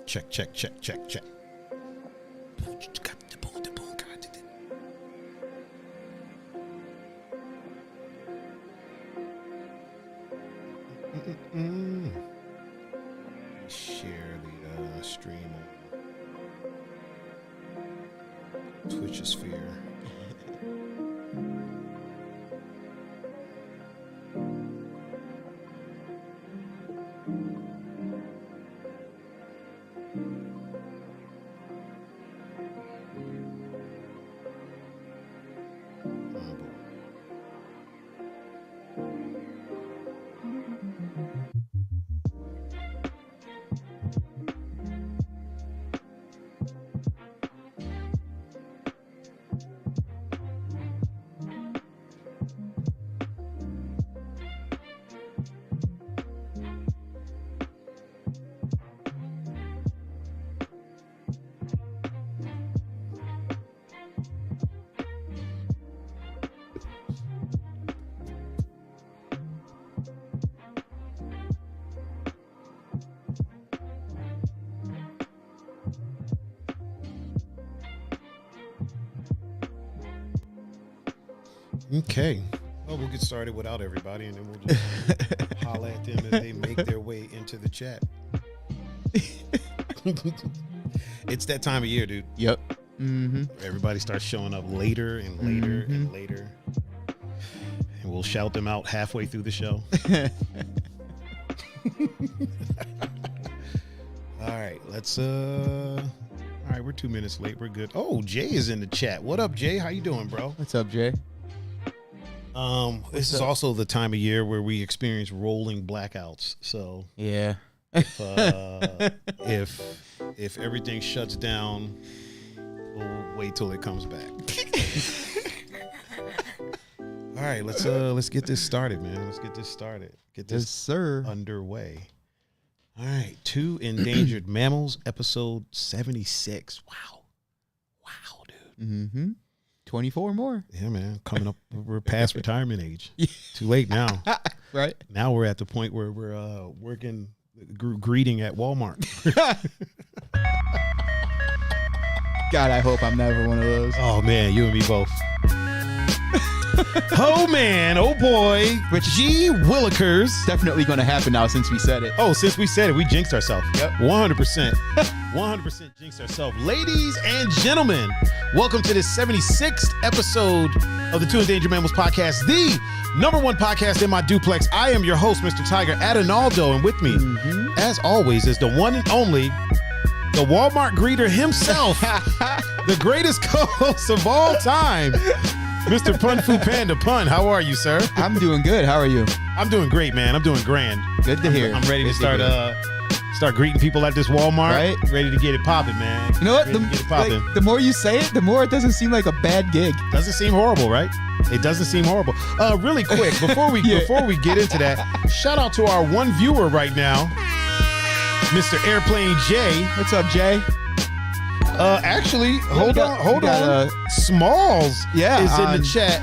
Check. Share the stream on Twitch sphere. Okay. Well, we'll get started without everybody, and then we'll just holler at them as they make their way into the chat. It's that time of year, dude. Yep. Mm-hmm. Everybody starts showing up later and later and later. And we'll shout them out halfway through the show. All right, let's all right, we're 2 minutes late. We're good. Oh, Jay is in the chat. What up, Jay? How you doing, bro? What's up, Jay? This is also the time of year where we experience rolling blackouts. So yeah, if everything shuts down, we'll wait till it comes back. All right, let's get this started, man. Let's get this started. Get this underway. All right, 2 Endangered Mammals, episode 76. Wow, dude. Mm-hmm. 24 more. Yeah, man. Coming up, we're past retirement age. Too late now. Right. Now we're at the point where we're working, greeting at Walmart. God, I hope I'm never one of those. Oh, man. You and me both. Oh, man. Oh, boy. Which Gee Willikers. definitely going to happen now since we said it. Oh, since we said it, we jinxed ourselves. Yep. 100%. 100% jinxed ourselves. Ladies and gentlemen, welcome to this 76th episode of the 2 Endangered Mammals podcast, the #1 podcast in my duplex. I am your host, Mr. Thaiger, Adanoldo, and with me, as always, is the one and only, the Walmart greeter himself, the greatest co-host of all time, Mr. PunFu Panda. Pun, how are you, sir? I'm doing good. How are you? I'm doing great, man. I'm doing grand. Good to hear. I'm ready to start greeting people at this Walmart. Right? Ready to get it popping, man. You know what? The more you say it, the more it doesn't seem like a bad gig. Doesn't seem horrible, right? It doesn't seem horrible. Really quick, before we get into that, shout out to our one viewer right now, Mr. Airplane J. What's up, Jay? Actually, hold on. Smalls is in the chat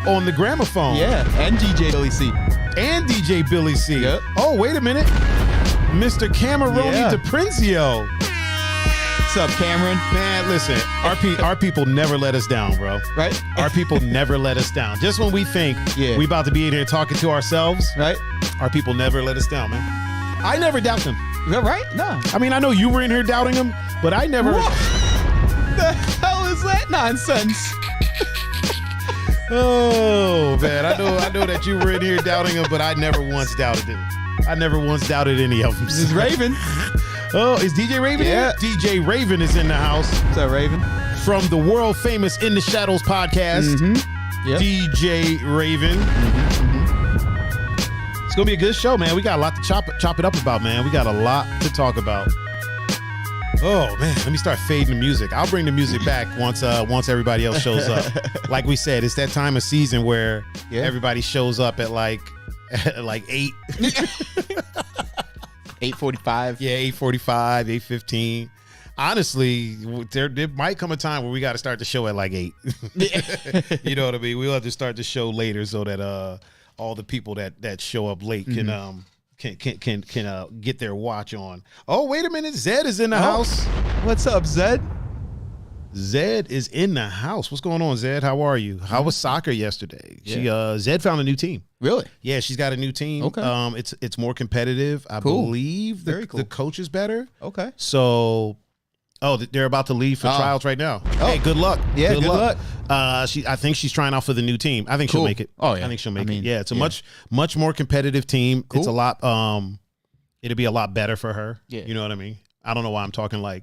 on the gramophone. Yeah, and DJ Billy C. And DJ C. Yep. Oh, wait a minute. Mr. Cameroni DePrinzio. What's up, Cameron? Man, listen, our people never let us down, bro. Right? Our people never let us down. Just when we think we about to be in here talking to ourselves, right? Our people never let us down, man. I never doubt them. Is that right? No. I mean, I know you were in here doubting them, but I never. What the hell is that nonsense? Oh, man. I know that you were in here doubting them, but I never once doubted them. I never once doubted any of them. This is Raven. Oh, is DJ Raven here? DJ Raven is in the house. What's up, Raven? From the world famous In the Shadows podcast. Yep. DJ Raven. It's going to be a good show, man. We got a lot to chop it up about, man. We got a lot to talk about. Oh, man. Let me start fading the music. I'll bring the music back once everybody else shows up. Like we said, it's that time of season where everybody shows up at like 8. 8:45. Yeah, 8:45, 8:15. Honestly, there might come a time where we got to start the show at like 8. You know what I mean? We'll have to start the show later so that all the people that show up late can can get their watch on. Oh, wait a minute. Zed is in the house. What's up, Zed? Zed is in the house. What's going on, Zed? How are you? How was soccer yesterday? Yeah. Zed found a new team. Really? Yeah, she's got a new team. Okay. It's more competitive. I believe the coach is better. Okay. So, they're about to leave for trials right now. Hey, good luck. Yeah, good luck. I think she's trying out for the new team. I think she'll make it. Oh yeah, I think she'll make it. Yeah, it's a much more competitive team. It's a lot. It'll be a lot better for her. Yeah, you know what I mean. I don't know why I'm talking like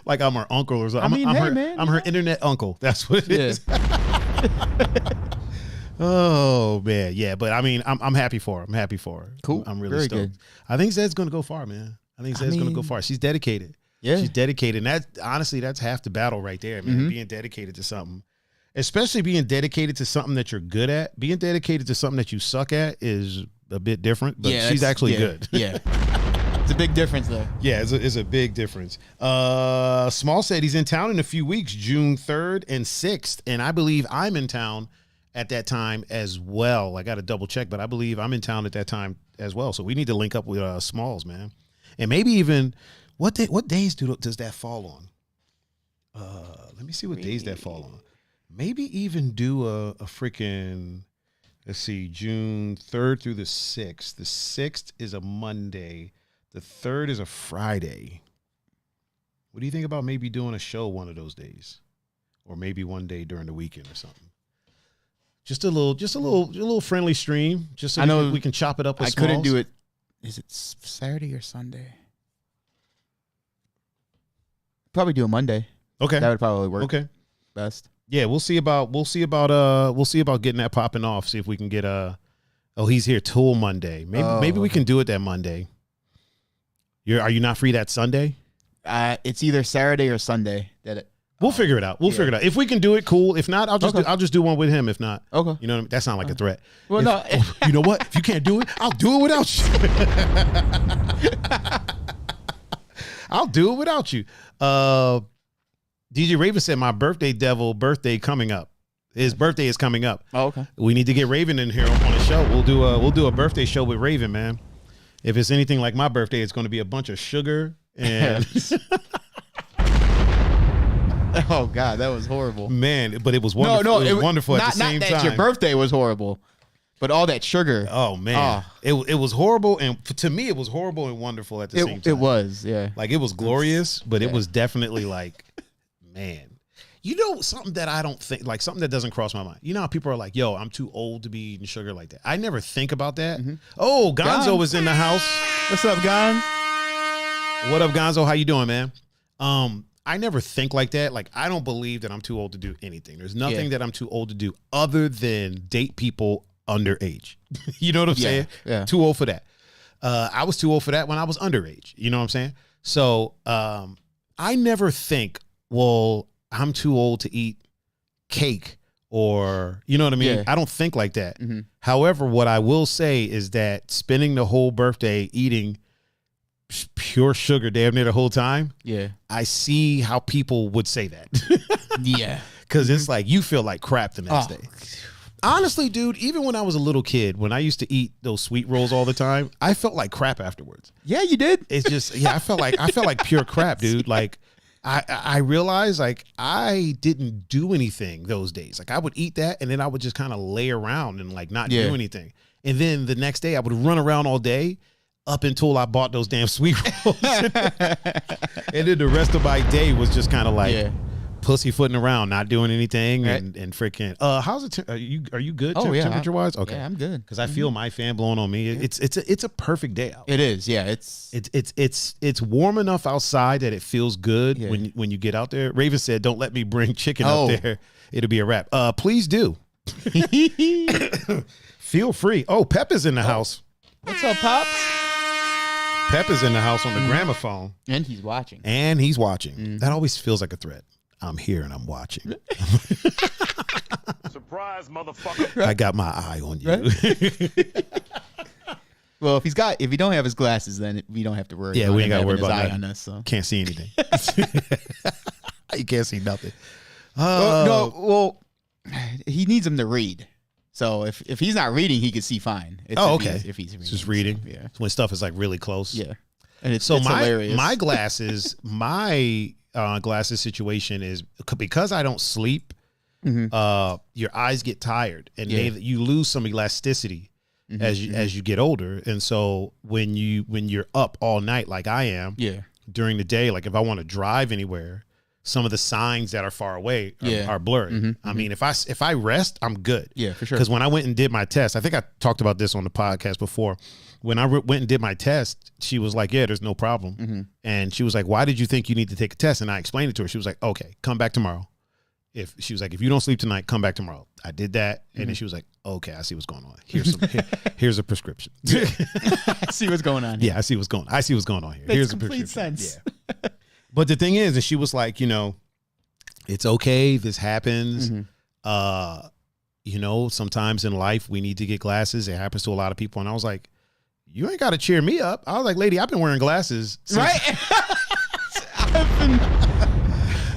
like I'm her uncle or something. I'm her internet uncle. That's what it is. Oh man, yeah. But I mean, I'm happy for her. I'm happy for her. Cool. I'm really very stoked. good. I think Zed's gonna go far, man. I think Zed's gonna go far. She's dedicated. Yeah, she's dedicated. And that's half the battle right there, man. Being dedicated to something, especially being dedicated to something that you're good at. Being dedicated to something that you suck at is a bit different. But she's actually good. Yeah. It's a big difference, though. Yeah, it's a big difference. Small said he's in town in a few weeks, June 3rd and 6th, and I believe I'm in town at that time as well. I got to double check, but I believe I'm in town at that time as well. So we need to link up with Smalls, man, and maybe even what days does that fall on? Let me see what days that fall on. Maybe even do a freaking. Let's see, June 3rd through the 6th. The 6th is a Monday. The 3rd is a Friday. What do you think about maybe doing a show one of those days, or maybe one day during the weekend or something? Just a little friendly stream. Just so I know we can chop it up with Smalls. Couldn't do it. Is it Saturday or Sunday? Probably do a Monday. Okay, that would probably work. Okay, best. Yeah, we'll see about getting that popping off. See if we can get he's here till Monday. Maybe we can do it that Monday. Are you not free that Sunday? It's either Saturday or Sunday. We'll figure it out. We'll figure it out. If we can do it, cool. If not, I'll just do one with him. If not, okay. You know what I mean? That sounds like a threat. Well, no. You know what? If you can't do it, I'll do it without you. I'll do it without you. DJ Raven said my birthday coming up. His birthday is coming up. Oh, okay. We need to get Raven in here on the show. We'll do a birthday show with Raven, man. If it's anything like my birthday, it's going to be a bunch of sugar and oh God, that was horrible. Man, but it was wonderful. No, it was wonderful at the same time. Not that your birthday was horrible, but all that sugar. Oh man, it was horrible, and to me, it was horrible and wonderful at the same time. It was, yeah. Like it was glorious, but it was definitely like, man. You know, something that I don't think, like something that doesn't cross my mind. You know how people are like, yo, I'm too old to be eating sugar like that. I never think about that. Mm-hmm. Oh, Gonzo is in the house. What's up, Gon? What up, Gonzo? How you doing, man? I never think like that. Like, I don't believe that I'm too old to do anything. There's nothing that I'm too old to do other than date people underage. You know what I'm saying? Yeah. Too old for that. I was too old for that when I was underage. You know what I'm saying? So I never think, well, I'm too old to eat cake or, you know what I mean? Yeah. I don't think like that. Mm-hmm. However, what I will say is that spending the whole birthday eating pure sugar damn near the whole time. Yeah. I see how people would say that. Yeah. Because it's like you feel like crap the next day. Honestly, dude, even when I was a little kid, when I used to eat those sweet rolls all the time, I felt like crap afterwards. Yeah, you did. It's just, I felt like pure crap, dude. Like, I realized like I didn't do anything those days. Like I would eat that and then I would just kind of lay around and like not do anything. And then the next day I would run around all day up until I bought those damn sweet rolls. And then the rest of my day was just kind of like pussyfooting around, not doing anything and freaking. How's it? Are you good? Temperature wise? Okay, yeah, I'm good. Because I feel my fan blowing on me. It's a perfect day out. It is. Yeah, it's warm enough outside that it feels good when you get out there. Raven said, "Don't let me bring chicken up there. It'll be a wrap." Please do. Feel free. Oh, Pep is in the house. What's up, Pops? Pep is in the house on the gramophone, and he's watching. That always feels like a threat. I'm here and I'm watching. Surprise, motherfucker. I got my eye on you. Right? Well, if he don't have his glasses, then we don't have to worry. Yeah, we ain't got to worry about that. On us, so. Can't see anything. You can't see nothing. Well, he needs him to read. So if he's not reading, he can see fine. It's okay. If he's reading. It's just reading. So, yeah. When stuff is like really close. Yeah. And it's so hilarious. My glasses, glasses situation is because I don't sleep. Your eyes get tired, and you lose some elasticity as you get older. And so when you're up all night like I am, during the day, like if I want to drive anywhere, some of the signs that are far away are blurry. I mean, if I rest, I'm good. Yeah, for sure. Because when I went and did my test, I think I talked about this on the podcast before. When I went and did my test, she was like, yeah, there's no problem. And she was like, why did you think you need to take a test? And I explained it to her. She was like, okay, come back tomorrow. If you don't sleep tonight, come back tomorrow. I did that. And then she was like, okay, I see what's going on. Here's a prescription. I see what's going on here. Yeah, I see what's going on here. Makes Here's complete a prescription. sense. Yeah. But the thing is, and she was like, it's okay. This happens. Sometimes in life we need to get glasses. It happens to a lot of people. And I was like, you ain't got to cheer me up. I was like, lady, I've been wearing glasses. Right.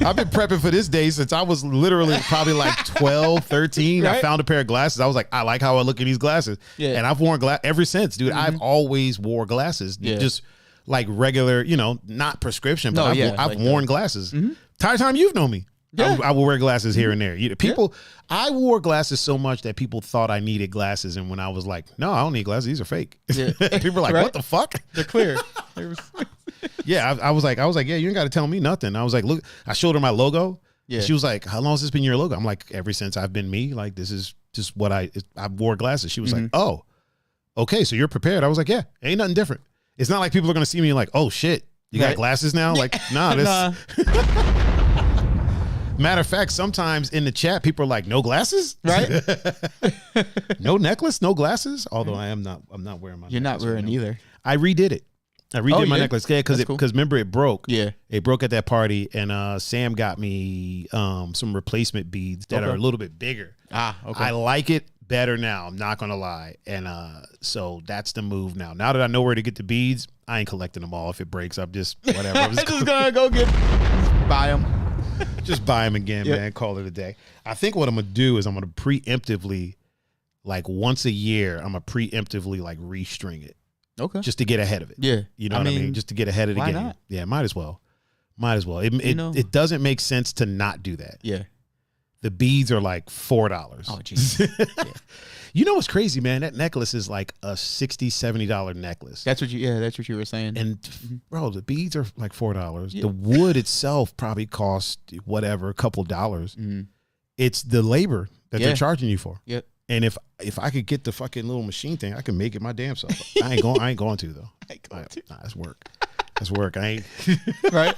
I've been prepping for this day since I was literally probably like 12, 13. Right? I found a pair of glasses. I was like, I like how I look in these glasses. Yeah. And I've worn glasses ever since, dude. I've always wore glasses. Yeah. Just like regular, not prescription, but I've worn glasses. Entire time you've known me. Yeah. I will wear glasses here and there. I wore glasses so much that people thought I needed glasses. And when I was like, no, I don't need glasses. These are fake. Yeah. People were like, what the fuck? They're clear. Yeah. I was like, yeah, you ain't got to tell me nothing. I was like, look, I showed her my logo. Yeah. She was like, how long has this been your logo? I'm like, ever since I've been me. Like, this is just what I wore glasses. She was like, oh, okay. So you're prepared. I was like, yeah, ain't nothing different. It's not like people are going to see me like, oh shit, you got glasses now? Like, nah, this. Matter of fact, sometimes in the chat, people are like, no glasses? Right. No necklace, no glasses. Although I'm not wearing my necklace. You're not wearing either. I redid it. I redid my necklace. Yeah, because cool. Remember it broke. Yeah. It broke at that party, and Sam got me some replacement beads that are a little bit bigger. Ah, okay. I like it better now. I'm not gonna lie. And so that's the move now. Now that I know where to get the beads, I ain't collecting them all. If it breaks, I'm just whatever. I'm just gonna go buy them. Just buy them again, man. Call it a day. I think what I'm gonna do is I'm gonna preemptively, like once a year, I'm gonna preemptively like restring it. Okay. Just to get ahead of it. Yeah. You know what I mean? Just to get ahead of the game. Not? Yeah, might as well. It doesn't make sense to not do that. Yeah. The beads are like $4. Oh, jeez. Yeah. You know what's crazy, man? That necklace is like a $60, $70 necklace. That's what you were saying. And bro, the beads are like $4. Yeah. The wood itself probably costs whatever, a couple dollars. It's the labor that they're charging you for. Yep. And if I could get the fucking little machine thing, I can make it my damn self. I ain't going to though. Nah, that's work. That's work. I ain't right.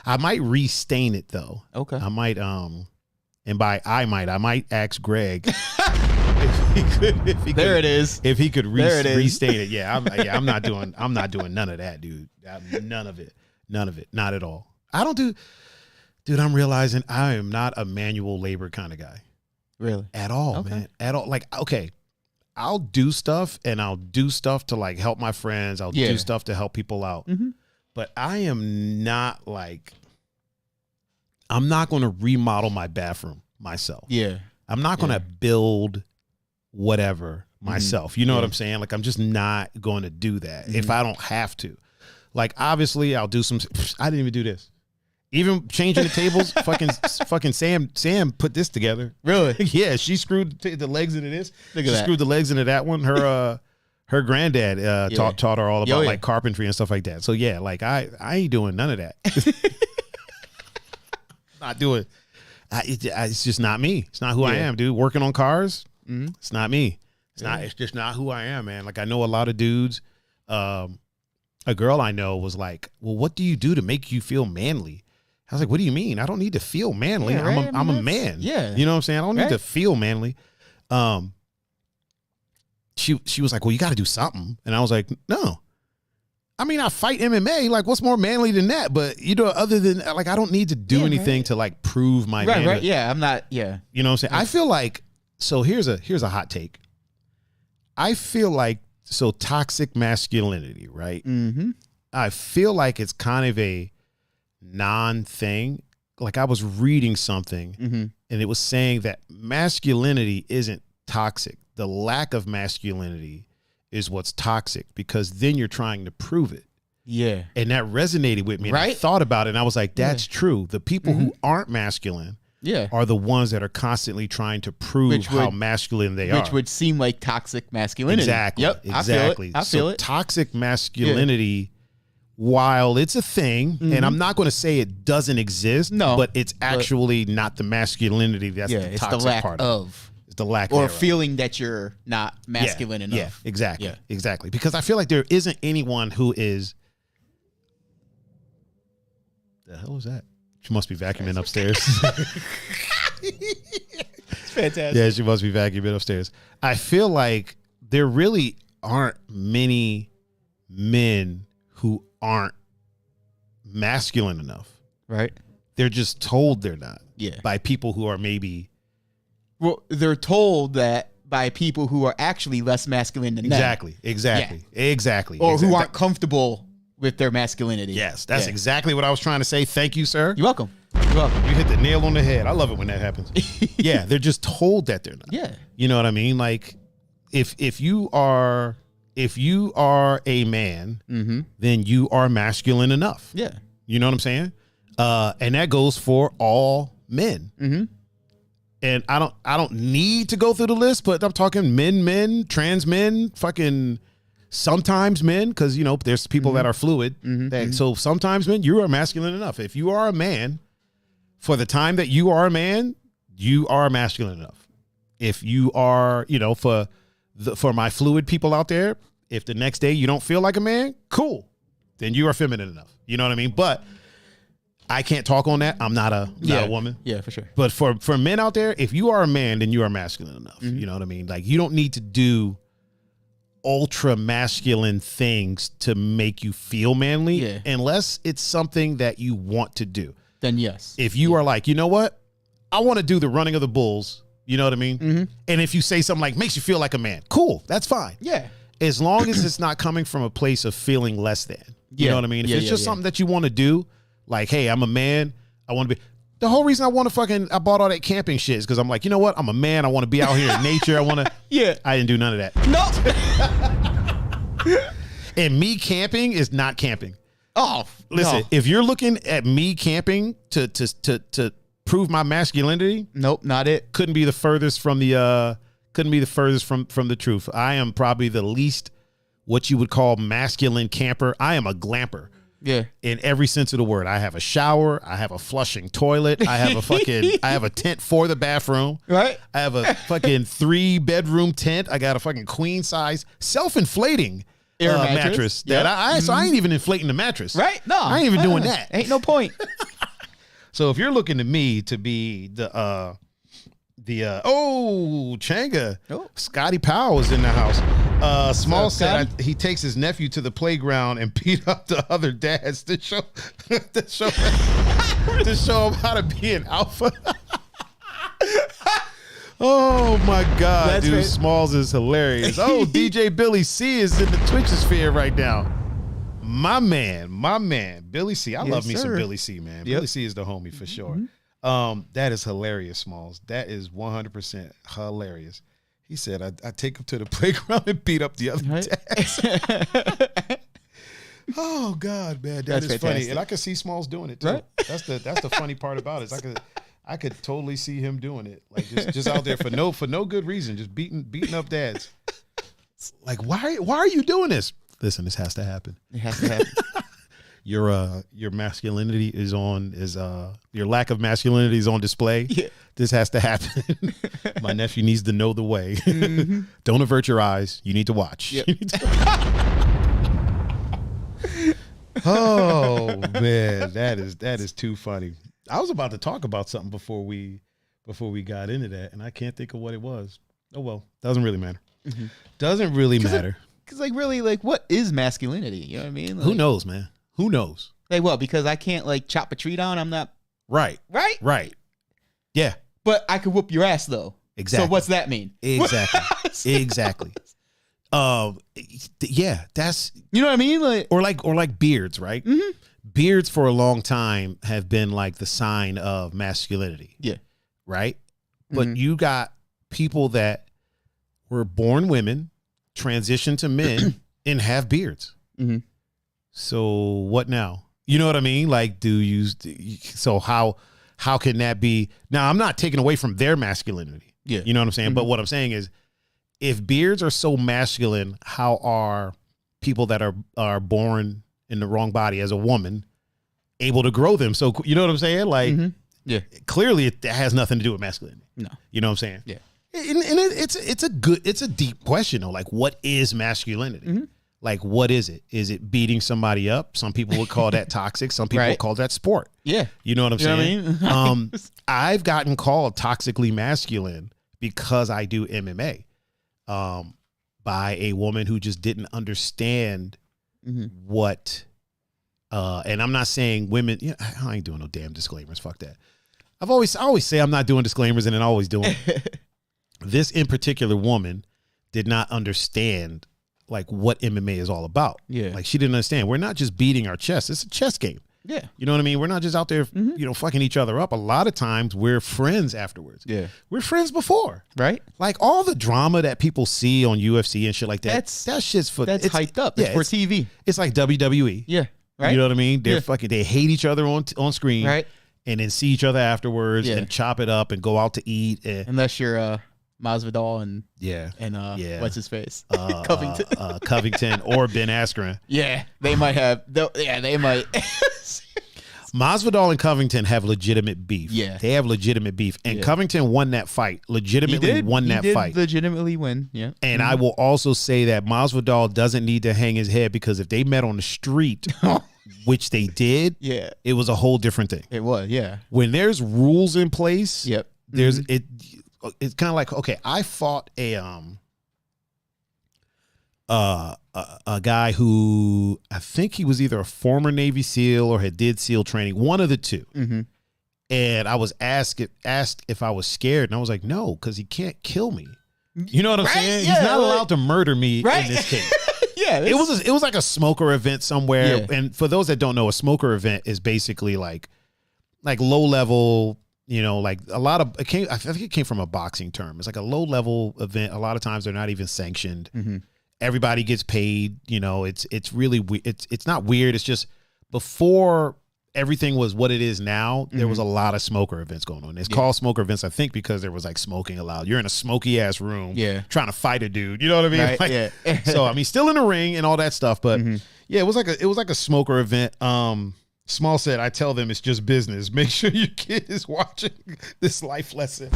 I might restain it though. Okay. I might and by I might ask Greg if he could restain it. Yeah, I'm not doing none of that, dude. None of it. Not at all. Dude, I'm realizing I am not a manual labor kind of guy. Really? At all, man. At all. Like, okay, I'll do stuff and I'll do stuff to like help my friends. I'll do stuff to help people out. But I am not like, I'm not going to remodel my bathroom myself. Yeah. I'm not going to build whatever myself. You know what I'm saying? Like, I'm just not going to do that if I don't have to. Like, obviously, I'll do some. I didn't even do this. Even changing the tables, fucking Sam put this together. Really? Yeah, she screwed the legs into this. Look at that. Screwed the legs into that one. Her granddad taught her all about like carpentry and stuff like that. So yeah, like I ain't doing none of that. Not doing. It's just not me. It's not who I am, dude. Working on cars. It's not me. It's just not who I am, man. Like I know a lot of dudes. A girl I know was like, well, what do you do to make you feel manly? I was like, what do you mean? I don't need to feel manly. Yeah, right? I'm a man. Yeah. You know what I'm saying? I don't need to feel manly. She was like, well, you got to do something. And I was like, no. I mean, I fight MMA. Like, what's more manly than that? But, other than, like, I don't need to do anything to, like, prove my manhood. Right, yeah, I'm not, yeah. You know what I'm saying? I feel like, so here's a hot take. I feel like, so toxic masculinity, right? I feel like it's kind of a non-thing. Like I was reading something and it was saying that masculinity isn't toxic. The lack of masculinity is what's toxic, because then you're trying to prove it. Yeah. And that resonated with me. And I thought about it and I was like, that's true. The people who aren't masculine are the ones that are constantly trying to prove how masculine they are. Which would seem like toxic masculinity. Exactly. Yep. Exactly. I feel it. Toxic masculinity, while it's a thing, and I'm not going to say it doesn't exist, but it's actually not the masculinity that's the it's toxic the lack part of. It's the lack or of. feeling that you're not masculine enough. Yeah, exactly. Yeah. Exactly. Because I feel like there isn't anyone who is. The hell is that? She must be vacuuming upstairs. It's fantastic. Yeah, she must be vacuuming upstairs. I feel like there really aren't many men who aren't masculine enough. Right. They're just told they're not. Yeah. By people who are maybe. Well, they're told that by people who are actually less masculine than them. Exactly. Or who aren't comfortable with their masculinity. Yes, that's exactly what I was trying to say. Thank you, sir. You're welcome. You're welcome. You hit the nail on the head. I love it when that happens. Yeah, they're just told that they're not. Yeah. You know what I mean? Like, if you are a man, then you are masculine enough. Yeah. You know what I'm saying? And that goes for all men. Mm-hmm. And I don't need to go through the list, but I'm talking men, trans men, fucking sometimes men, because, you know, there's people that are fluid. So sometimes men, you are masculine enough. If you are a man, for the time that you are a man, you are masculine enough. If you are, you know, for my fluid people out there, if the next day you don't feel like a man, cool. Then you are feminine enough. You know what I mean? But I can't talk on that. I'm not a woman. Yeah, for sure. But for men out there, if you are a man, then you are masculine enough. You know what I mean? Like, you don't need to do ultra masculine things to make you feel manly unless it's something that you want to do. Then yes. If you are like, you know what? I want to do the running of the bulls. You know what I mean? And if you say something like makes you feel like a man, cool. That's fine. Yeah. As long as it's not coming from a place of feeling less than. You know what I mean? If it's just something that you want to do, like, hey, I'm a man, I want to be. The whole reason I bought all that camping shit is because I'm like, you know what? I'm a man. I want to be out here in nature. I want to. I didn't do none of that. No. And me camping is not camping. Oh, listen, if you're looking at me camping to prove my masculinity, nope, not it. Couldn't be the furthest from the truth. I am probably the least what you would call masculine camper. I am a glamper. Yeah. In every sense of the word. I have a shower. I have a flushing toilet. I have a tent for the bathroom. Right. I have a fucking 3-bedroom tent. I got a fucking queen size self-inflating air mattress. That so I ain't even inflating the mattress. Right. No. I ain't even doing that. Ain't no point. So if you're looking to me to be the Changa, Scotty Powell is in the house. Small said he takes his nephew to the playground and beat up the other dads to show him how to be an alpha. Oh my God, that's dude! Right. Smalls is hilarious. Oh, DJ Billy C is in the Twitch sphere right now. My man, Billy C. I love me some Billy C, man. Billy C is the homie for sure. That is hilarious, Smalls. That is 100% hilarious. He said, I take him to the playground and beat up the other dads. Oh God, man, that's funny. And I could see Smalls doing it too. Right? That's the funny part about it. I could totally see him doing it. Like just out there for no good reason, just beating up dads. Like, why are you doing this? Listen, this has to happen. It has to happen. Your masculinity your lack of masculinity is on display. Yeah. This has to happen. My nephew needs to know the way. Don't avert your eyes. You need to watch. Yep. Oh man, that is too funny. I was about to talk about something before we got into that, and I can't think of what it was. Oh well, doesn't really matter. Doesn't really matter. Because really, what is masculinity? You know what I mean? Who knows, man? Who knows? Because I can't chop a tree down. I'm not right. Yeah, but I could whoop your ass though. Exactly. So what's that mean? Exactly. Yeah, that's, you know what I mean? Or like beards, right? Mm-hmm. Beards for a long time have been like the sign of masculinity. Yeah. Right. But you got people that were born women, transition to men, and have beards. Mm-hmm. So what now? You know what I mean? Like, so how can that be? Now, I'm not taking away from their masculinity. Yeah. You know what I'm saying? Mm-hmm. But what I'm saying is, if beards are so masculine, how are people that are born in the wrong body as a woman able to grow them? So, you know what I'm saying? Like, yeah, clearly it has nothing to do with masculinity. No. You know what I'm saying? Yeah. And it's a deep question though. Like, what is masculinity? Mm-hmm. Like, what is it? Is it beating somebody up? Some people would call that toxic. Some people would call that sport. Yeah. You know what I'm saying? Know what I mean? I've gotten called toxically masculine because I do MMA, by a woman who just didn't understand what, and I'm not saying women, I ain't doing no damn disclaimers. Fuck that. I always say I'm not doing disclaimers and then I always do them. This in particular woman did not understand like what MMA is all about. Yeah. Like she didn't understand. We're not just beating our chest. It's a chess game. Yeah. You know what I mean? We're not just out there, fucking each other up. A lot of times we're friends afterwards. Yeah. We're friends before. Right. Like all the drama that people see on UFC and shit like that. That shit's for that's hyped up. It's for TV. It's like WWE. Yeah. Right. You know what I mean? They're they hate each other on screen. Right. And then see each other afterwards and chop it up and go out to eat. Unless you're Masvidal and what's his face? Covington. Covington or Ben Askren. Yeah, they might have. They might. Masvidal and Covington have legitimate beef. Yeah, they have legitimate beef, and Covington won that fight. Legitimately won that fight. Legitimately win. Yeah, and I will also say that Masvidal doesn't need to hang his head because if they met on the street. Which they did. Yeah. It was a whole different thing. It was, yeah. When there's rules in place, there's it's kind of like, okay, I fought a guy who I think he was either a former Navy SEAL or did SEAL training, one of the two. Mm-hmm. And I was asked if I was scared, and I was like, no, because he can't kill me. You know what I'm saying? He's not allowed to murder me in this case. Yeah, it was like a smoker event somewhere, and for those that don't know, a smoker event is basically like low level. You know, like a lot of I think it came from a boxing term. It's like a low level event. A lot of times they're not even sanctioned. Mm-hmm. Everybody gets paid. You know, it's really it's not weird. It's just before everything was what it is now. There was a lot of smoker events going on. It's called smoker events, I think, because there was like smoking allowed. You're in a smoky ass room, trying to fight a dude. You know what I mean? Right, like, so I mean, still in the ring and all that stuff, but it was like a smoker event. Small said, I tell them it's just business. Make sure your kid is watching this life lesson.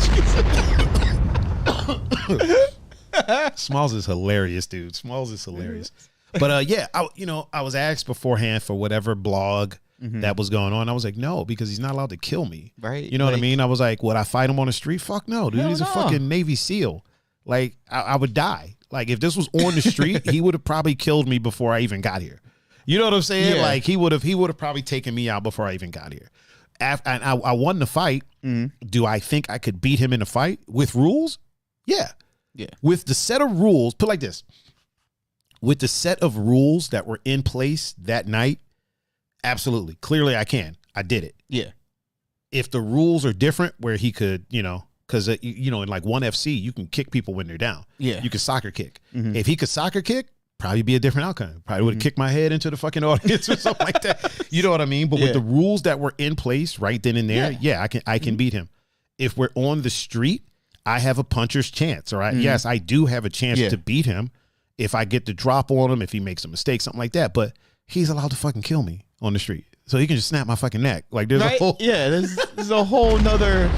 Smalls is hilarious, dude. Smalls is hilarious. But I was asked beforehand for whatever blog that was going on. I was like, no, because he's not allowed to kill me. Right. You know what I mean? I was like, would I fight him on the street? Fuck no, dude. He's a fucking Navy SEAL. Like, I would die. Like, if this was on the street, he would have probably killed me before I even got here. You know what I'm saying? Yeah. Like, he would have probably taken me out before I even got here. And I won the fight. Do I think I could beat him in a fight with rules? Yeah. Yeah. With the set of rules, put it like this. With the set of rules that were in place that night, absolutely. Clearly I can. I did it. Yeah. If the rules are different where he could, because, in like 1FC, you can kick people when they're down. Yeah. You can soccer kick. Mm-hmm. If he could soccer kick, probably be a different outcome. Probably would have kicked my head into the fucking audience or something like that. You know what I mean? But with the rules that were in place right then and there, I can beat him. If we're on the street, I have a puncher's chance. All right. Yes, I do have a chance to beat him if I get the drop on him, if he makes a mistake, something like that. But he's allowed to fucking kill me on the street. So he can just snap my fucking neck. Like there's a whole there's a whole nother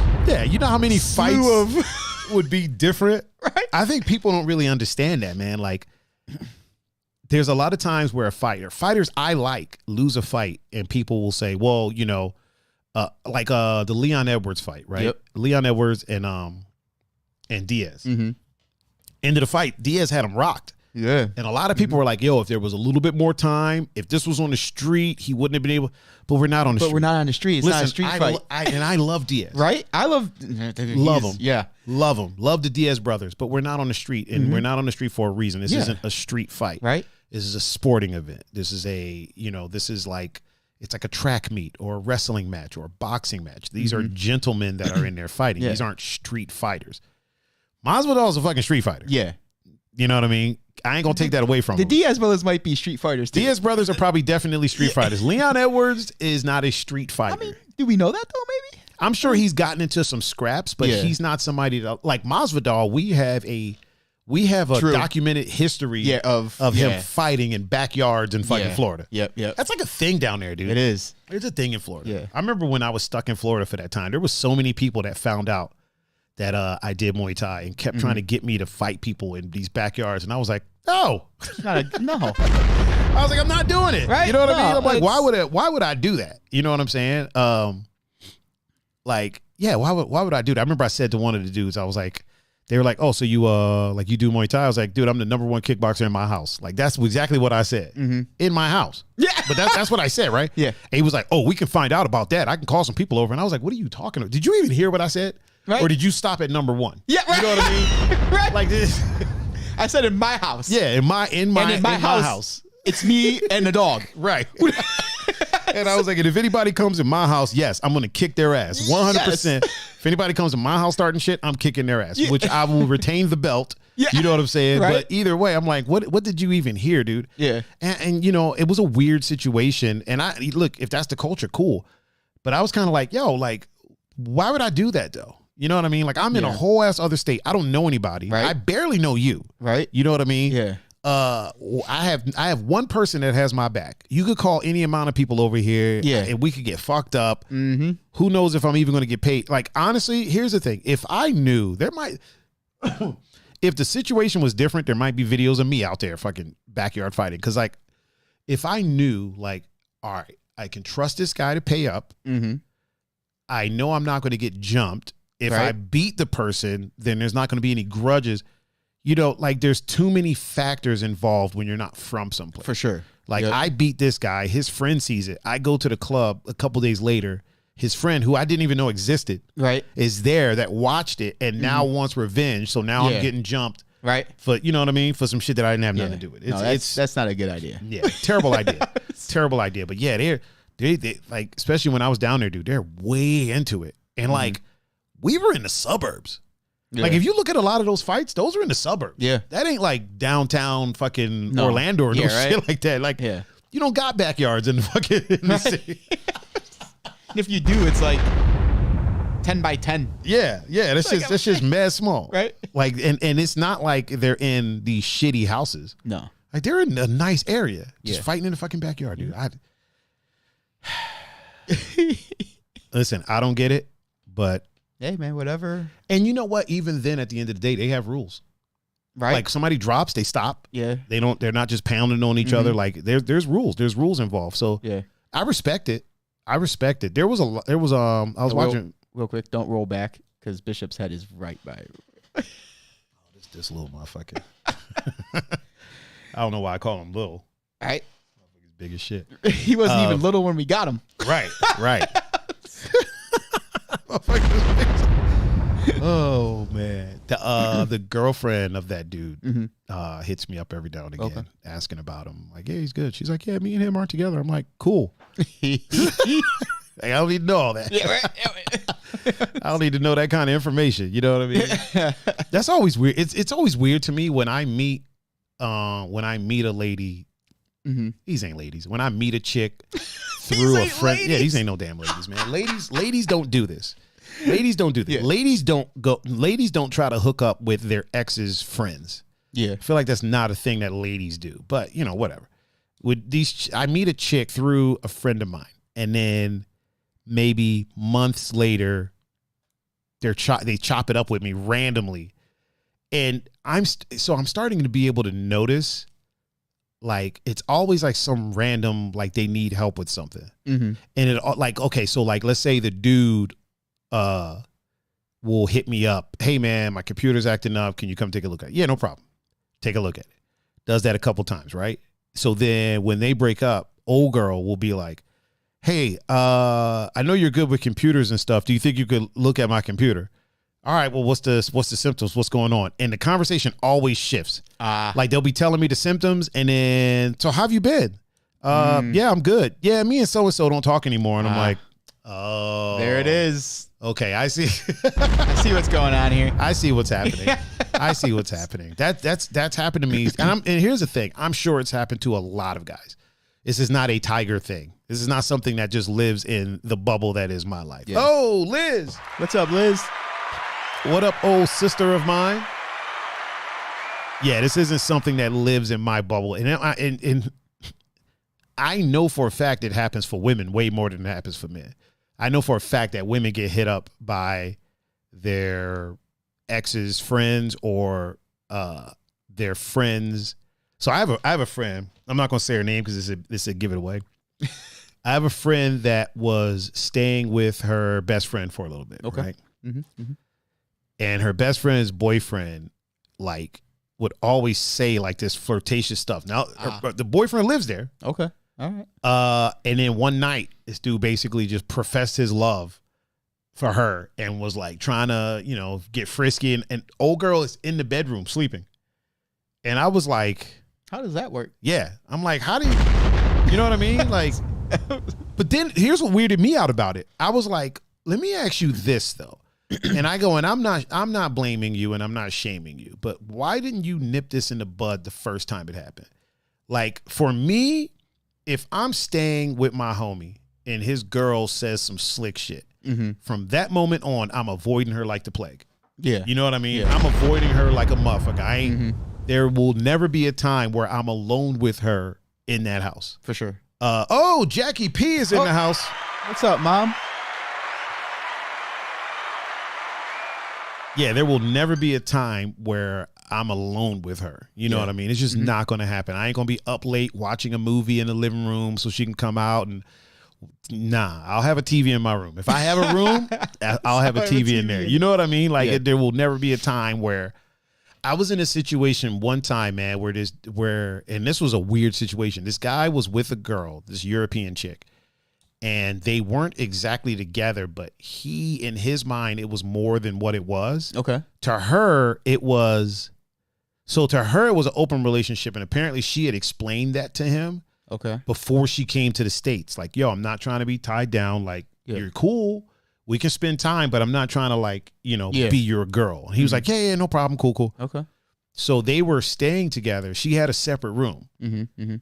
you know how many fights would be different? Right. I think people don't really understand that, man. Like there's a lot of times where fighters I like lose a fight and people will say, well, like the Leon Edwards fight, right? Yep. Leon Edwards and Diaz. Mm-hmm. End of the fight, Diaz had him rocked. Yeah. And a lot of people were like, yo, if there was a little bit more time, if this was on the street, he wouldn't have been able. But we're not on the street. But we're not on the street. It's not a street fight. And I love Diaz. Right? I love him. Yeah. Love him. Love the Diaz brothers. But we're not on the street. And we're not on the street for a reason. This isn't a street fight. Right. This is a sporting event. This is it's like a track meet or a wrestling match or a boxing match. These are gentlemen that are in there fighting. These aren't street fighters. Masvidal is a fucking street fighter. Yeah. You know what I mean? I ain't gonna take that away from The him. Diaz brothers might be street fighters too. Diaz brothers are probably definitely street fighters. Leon Edwards is not a street fighter. I mean, do we know that though? Maybe. I'm sure he's gotten into some scraps, but he's not somebody that, like Masvidal. We have a documented history of him fighting in backyards in fucking Florida. Yep. That's like a thing down there, dude. It is. It's a thing in Florida. Yeah. I remember when I was stuck in Florida for that time, there was so many people that found out that I did Muay Thai and kept trying to get me to fight people in these backyards. And I was like, no. No. I was like, I'm not doing it. Right? You know what I mean? I'm like, it's- why would I do that? You know what I'm saying? Why would I do that? I remember I said to one of the dudes, I was like, they were like, oh, so you you do Muay Thai? I was like, dude, I'm the #1 kickboxer in my house. Like, that's exactly what I said. In my house. Yeah. But that's what I said, right? Yeah. And he was like, oh, we can find out about that. I can call some people over. And I was like, what are you talking about? Did you even hear what I said? Right. Or did you stop at #1? Yeah, right. You know what I mean? Right. Like this. I said in my house. Yeah, in my house. It's me and the dog. Right. And I was like, and if anybody comes in my house, yes, I'm going to kick their ass. 100%. If anybody comes in my house starting shit, I'm kicking their ass, which I will retain the belt. Yeah. You know what I'm saying? Right. But either way, I'm like, what did you even hear, dude? Yeah. And you know, it was a weird situation. And look, if that's the culture, cool. But I was kind of like, yo, like, why would I do that though? You know what I mean? Like, I'm in a whole ass other state. I don't know anybody. Right. I barely know you. Right. You know what I mean? Yeah. I have one person that has my back. You could call any amount of people over here, and we could get fucked up. Mm-hmm. Who knows if I'm even going to get paid? Like, honestly, here's the thing: if I knew, there might, if the situation was different, there might be videos of me out there fucking backyard fighting. Because like, if I knew, like, all right, I can trust this guy to pay up. Mm-hmm. I know I'm not going to get jumped. If I beat the person, then there's not going to be any grudges. You know, like, there's too many factors involved when you're not from someplace. For sure. Like, I beat this guy. His friend sees it. I go to the club a couple days later. His friend, who I didn't even know existed, is there that watched it and now wants revenge. So now I'm getting jumped. Right. For, you know what I mean? For some shit that I didn't have nothing to do with. That's not a good idea. Yeah. Terrible idea. Terrible idea. But yeah, they like, especially when I was down there, dude, they're way into it. And like, we were in the suburbs. Yeah. Like, if you look at a lot of those fights, those are in the suburbs. Yeah. That ain't like downtown fucking Orlando or shit like that. Like, you don't got backyards in the fucking in the city. If you do, it's like 10 by 10. Yeah. That's just mad small. Right. Like, and it's not like they're in these shitty houses. No. Like, they're in a nice area. Just fighting in the fucking backyard, dude. Listen, I don't get it, but hey, man, whatever. And you know what? Even then, at the end of the day, they have rules. Right. Like, somebody drops, they stop. Yeah. They're not just pounding on each other. Like, there's rules. There's rules involved. So I respect it. I was I was watching real quick. Don't roll back because Bishop's head is right by it. this little motherfucker. I don't know why I call him little. All right. He's big as shit. He wasn't even little when we got him. Right. Oh man, the girlfriend of that dude hits me up every now and again, asking about him. Like, yeah, he's good. She's like, yeah, me and him aren't together. I'm like, cool. Like, I don't need to know all that. Yeah, right. I don't need to know that kind of information. You know what I mean? That's always weird. It's always weird to me when I meet a lady. These ain't ladies. When I meet a chick through a friend, these ain't no damn ladies, man. Ladies don't do this. Ladies don't do this. Yeah. Ladies don't try to hook up with their ex's friends. Yeah. I feel like that's not a thing that ladies do. But, you know, whatever. I meet a chick through a friend of mine, and then maybe months later, they chop it up with me randomly, and I'm starting to be able to notice, like, it's always like some random, like, they need help with something, and it, like, okay, so like, let's say the dude will hit me up. Hey man, my computer's acting up. Can you come take a look at it? Yeah, no problem. Take a look at it. Does that a couple times, right? So then when they break up, old girl will be like, hey, I know you're good with computers and stuff. Do you think you could look at my computer? All right, well, what's the symptoms? What's going on? And the conversation always shifts. Like, they'll be telling me the symptoms, and then, so how have you been? Yeah, I'm good. Yeah, me and so-and-so don't talk anymore. And I'm like, Oh, There it is. Okay, I see. I see what's going on here. I see what's happening. I see what's happening. That's happened to me. And here's the thing. I'm sure it's happened to a lot of guys. This is not a Thaiger thing. This is not something that just lives in the bubble that is my life. Yeah. Oh, Liz. What's up, Liz? What up, old sister of mine? Yeah, this isn't something that lives in my bubble. And I know for a fact it happens for women way more than it happens for men. I know for a fact that women get hit up by their ex's friends or their friends. So I have a friend. I'm not going to say her name because this would give it away. I have a friend that was staying with her best friend for a little bit. Okay. Right? Mm-hmm, mm-hmm. And her best friend's boyfriend, like, would always say like this flirtatious stuff. Now, the boyfriend lives there. Okay. All right. And then one night, this dude basically just professed his love for her and was like trying to, get frisky. And old girl is in the bedroom sleeping. And I was like, how does that work? Yeah. I'm like, how do you know what I mean? Like, but then here's what weirded me out about it. I was like, let me ask you this though. And I go, and I'm not blaming you and I'm not shaming you, but why didn't you nip this in the bud the first time it happened? Like for me, if I'm staying with my homie and his girl says some slick shit, from that moment on, I'm avoiding her like the plague. Yeah. You know what I mean? Yeah. I'm avoiding her like a motherfucker. There will never be a time where I'm alone with her in that house. For sure. Jackie P is in the house. What's up, Mom? Yeah, there will never be a time where I'm alone with her. You know what I mean? It's just not going to happen. I ain't going to be up late watching a movie in the living room so she can come out and I'll have a TV in my room. If I have a room, I'll have a TV in there. You know what I mean? Like there will never be a time where I was in a situation one time, man, and this was a weird situation. This guy was with a girl, this European chick, and they weren't exactly together, but in his mind, it was more than what it was. Okay. To her, it was an open relationship, and apparently she had explained that to him. Okay. Before she came to the States. Like, yo, I'm not trying to be tied down. Like, you're cool. We can spend time, but I'm not trying to be your girl. And he was like, yeah, no problem. Cool. Okay. So they were staying together. She had a separate room.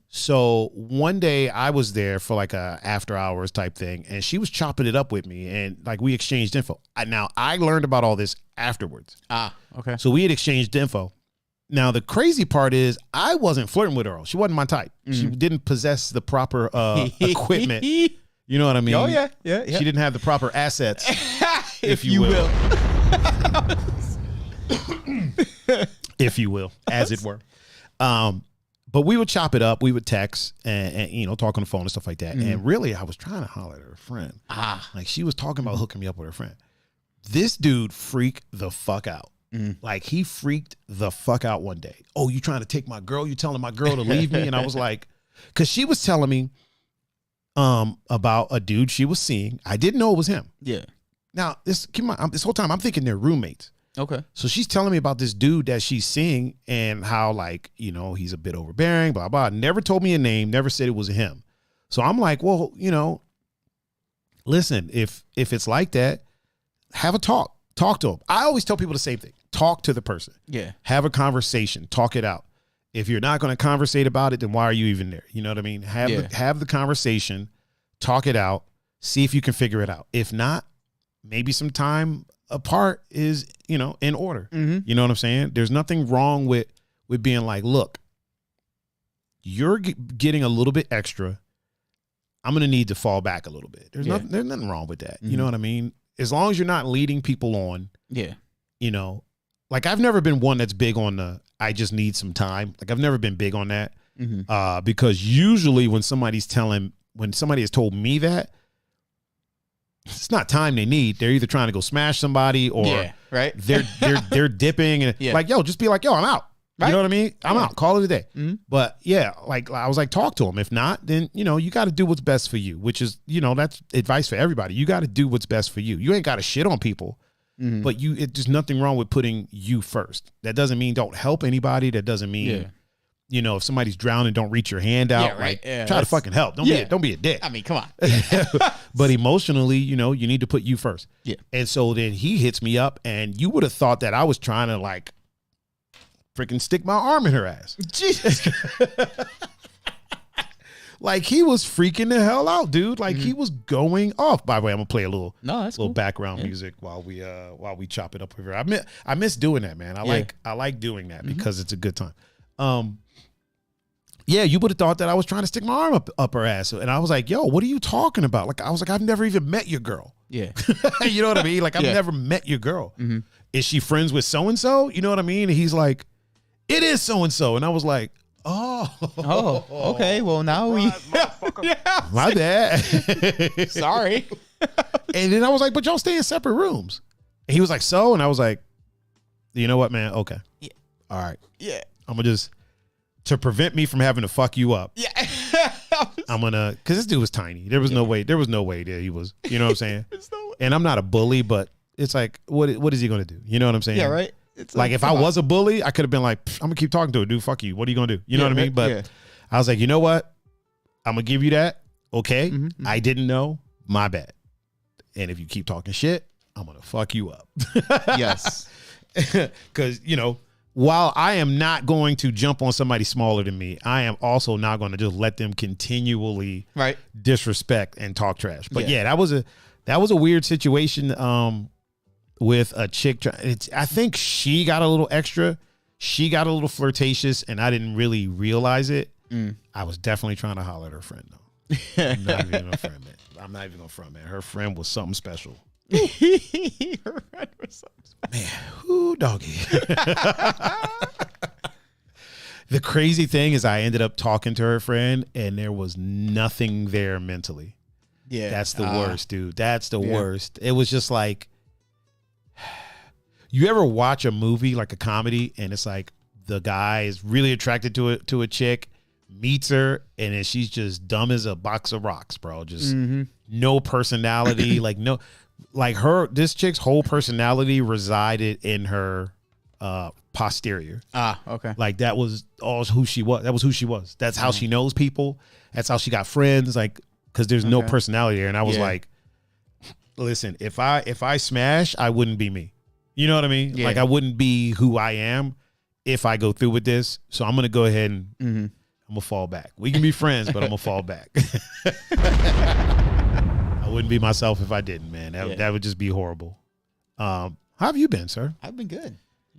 So one day I was there for like a after hours type thing, and she was chopping it up with me, and like we exchanged info. Now I learned about all this afterwards. Okay. So we had exchanged info. Now, the crazy part is I wasn't flirting with her. She wasn't my type. She didn't possess the proper equipment. You know what I mean? Oh, yeah. She didn't have the proper assets, if you will. If you will, as it were. But we would chop it up. We would text and talk on the phone and stuff like that. And really, I was trying to holler at her friend. Like, she was talking about hooking me up with her friend. This dude freaked the fuck out. Like he freaked the fuck out one day. Oh, you trying to take my girl? You telling my girl to leave me? And I was like, because she was telling me about a dude she was seeing. I didn't know it was him. Yeah. Now this whole time I'm thinking they're roommates. Okay. So she's telling me about this dude that she's seeing and how he's a bit overbearing, blah blah. Never told me a name. Never said it was him. So I'm like, well, listen, if it's like that, have a talk. Talk to him. I always tell people the same thing. Talk to the person. Yeah. Have a conversation. Talk it out. If you're not going to conversate about it, then why are you even there? You know what I mean? Have the conversation. Talk it out. See if you can figure it out. If not, maybe some time apart is, in order. You know what I'm saying? There's nothing wrong with being like, look, you're getting a little bit extra. I'm going to need to fall back a little bit. There's nothing wrong with that. You know what I mean? As long as you're not leading people on, like I've never been one that's big on I just need some time. Like I've never been big on that because usually when somebody has told me that, it's not time they need. They're either trying to go smash somebody or they're dipping and like, yo, just be like, yo, I'm out. Right? You know what I mean? I'm out. Call it a day. But yeah, like I was like, talk to him. If not, then, you got to do what's best for you, which is, that's advice for everybody. You got to do what's best for you. You ain't got to shit on people, but there's nothing wrong with putting you first. That doesn't mean don't help anybody. That doesn't mean, you know, if somebody's drowning, don't reach your hand out. Yeah, right. Like, Yeah, try to fucking help. Don't be a dick. I mean, come on. But emotionally, you know, you need to put you first. Yeah. And so then he hits me up, and you would have thought that I was trying to like freaking stick my arm in her ass. Jesus. Like he was freaking the hell out, dude. Like he was going off. By the way, I'm gonna play a little cool. background music while we chop it up over here. I miss doing that, man. I like doing that because it's a good time. Yeah, you would have thought that I was trying to stick my arm up her ass. And I was like, yo, what are you talking about? Like, I was like, I've never even met your girl. Yeah. You know what I mean? Like, I've never met your girl. Mm-hmm. Is she friends with so-and-so? You know what I mean? And he's like, it is so-and-so. And I was like, oh, okay. Well, now we, my bad. Sorry. And then I was like, but y'all stay in separate rooms. And he was like, so? And I was like, you know what, man? Okay. Yeah. All right. Yeah. I'm going to just, to prevent me from having to fuck you up. Yeah. I'm going to, because this dude was tiny. There was no way that he was, you know what I'm saying? There's no way. And I'm not a bully, but it's like, what is he going to do? You know what I'm saying? Yeah, right. It's like if I was a bully, I could have been like, I'm going to keep talking to a dude. Fuck you. What are you going to do? You know what I mean? But I was like, you know what? I'm going to give you that. Okay. Mm-hmm. I didn't know. My bad. And if you keep talking shit, I'm going to fuck you up. Yes. Because, you know, while I am not going to jump on somebody smaller than me, I am also not going to just let them continually disrespect and talk trash. But yeah, that was a weird situation with a chick. I think she got a little extra. She got a little flirtatious, and I didn't really realize it. I was definitely trying to holler at her friend, though. I'm not even gonna front, man. I'm not even gonna front, man. Her friend was something special. Her friend was something special. Man, whoo, doggy. The crazy thing is I ended up talking to her friend, and there was nothing there mentally. Yeah. That's the worst, dude. That's the worst. It was just like, you ever watch a movie, like a comedy, and it's like the guy is really attracted to a chick, meets her, and then she's just dumb as a box of rocks, bro. Just no personality. This chick's whole personality resided in her posterior. Okay. Like that was all who she was. That was who she was. That's how she knows people. That's how she got friends. Like, because there's no personality there. And I was like, listen, if I smash, I wouldn't be me. You know what I mean? Yeah. Like I wouldn't be who I am if I go through with this. So I'm gonna go ahead and I'm gonna fall back. We can be friends, but I'm gonna fall back. I wouldn't be myself if I didn't, man. That would just be horrible. How have you been, sir? I've been good.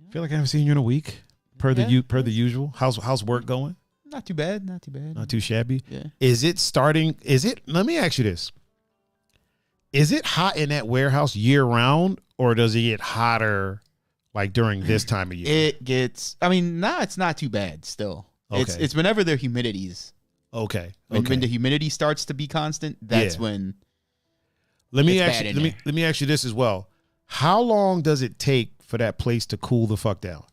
I feel like I haven't seen you in a week. Per the usual. How's work going? Not too bad. Not too shabby. Yeah. Let me ask you this. Is it hot in that warehouse year round, or does it get hotter like during this time of year? It gets, it's not too bad still. Okay. It's whenever their humidity's. Okay. When the humidity starts to be constant, that's when. Let me ask you this as well. How long does it take for that place to cool the fuck down?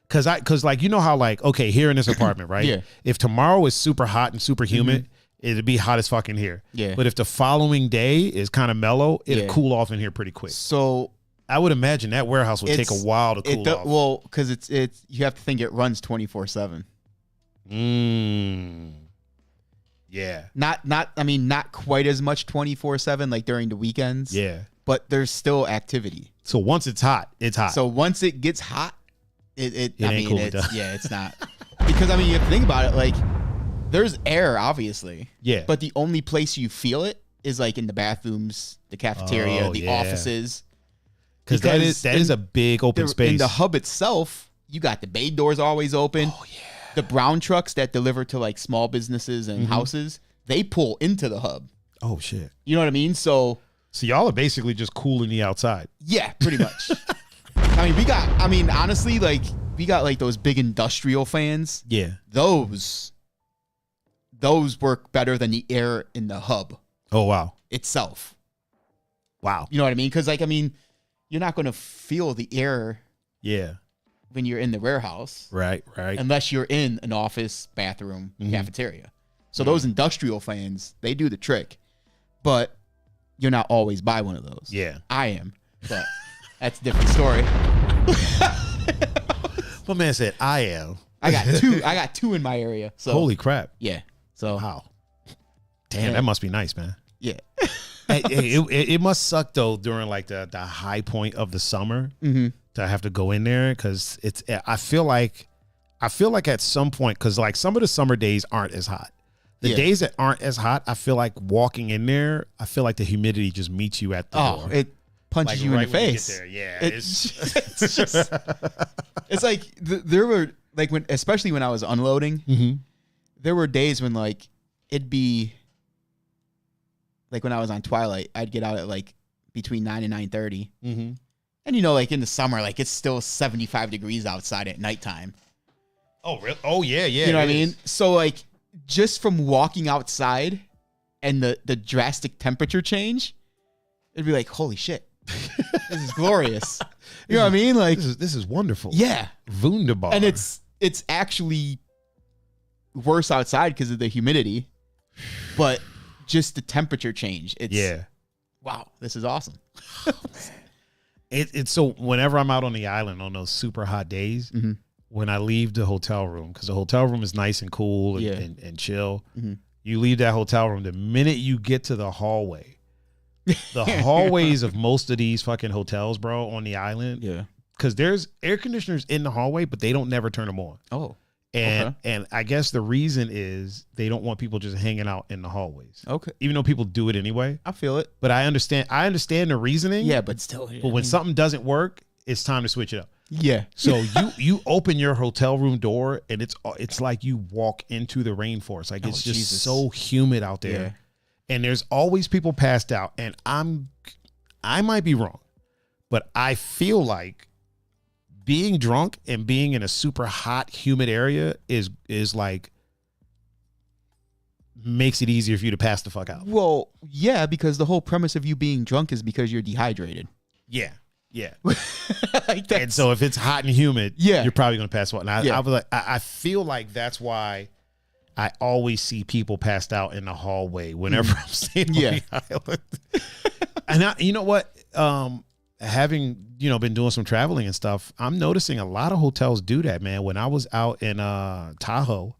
Cause like, you know how like, okay, here in this apartment, right? Yeah. If tomorrow is super hot and super humid, it'd be hot as fucking here. Yeah. But if the following day is kind of mellow, it'll cool off in here pretty quick. So I would imagine that warehouse would take a while to cool off. Well, because it's you have to think it runs 24/7. Yeah. Not quite as much 24/7 like during the weekends. Yeah. But there's still activity. So once it's hot, it's hot. So once it gets hot, it's not. Because you have to think about it, like there's air obviously. Yeah. But the only place you feel it is like in the bathrooms, the cafeteria, the offices. Because that is a big open space. In the hub itself, you got the bay doors always open. Oh yeah. The brown trucks that deliver to like small businesses and houses, they pull into the hub. Oh shit. You know what I mean? So y'all are basically just cooling the outside. Yeah, pretty much. Honestly, like we got like those big industrial fans. Yeah. Those work better than the air in the hub. Oh wow. Itself. Wow. You know what I mean? Because you're not going to feel the air. Yeah. When you're in the warehouse. Right. Unless you're in an office, bathroom, cafeteria. So those industrial fans, they do the trick. But you're not always by one of those. Yeah. I am. But that's a different story. My man said, I am. I got two in my area. So Holy crap. yeah. So Wow. Damn, that must be nice, man. yeah. It must suck though during like the high point of the summer to have to go in there because I feel like at some point, because like some of the summer days aren't as hot. The days that aren't as hot, I feel like walking in there, I feel like the humidity just meets you at the door. It punches Like you right in the when you face. get there. Yeah, It's just it's like there were like especially when I was unloading, there were days when like it'd be like when I was on Twilight, I'd get out at like between 9 and 9:30. And you know, like in the summer, like it's still 75 degrees outside at nighttime. Oh, really? Oh, yeah. You know what I mean? So like just from walking outside and the drastic temperature change, it'd be like, holy shit, this is glorious. You know what I mean? Like this is wonderful. yeah, Wunderbar. and it's actually worse outside because of the humidity, but just the temperature change. It's wow, this is awesome. It's so whenever I'm out on the island on those super hot days, when I leave the hotel room, because the hotel room is nice and cool and chill, you leave that hotel room, the minute you get to the hallway, the hallways of most of these fucking hotels, bro, on the island, because there's air conditioners in the hallway, but they don't never turn them on. Oh. And I guess the reason is they don't want people just hanging out in the hallways. Okay. Even though people do it anyway. I feel it. But I understand the reasoning. Yeah, but still. But when something doesn't work, it's time to switch it up. Yeah. So you open your hotel room door and it's like you walk into the rainforest. Like it's just so humid out there. Yeah. And there's always people passed out. And I might be wrong, but I feel like being drunk and being in a super hot, humid area is like makes it easier for you to pass the fuck out. Well, yeah, because the whole premise of you being drunk is because you're dehydrated. Yeah. Yeah. Like and so if it's hot and humid, yeah, you're probably going to pass out. And I was like, I feel like that's why I always see people passed out in the hallway whenever I'm staying on the island. And you know what? Having, been doing some traveling and stuff, I'm noticing a lot of hotels do that, man. When I was out in Tahoe,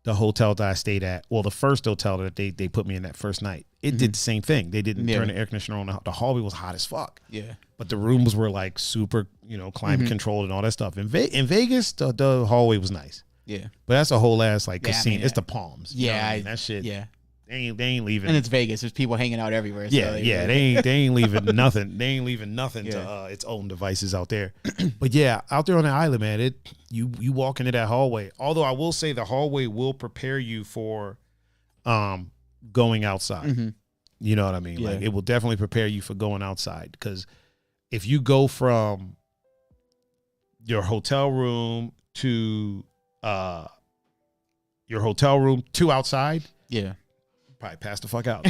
the hotel that I stayed at, well, the first hotel that they put me in that first night, it did the same thing. They didn't turn the air conditioner on. The hallway was hot as fuck. Yeah. But the rooms were like super, climate controlled and all that stuff. In Vegas, the hallway was nice. Yeah. But that's a whole ass like casino. It's the Palms. Yeah. That shit. Yeah. They ain't leaving. And it's Vegas. There's people hanging out everywhere. So They ain't leaving nothing. They ain't leaving nothing to its own devices out there. But yeah, out there on the island, man, you walk into that hallway. Although I will say the hallway will prepare you for going outside. You know what I mean? Yeah. Like it will definitely prepare you for going outside, because if you go from your hotel room to outside, probably pass the fuck out.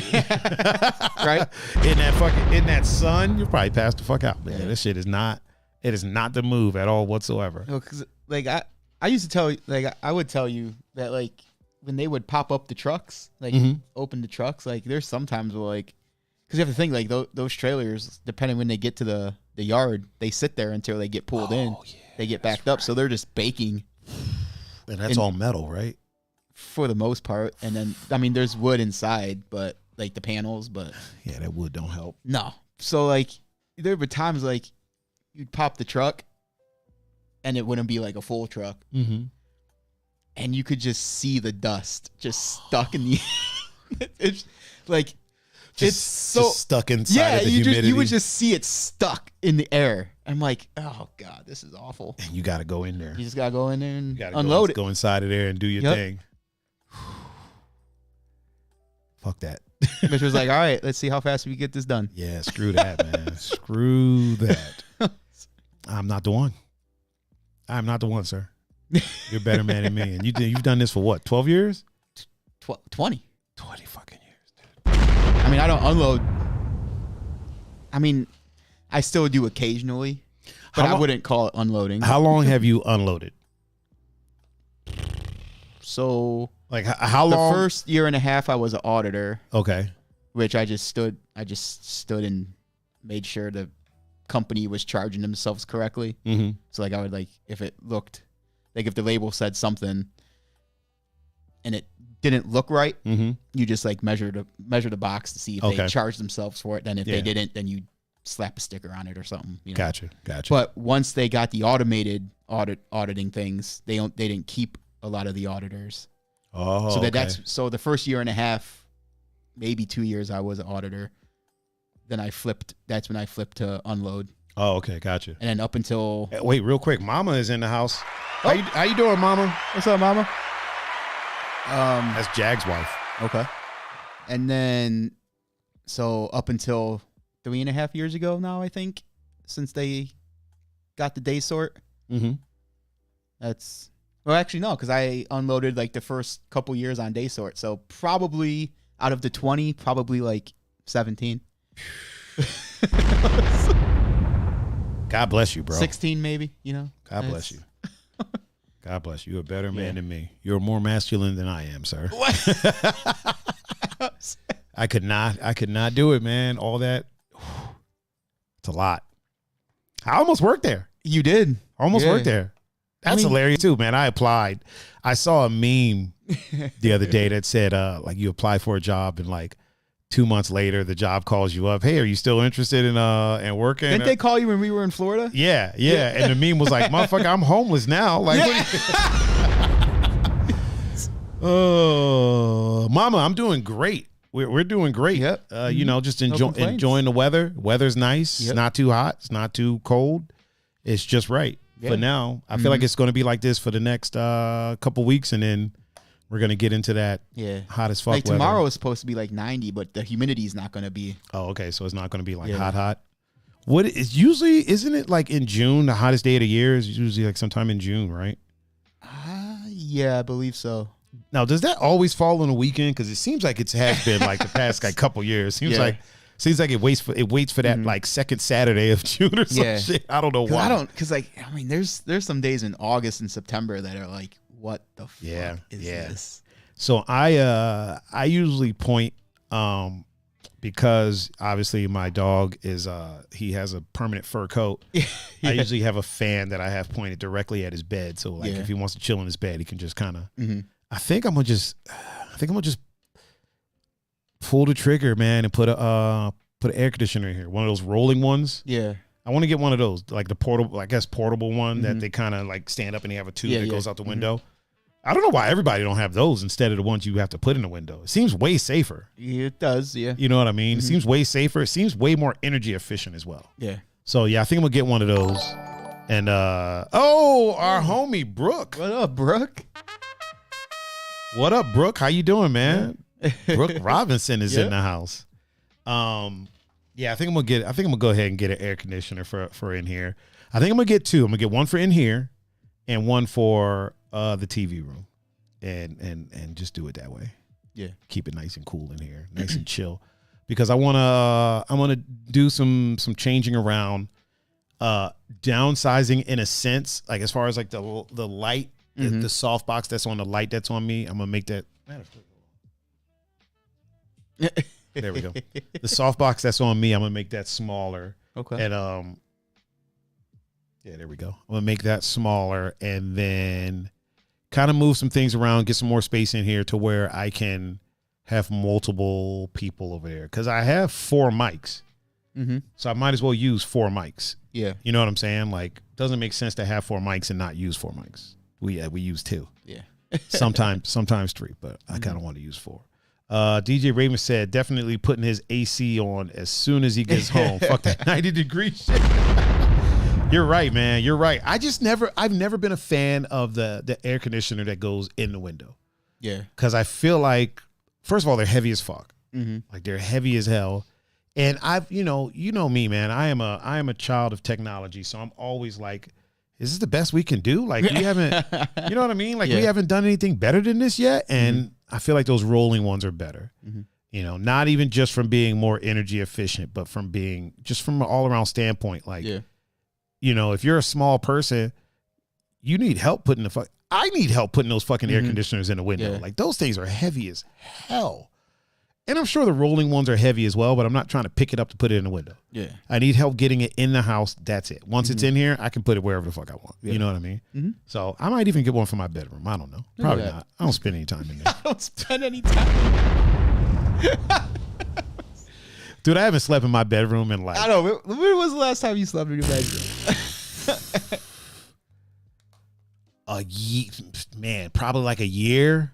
Right? In that sun, you'll probably pass the fuck out, man. This shit is not the move at all whatsoever. No, because like I used to tell you, like I would tell you that like when they would pop up the trucks, like open the trucks, like there's sometimes where like, because you have to think like those trailers, depending when they get to the yard, they sit there until they get pulled in. Yeah, they get backed up, so they're just baking. And that's all metal, right? For the most part. And then, I mean, there's wood inside, but like the panels, but yeah, that wood don't help. No. So like there were times like you'd pop the truck and it wouldn't be like a full truck. And you could just see the dust just stuck in the, it's like, it's so stuck inside of the humidity. You would just see it stuck in the air. I'm like, oh God, this is awful. And you got to go in there. You just got to go in there and unload it. Go inside of there and do your thing. Fuck that. Mitch was like, all right, let's see how fast we get this done. Yeah, screw that, man. Screw that. I'm not the one. I'm not the one, sir. You're a better man than me. And you've done this for what, 12 years? 20. 20 fucking years, dude. I mean, I don't unload. I mean, I still do occasionally, but I wouldn't call it unloading. How long have you unloaded? So, like, how long? The first year and a half, I was an auditor. Okay. Which I just stood and made sure the company was charging themselves correctly. So, like, I would, like, if it looked Like if the label said something and it didn't look right, you just like measure the box to see if they charged themselves for it. Then if they didn't, then you slap a sticker on it or something. You know? Gotcha. But once they got the automated auditing things, they didn't keep a lot of the auditors. Oh, so so the first year and a half, maybe 2 years, I was an auditor. Then that's when I flipped to unload. Oh, okay, gotcha. And then up until wait, real quick, Mama is in the house. How you doing, Mama? What's up, Mama? That's Jag's wife. Okay. And then, so up until 3.5 years ago now, I think, since they got the day sort. That's actually no, because I unloaded like the first couple years on day sort. So probably out of the 20, probably like 17. God bless you, bro. 16 maybe, you know. God bless you. God bless you. You're a better man than me. You're more masculine than I am, sir. I could not do it, man. All that. It's a lot. I almost worked there. You did. Almost worked there. That's hilarious too, man. I applied. I saw a meme the other day that said, like you apply for a job and like 2 months later, the job calls you up. Hey, are you still interested in working? Didn't they call you when we were in Florida? Yeah. And the meme was like, motherfucker, I'm homeless now. Like, oh, Mama, I'm doing great. We're doing great. Yep. You know, just enjoying the weather. Weather's nice. Yep. It's not too hot. It's not too cold. It's just right. Yeah. But now I feel like it's going to be like this for the next couple weeks, and then we're going to get into that hot as fuck like weather. Tomorrow is supposed to be like 90, but the humidity is not going to be. Oh, okay. So it's not going to be like hot. What is usually, isn't it like in June, the hottest day of the year is usually like sometime in June, right? Yeah, I believe so. Now, does that always fall on a weekend? Because it seems like it has been like the past like couple years. Seems like it waits for that like second Saturday of June or some shit. I don't know why. Because like I mean, there's some days in August and September that are like, what the fuck is this? So I usually point because obviously my dog is he has a permanent fur coat. I usually have a fan that I have pointed directly at his bed. So like if he wants to chill in his bed, he can just kind of. I think I'm gonna just pull the trigger, man, and put an air conditioner in here. One of those rolling ones. Yeah. I want to get one of those, like the portable one that they kind of like stand up and they have a tube that goes out the window. I don't know why everybody don't have those instead of the ones you have to put in the window. It seems way safer. Yeah, it does, yeah. You know what I mean? It seems way safer. It seems way more energy efficient as well. Yeah. So yeah, I think I'm gonna get one of those. And our homie Brooke. What up, Brooke? What up, Brooke? How you doing, man? Brooke Robinson is in the house. Yeah, I think I'm gonna go ahead and get an air conditioner for in here. I think I'm gonna get two. I'm gonna get one for in here and one for the TV room. And just do it that way. Yeah. Keep it nice and cool in here, nice and chill. Because I wanna do some changing around, downsizing in a sense, like as far as like the light. The soft box that's on the light that's on me, I'm gonna make that. There we go. The soft box that's on me, I'm gonna make that smaller. Okay. And there we go. I'm gonna make that smaller, and then kind of move some things around, get some more space in here to where I can have multiple people over there. Because I have 4 mics, so I might as well use 4 mics. Yeah. You know what I'm saying? Like, doesn't make sense to have 4 mics and not use 4 mics. We use 2. Yeah. sometimes 3, but I kind of want to use 4. DJ Raven said definitely putting his AC on as soon as he gets home. Fuck that 90-degree shit. You're right, man. You're right. I've never been a fan of the air conditioner that goes in the window. Yeah. Because I feel like, first of all, they're heavy as fuck. Like they're heavy as hell. And you know me, man. I am a child of technology, so I'm always like, is this the best we can do? Like we haven't, you know what I mean? Like we haven't done anything better than this yet. And I feel like those rolling ones are better. You know, not even just from being more energy efficient, but from being just from an all around standpoint. Like, you know, if you're a small person, you need help putting I need help putting those fucking air conditioners in the window. Like those things are heavy as hell. And I'm sure the rolling ones are heavy as well, but I'm not trying to pick it up to put it in the window. Yeah. I need help getting it in the house. That's it. Once it's in here, I can put it wherever the fuck I want. Yeah. You know what I mean? Mm-hmm. So I might even get one for my bedroom. I don't know. Probably not. I don't spend any time in there. I don't spend any time. Dude, I haven't slept in my bedroom in like... I don't know. When was the last time you slept in your bedroom? Man, probably like a year.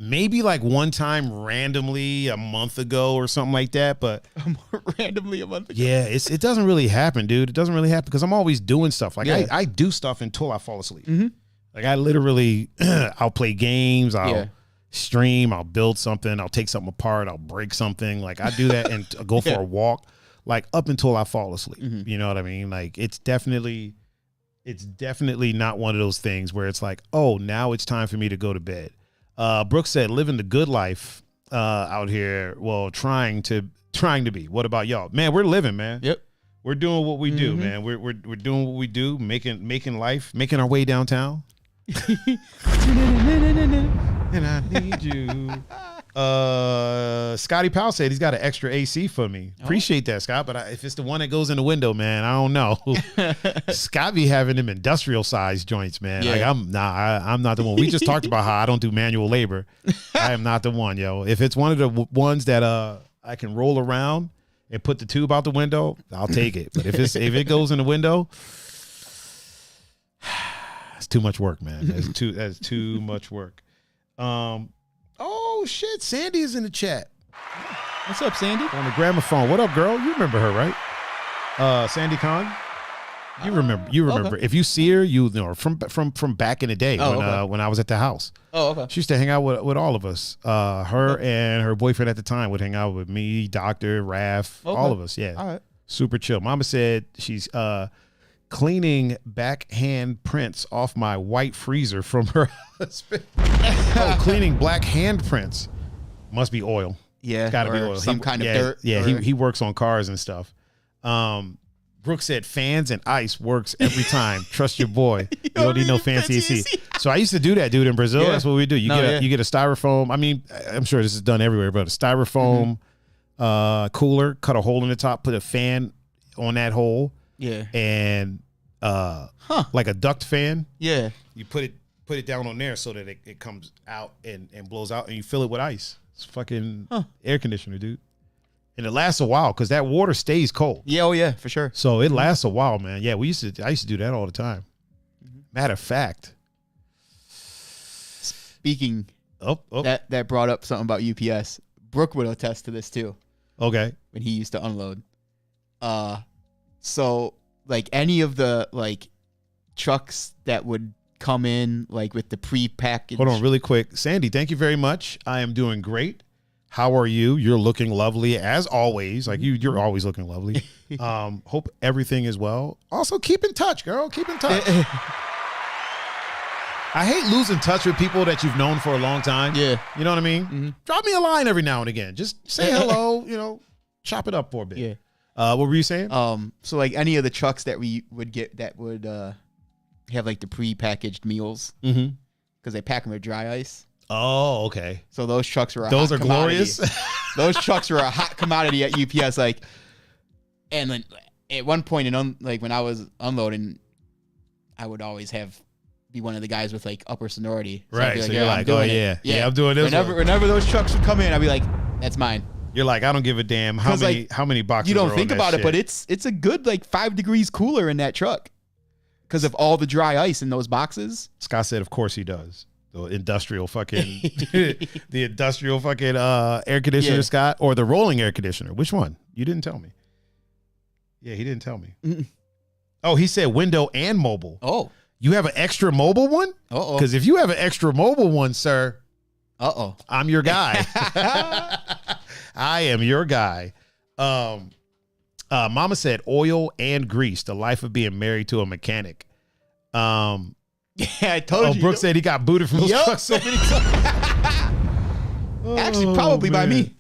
Maybe like one time randomly a month ago or something like that, but randomly a month ago. Yeah, it doesn't really happen, dude. It doesn't really happen because I'm always doing stuff. Like I do stuff until I fall asleep. Mm-hmm. Like I literally, I'll play games, I'll stream, I'll build something, I'll take something apart, I'll break something. Like I do that and go for a walk, like up until I fall asleep. Mm-hmm. You know what I mean? Like it's definitely not one of those things where it's like, oh, now it's time for me to go to bed. Brooks said, living the good life out here. Well, trying to be. What about y'all? Man, we're living, man. Yep. We're doing what we do, man. We're doing what we do, making life, making our way downtown. And I need you. Scotty Powell said he's got an extra AC for me. Appreciate that, Scott. But if it's the one that goes in the window, man, I don't know. Scott be having them industrial size joints, man. Yeah. Like I'm not the one. We just talked about how I don't do manual labor. I am not the one, yo. If it's one of the ones that I can roll around and put the tube out the window, I'll take it. But if it goes in the window, it's too much work, man. That's too much work. Oh shit, Sandy is in the chat. What's up, Sandy? On the gramophone. What up, girl? You remember her, right? Sandy Khan. You remember. Okay. If you see her, you know from back in the day when I was at the house. Oh, okay. She used to hang out with all of us. Her and her boyfriend at the time would hang out with me, Doctor, Raph, all of us. Yeah. All right. Super chill. Mama said she's cleaning backhand prints off my white freezer from her husband. Cleaning black handprints. Must be oil. Yeah. It's gotta be oil. Some kind of dirt. Yeah, he works on cars and stuff. Brooke said fans and ice works every time. Trust your boy. You don't need no fancy AC. So I used to do that, dude, in Brazil. Yeah. That's what we do. You get a styrofoam. I mean, I'm sure this is done everywhere, but a styrofoam cooler, cut a hole in the top, put a fan on that hole. Yeah. And like a duct fan. Yeah. You put it down on there so that it comes out and blows out, and you fill it with ice. It's fucking air conditioner, dude. And it lasts a while because that water stays cold. Yeah, oh yeah, for sure. So it lasts a while, man. Yeah, I used to do that all the time. Matter of fact. Speaking that brought up something about UPS. Brooke would attest to this too. Okay. When he used to unload. So like any of the like trucks that would come in like with the pre-packaged. Hold on really quick. Sandy, thank you very much. I am doing great. How are you? You're looking lovely as always. Like you're always looking lovely. Hope everything is well. Also keep in touch, girl. Keep in touch. I hate losing touch with people that you've known for a long time. Yeah. You know what I mean? Mm-hmm. Drop me a line every now and again. Just say hello, chop it up for a bit. Yeah. What were you saying? So like any of the trucks that we would get that would have like the pre-packaged meals because they pack them with dry ice. Oh, okay. So those trucks were those are glorious. Those trucks were a hot commodity at UPS. Like, and then at one point when I was unloading, I would always be one of the guys with like upper seniority. So right. So you're like, oh yeah, I'm doing this. Whenever those trucks would come in, I'd be like, that's mine. You're like, I don't give a damn how many boxes. You don't think about it, but it's a good like 5 degrees cooler in that truck because of all the dry ice in those boxes. Scott said, of course he does. The industrial fucking air conditioner, Scott, or the rolling air conditioner. Which one? You didn't tell me. Yeah, he didn't tell me. Mm-mm. Oh, he said window and mobile. Oh, you have an extra mobile one? Uh-oh. Because if you have an extra mobile one, sir, I'm your guy. I am your guy. Mama said oil and grease, the life of being married to a mechanic. Yeah, I told you. Brooke said he got booted from those trucks so many times. Actually, probably by me.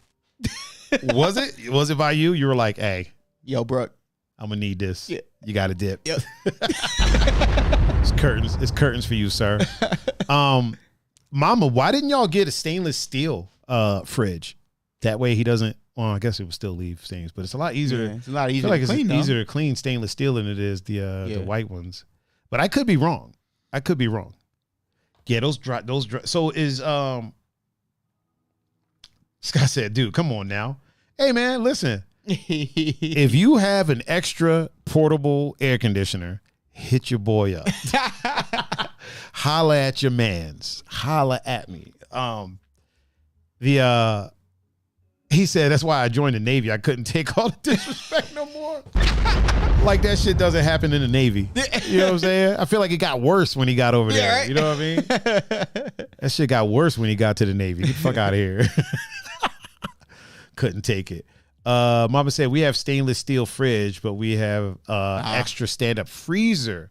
Was it? Was it by you? You were like, hey. Yo, Brooke. I'm going to need this. Yeah. You got to dip. Yep. It's curtains for you, sir. Mama, why didn't y'all get a stainless steel fridge? That way he doesn't. Well, I guess it would still leave stains, but it's a lot easier. Yeah, it's a lot easier. I feel like to clean, it's easier to clean stainless steel than it is the white ones. But I could be wrong. Yeah, those dry. So is Scott said, dude, come on now. Hey man, listen. If you have an extra portable air conditioner, hit your boy up. Holla at your mans. Holla at me. He said that's why I joined the Navy. I couldn't take all the disrespect no more. Like that shit doesn't happen in the Navy. You know what I'm saying? I feel like it got worse when he got over there. Right? You know what I mean? That shit got worse when he got to the Navy. Get the fuck out of here. Couldn't take it. Mama said we have stainless steel fridge, but we have extra stand-up freezer.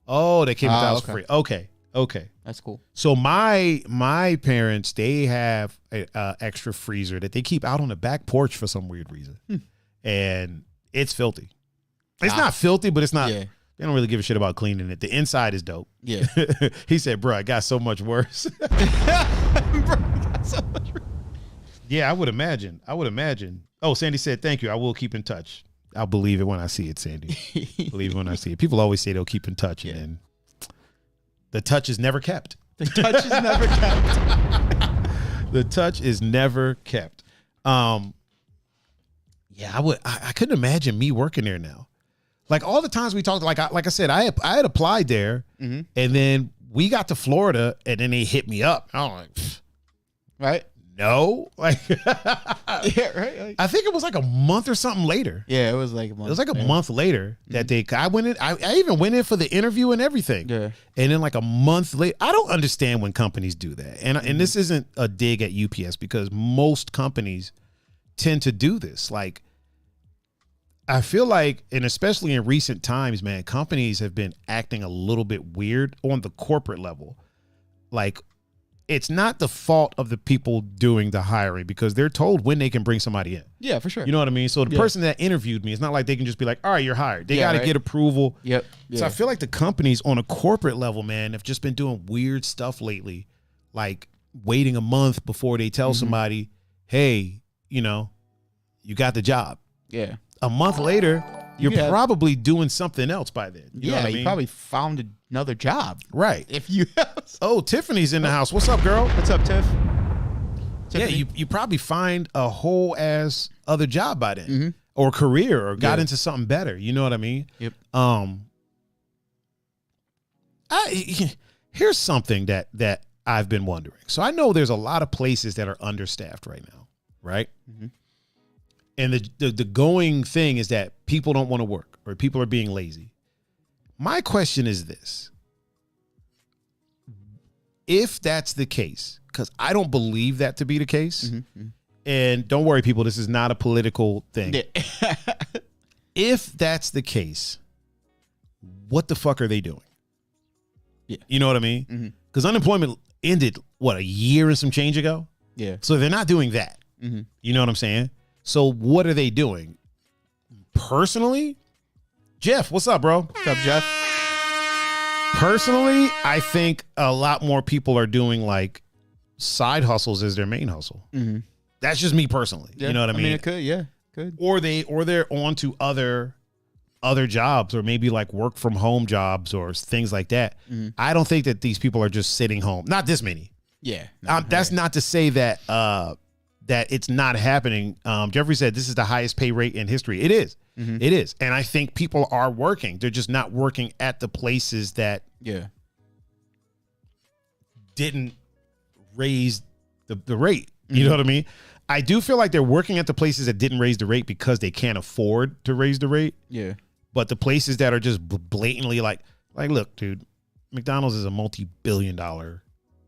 Oh, they came with us free. Okay. That's cool. So my parents, they have a extra freezer that they keep out on the back porch for some weird reason. And it's filthy. It's not filthy, but it's not. Yeah. They don't really give a shit about cleaning it. The inside is dope. Yeah. He said, bro, it got so much worse. Yeah, I would imagine. Oh, Sandy said, thank you. I will keep in touch. I'll believe it when I see it, Sandy. Believe it when I see it. People always say they'll keep in touch, and then the touch is never kept. The touch is never kept. The touch is never kept. Yeah, I couldn't imagine me working there now. Like all the times we talked, like I said, I had applied there, and then we got to Florida, and then they hit me up. I'm like, right? No, like, yeah, right. Like, I think it was like a month or something later. Yeah, it was like a month. It was like a month later that I went in. I even went in for the interview and everything. Yeah, and then like a month later, I don't understand when companies do that. And this isn't a dig at UPS because most companies tend to do this. Like, I feel like, and especially in recent times, man, companies have been acting a little bit weird on the corporate level. Like, it's not the fault of the people doing the hiring because they're told when they can bring somebody in. Yeah, for sure. You know what I mean? So the person that interviewed me, it's not like they can just be like, all right, you're hired. They got to get approval. Yep. So I feel like the companies on a corporate level, man, have just been doing weird stuff lately. Like waiting a month before they tell somebody, hey, you know, you got the job. Yeah. A month later, you're probably doing something else by then. You know what I mean? You probably found another job. Right. If you Oh, Tiffany's in the house. What's up, girl? What's up, Tiff? Tiffany? Yeah, you probably find a whole ass other job by then. Or career or got into something better. You know what I mean? Yep. Here's something that I've been wondering. So I know there's a lot of places that are understaffed right now, right? And the going thing is that people don't want to work or people are being lazy. My question is this. If that's the case, because I don't believe that to be the case, and don't worry, people, this is not a political thing. Yeah. If that's the case, what the fuck are they doing? Yeah. You know what I mean? Because unemployment ended, a year and some change ago? Yeah. So they're not doing that. You know what I'm saying? So what are they doing? Personally, Jeff, what's up, bro? What's up, Jeff? Personally, I think a lot more people are doing like side hustles as their main hustle. That's just me personally. Yeah. You know what I mean? It could. Or they're on to other jobs or maybe like work from home jobs or things like that. I don't think that these people are just sitting home. Not this many. Yeah. That's not to say that that it's not happening. Jeffrey said this is the highest pay rate in history. It is. It is. And I think people are working. They're just not working at the places that didn't raise the rate. You know what I mean? I do feel like they're working at the places that didn't raise the rate because they can't afford to raise the rate. Yeah. But the places that are just blatantly like look, dude, McDonald's is a multi-billion-dollar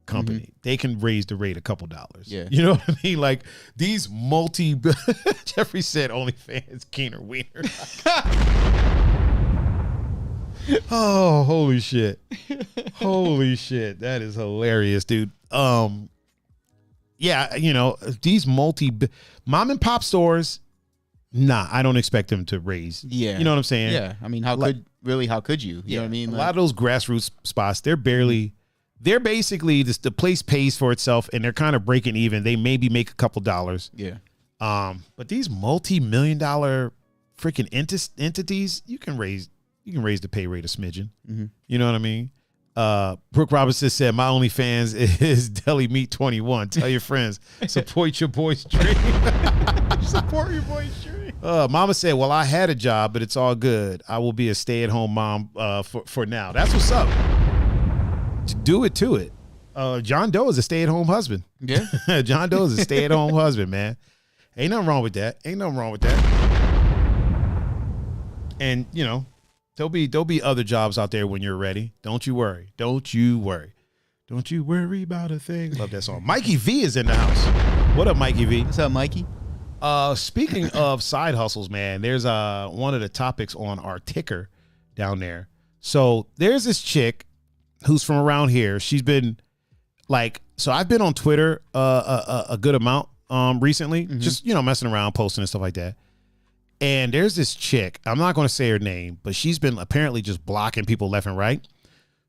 company. They can raise the rate a couple dollars. Yeah. You know what I mean? Like these Jeffrey said OnlyFans Keener Wiener. Oh, holy shit. Holy shit. That is hilarious, dude. Yeah, you know, these mom and pop stores, I don't expect them to raise. Yeah. You know what I'm saying? Yeah. I mean, how could you? You know what I mean? A lot of those grassroots spots, they're barely they're basically the place pays for itself and they're kind of breaking even. They maybe make a couple dollars. Yeah. But these multi-million-dollar freaking entities, you can raise the pay rate a smidgen. Mm-hmm. You know what I mean? Brooke Robinson said, my OnlyFans is Deli Meat 21. Tell your friends, support your boy's dream. Support your boy's dream. Mama said, well, I had a job, but it's all good. I will be a stay-at-home mom for now. That's what's up. Do it to it. John Doe is a stay-at-home husband. Yeah. John Doe is a stay-at-home husband, man. Ain't nothing wrong with that. And, you know, there'll be other jobs out there when you're ready. Don't you worry. Don't you worry about a thing. Love that song. Mikey V is in the house. What up, Mikey V? What's up, Mikey? Speaking of side hustles, man, there's one of the topics on our ticker down there. So there's this chick who's from around here. She's been so I've been on Twitter a good amount recently, just, you know, messing around, posting and stuff like that. And there's this chick, I'm not going to say her name, but she's been apparently just blocking people left and right.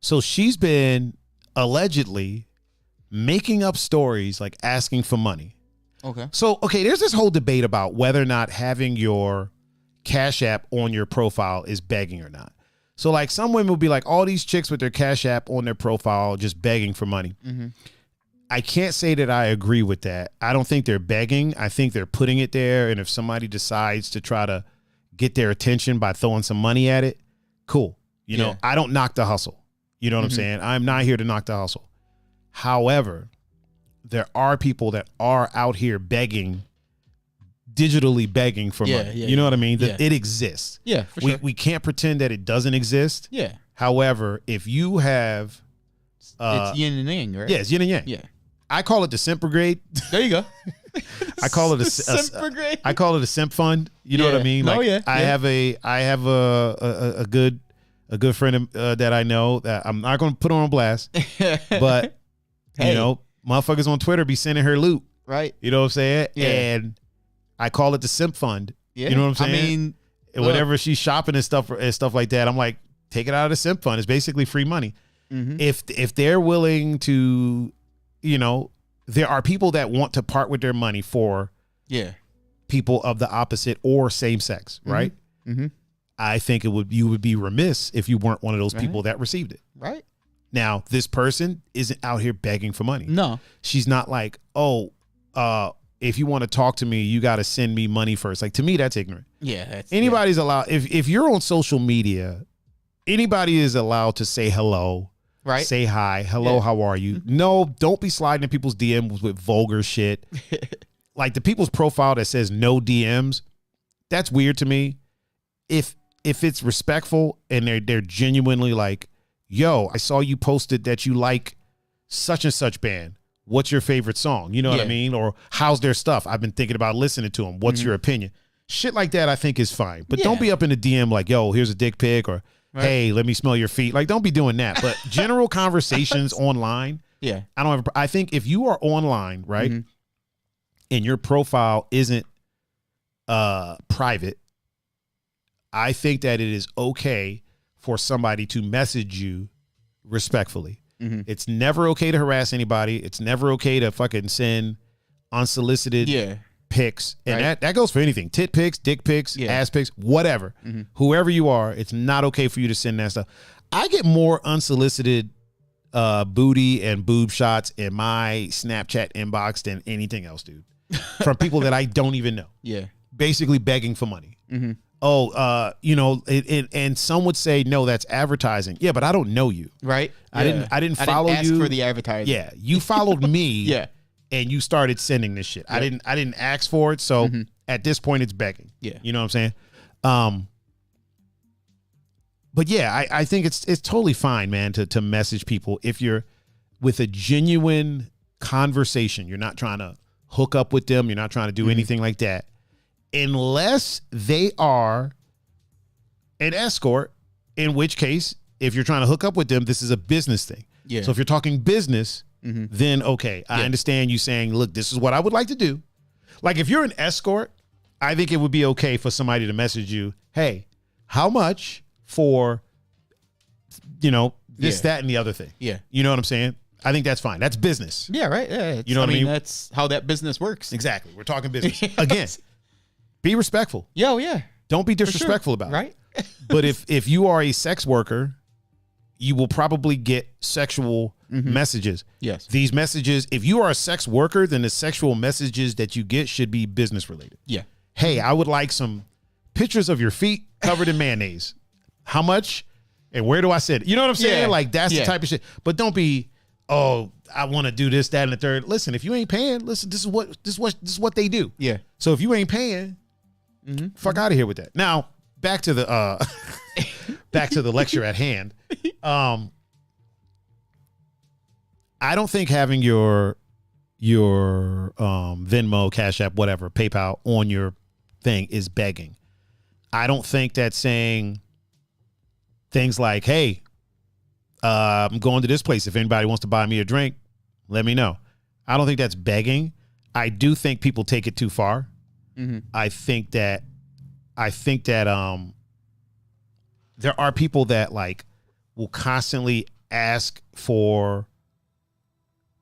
So she's been allegedly making up stories like asking for money. Okay. So, there's this whole debate about whether or not having your Cash App on your profile is begging or not. So, like, some women will be like, all these chicks with their Cash App on their profile just begging for money. Mm-hmm. I can't say that I agree with that. I don't think they're begging. I think they're putting it there. And if somebody decides to try to get their attention by throwing some money at it, cool. You know, I don't knock the hustle. You know what I'm saying? I'm not here to knock the hustle. However, there are people that are out here begging, digitally begging for money. You know what I mean? It exists. Yeah, for sure. We can't pretend that it doesn't exist. Yeah. However, if you have... it's yin and yang, right? Yeah, it's yin and yang. Yeah. I call it the simp brigade. There you go. I call it a simp brigade. I call it a simp fund. You know what I mean? Like, I have a good friend that I know that I'm not going to put on blast, but you know, motherfuckers on Twitter be sending her loot. Right. You know what I'm saying? Yeah. And I call it the simp fund. Yeah. You know what I'm saying? I mean, and whenever she's shopping and stuff like that, I'm like, take it out of the simp fund. It's basically free money. Mm-hmm. If they're willing to, you know, there are people that want to part with their money for people of the opposite or same sex, right? Mm-hmm. I think you would be remiss if you weren't one of those people that received it. Right. Now, this person isn't out here begging for money. No. She's not like, if you want to talk to me, you got to send me money first. Like, to me, that's ignorant. Yeah. Anybody's allowed. If you're on social media, anybody is allowed to say hello. Right. Say hi. Hello, how are you? No, don't be sliding in people's DMs with vulgar shit. Like, the people's profile that says no DMs, that's weird to me. If it's respectful and they're genuinely like, yo, I saw you posted that you like such and such band. What's your favorite song? You know what I mean? Or how's their stuff? I've been thinking about listening to them. What's your opinion? Shit like that I think is fine. But don't be up in the DM like, yo, here's a dick pic, or hey, let me smell your feet. Like, don't be doing that. But general conversations online. Yeah. I think if you are online, right, and your profile isn't private, I think that it is okay for somebody to message you respectfully. Mm-hmm. It's never okay to harass anybody. It's never okay to fucking send unsolicited pics. And that goes for anything. Tit pics, dick pics, ass pics, whatever. Mm-hmm. Whoever you are, it's not okay for you to send that stuff. I get more unsolicited booty and boob shots in my Snapchat inbox than anything else, dude. From people that I don't even know. Yeah. Basically begging for money. Mm-hmm. You know, and some would say, no, that's advertising. Yeah, but I don't know you. Right. I didn't follow ask you for the advertising. Yeah. You followed me. And you started sending this shit. I didn't ask for it. So at this point it's begging. Yeah. You know what I'm saying? But yeah, I think it's totally fine, man, to message people if you're with a genuine conversation. You're not trying to hook up with them. You're not trying to do anything like that. Unless they are an escort, in which case, if you're trying to hook up with them, this is a business thing. Yeah. So if you're talking business, then okay, I understand you saying, look, this is what I would like to do. Like, if you're an escort, I think it would be okay for somebody to message you, hey, how much for, you know, this, that, and the other thing? Yeah. You know what I'm saying? I think that's fine. That's business. Yeah, right. Yeah, you know what I mean? That's how that business works. Exactly. We're talking business. Again, be respectful. Yeah, yeah. Don't be disrespectful about it. Right? But if you are a sex worker, you will probably get sexual messages. Yes. These messages, if you are a sex worker, then the sexual messages that you get should be business related. Yeah. Hey, I would like some pictures of your feet covered in mayonnaise. How much? And where do I send it? You know what I'm saying? Yeah. Like, that's the type of shit. But don't be, oh, I want to do this, that, and the third. Listen, if you ain't paying, listen, this is what they do. Yeah. So if you ain't paying, fuck out of here with that. Now, back to the lecture at hand. I don't think having your Venmo, Cash App, whatever, PayPal on your thing is begging. I don't think that saying things like, hey, I'm going to this place. If anybody wants to buy me a drink, let me know. I don't think that's begging. I do think people take it too far. I think that there are people that like will constantly ask for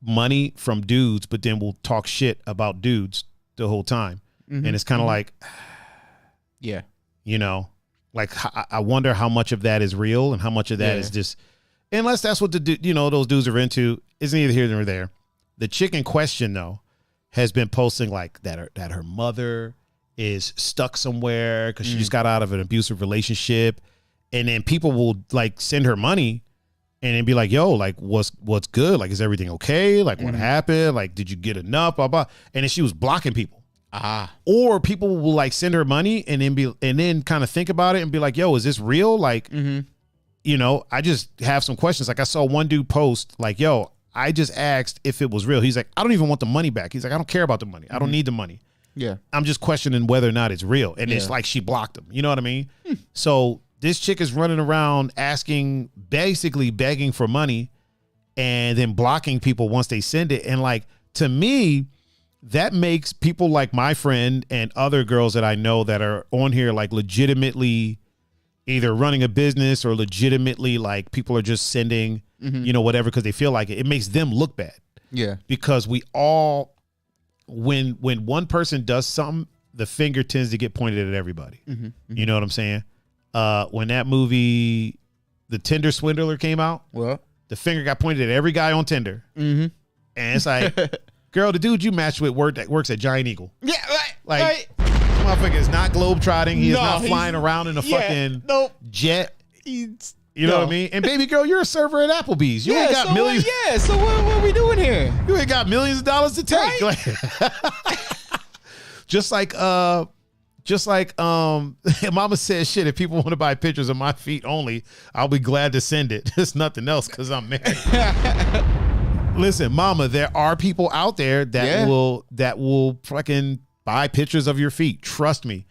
money from dudes, but then will talk shit about dudes the whole time. And it's kind of like, yeah, you know, like I wonder how much of that is real and how much of that is just, unless that's what those dudes are into, is neither here nor there. The chick in question though has been posting like that her mother is stuck somewhere because she just got out of an abusive relationship, and then people will like send her money and then be like, yo, like what's good, like is everything okay, like what happened, like did you get enough, blah blah, and then she was blocking people. Or people will like send her money and then kind of think about it and be like, yo, is this real? Like, you know, I just have some questions. Like I saw one dude post like, yo, I just asked if it was real. He's like, I don't even want the money back. He's like, I don't care about the money. I don't need the money. Yeah. I'm just questioning whether or not it's real. And it's like she blocked him. You know what I mean? So this chick is running around basically begging for money and then blocking people once they send it. And like, to me, that makes people like my friend and other girls that I know that are on here like legitimately either running a business or legitimately like people are just sending, you know, whatever, because they feel like it. It makes them look bad. Yeah. Because we all, when one person does something, the finger tends to get pointed at everybody. You know what I'm saying? When that movie, The Tinder Swindler, came out, well, the finger got pointed at every guy on Tinder. And it's like, girl, the dude you matched with works at Giant Eagle. Yeah, right. Like, this motherfucker is not globetrotting. He is not flying around in a fucking jet. You know what I mean? And baby girl, you're a server at Applebee's. You ain't got millions. So what are we doing here? You ain't got millions of dollars to take. Right? Just like Mama said, shit, if people want to buy pictures of my feet only, I'll be glad to send it. There's nothing else because I'm married. Listen, Mama, there are people out there that will fucking buy pictures of your feet. Trust me.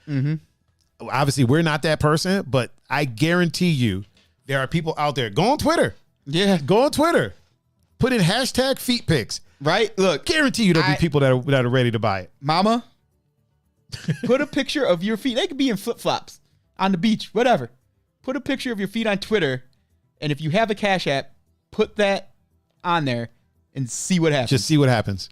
Obviously, we're not that person, but I guarantee you there are people out there. Go on Twitter. Yeah. Go on Twitter. Put in hashtag feet pics. Right? Look. Guarantee you there'll be people that are ready to buy it. Mama, put a picture of your feet. They could be in flip-flops on the beach, whatever. Put a picture of your feet on Twitter, and if you have a Cash App, put that on there and see what happens. Just see what happens.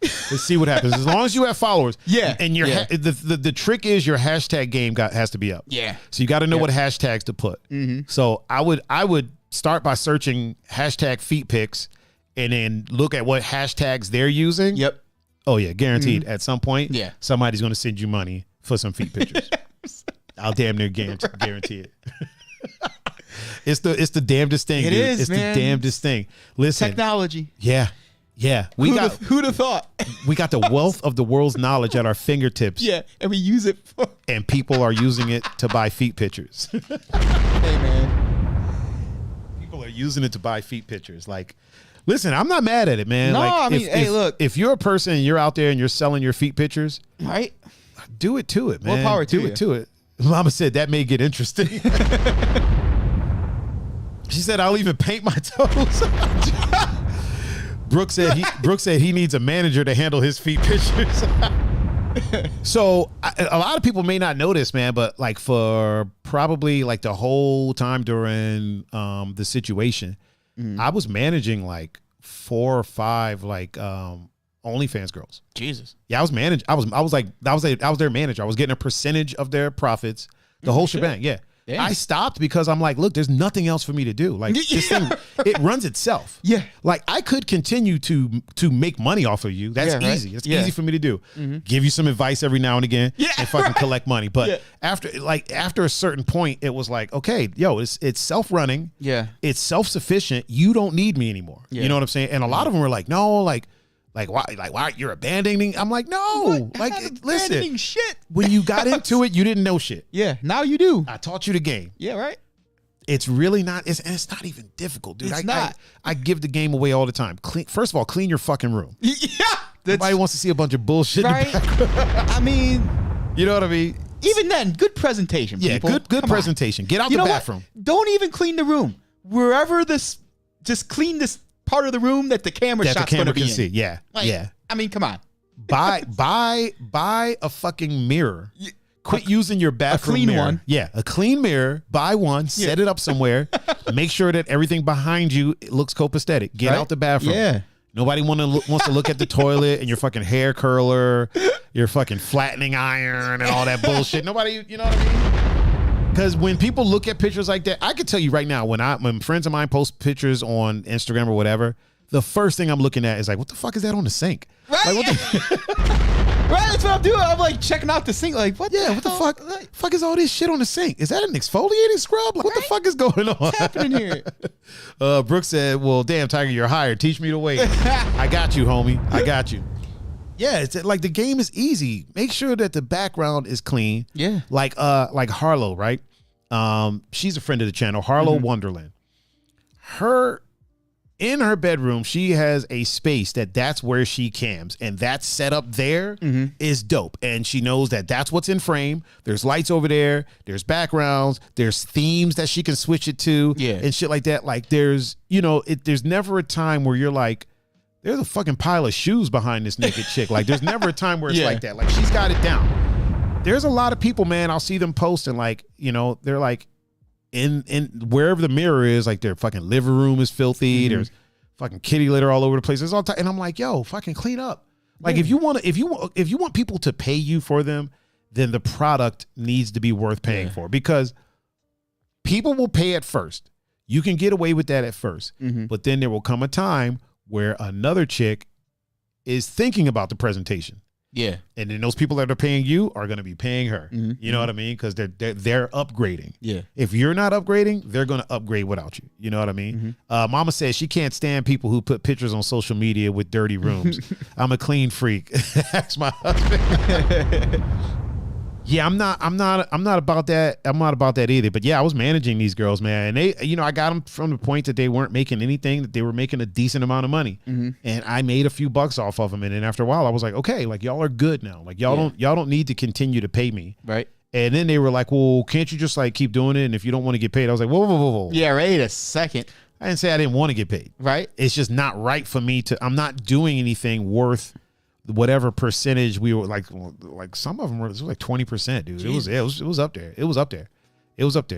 Just see what happens. As long as you have followers. Yeah. And your the trick is your hashtag game has to be up. Yeah. So you got to know what hashtags to put. So I would start by searching hashtag feet pics and then look at what hashtags they're using. Yep. Oh yeah, guaranteed. At some point, yeah, somebody's going to send you money for some feet pictures. I'll damn near guarantee it. It's the damnedest thing. It dude. is, It's man. the damnedest thing. Listen, technology. Yeah. Who'd have thought? We got the wealth of the world's knowledge at our fingertips. Yeah, and we use it for. And people are using it to buy feet pictures. Hey man, people are using it to buy feet pictures. Like, listen, I'm not mad at it, man. No, like, I mean, hey, look, if you're a person and you're out there and you're selling your feet pictures, right? Do it to it, man. More power to you. Do it to it. Mama said that may get interesting. She said, I'll even paint my toes. Brooke said he needs a manager to handle his feet pictures. So a lot of people may not know this, man, but like for probably like the whole time during the situation, I was managing like 4 or 5 like OnlyFans girls. Jesus. Yeah, I was their manager. I was getting a percentage of their profits, the whole shebang. Yeah. Damn. I stopped because I'm like, look, there's nothing else for me to do. Like this thing, it runs itself. Yeah. Like I could continue to make money off of you. That's easy. It's easy for me to do. Give you some advice every now and again and fucking collect money. But after a certain point, it was like, okay, yo, it's self-running. Yeah. It's self-sufficient. You don't need me anymore. Yeah. You know what I'm saying? And a lot of them were like, no, like why you're abandoning? I'm like, no, like listen, shit. When you got into it, you didn't know shit. Yeah, now you do. I taught you the game. Yeah, right. It's really not. It's not even difficult, dude. It's not. I give the game away all the time. First of all, clean your fucking room. Yeah, nobody wants to see a bunch of bullshit. Right. I mean, you know what I mean. Even then, good presentation. Yeah, people. good presentation. Get out the bathroom. What? Don't even clean the room. Wherever just clean this part of the room that the camera shot's going to be in. See. Yeah, yeah. I mean, come on. Buy a fucking mirror. Quit using your bathroom clean mirror. one. Yeah, a clean mirror. Buy one. Set it up somewhere. Make sure that everything behind you looks copacetic. Get out the bathroom. Yeah. Nobody wants to look at the toilet and your fucking hair curler, your fucking flattening iron and all that bullshit. Nobody, you know what I mean? Because when people look at pictures like that, I can tell you right now, when friends of mine post pictures on Instagram or whatever, the first thing I'm looking at is like, what the fuck is that on the sink? Right? Like, right, that's what I'm doing. I'm like checking out the sink. Like, what the fuck is all this shit on the sink? Is that an exfoliating scrub? Like, what the fuck is going on? What's happening here? Brooks said, well, damn, Thaiger, you're hired. Teach me the way. I got you, homie. I got you. Yeah, it's like the game is easy. Make sure that the background is clean. Yeah. Like Harlow, right? She's a friend of the channel, Harlow Wonderland. In her bedroom, she has a space that's where she cams, and that setup there is dope. And she knows that that's what's in frame. There's lights over there. There's backgrounds. There's themes that she can switch it to, and shit like that. Like there's never a time where you're like, there's a fucking pile of shoes behind this naked chick. Like there's never a time where it's like that. Like she's got it down. There's a lot of people, man. I'll see them posting like, they're like, in wherever the mirror is, like their fucking living room is filthy. There's fucking kitty litter all over the place. There's all time, and I'm like, yo, fucking clean up. Like if you want people to pay you for them, then the product needs to be worth paying for, because people will pay at first. You can get away with that at first, but then there will come a time where another chick is thinking about the presentation. Yeah. And then those people that are paying you are going to be paying her. You know what I mean? Because they're upgrading. Yeah. If you're not upgrading, they're going to upgrade without you. You know what I mean? Mama says she can't stand people who put pictures on social media with dirty rooms. I'm a clean freak. That's my husband. Yeah, I'm not about that. I'm not about that either. But yeah, I was managing these girls, man. And they, I got them from the point that they weren't making anything, that they were making a decent amount of money. And I made a few bucks off of them. And then after a while, I was like, okay, like y'all are good now. Like y'all don't need to continue to pay me. Right. And then they were like, well, can't you just like keep doing it? And if you don't want to get paid, I was like, whoa. Yeah, wait a second. I didn't say I didn't want to get paid. Right. It's just not right for me to, I'm not doing anything worth whatever percentage we were like some of them were, it was like 20%, dude. Jeez. It was up there. It was up there.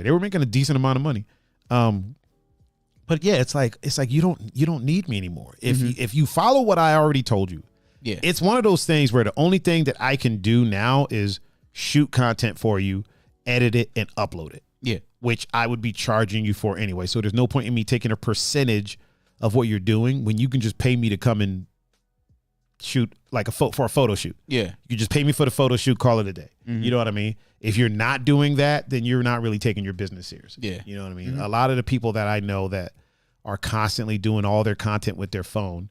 They were making a decent amount of money. But yeah, it's like you don't need me anymore. If you follow what I already told you, it's one of those things where the only thing that I can do now is shoot content for you, edit it, and upload it. Yeah. Which I would be charging you for anyway. So there's no point in me taking a percentage of what you're doing when you can just pay me to come and shoot like for a photo shoot. Yeah. You just pay me for the photo shoot, call it a day. You know what I mean? If you're not doing that, then you're not really taking your business seriously. Yeah. You know what I mean? A lot of the people that I know that are constantly doing all their content with their phone,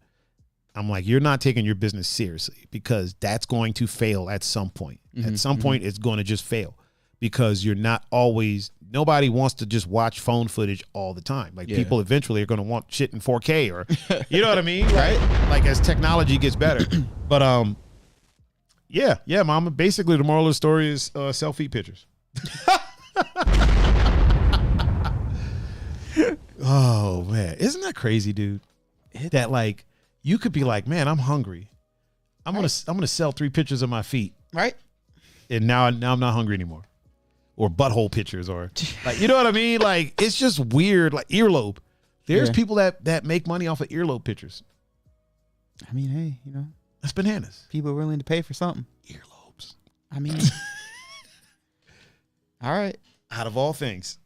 I'm like, you're not taking your business seriously, because that's going to fail at some point. At some point, it's going to just fail, because you're not always, nobody wants to just watch phone footage all the time. Like people eventually are going to want shit in 4K or, you know what I mean? Right. Like as technology gets better. But yeah, mama, basically the moral of the story is selfie pictures. Oh man, isn't that crazy, dude? That like you could be like, man, I'm hungry. I'm gonna sell 3 pictures of my feet. Right. And now I'm not hungry anymore. Or butthole pictures, or like, you know what I mean? Like, it's just weird. Like earlobe. There's people that make money off of earlobe pictures. I mean, hey, That's bananas. people are willing to pay for something. Earlobes. I mean, all right. Out of all things.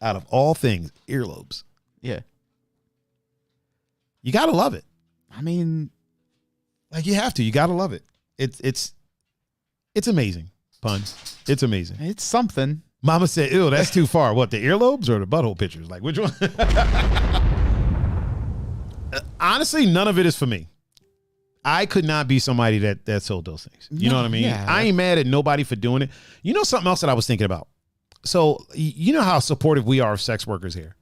Out of all things, earlobes. Yeah. You gotta love it. I mean, Like you have to. You gotta love it. It's amazing. Puns. It's amazing. it's something. Mama said, ew, that's too far. What, the earlobes or the butthole pictures? Like, which one? Honestly, none of it is for me. I could not be somebody that sold those things. You know what I mean? Yeah. I ain't mad at nobody for doing it. You know something else that I was thinking about? So, you know how supportive we are of sex workers here.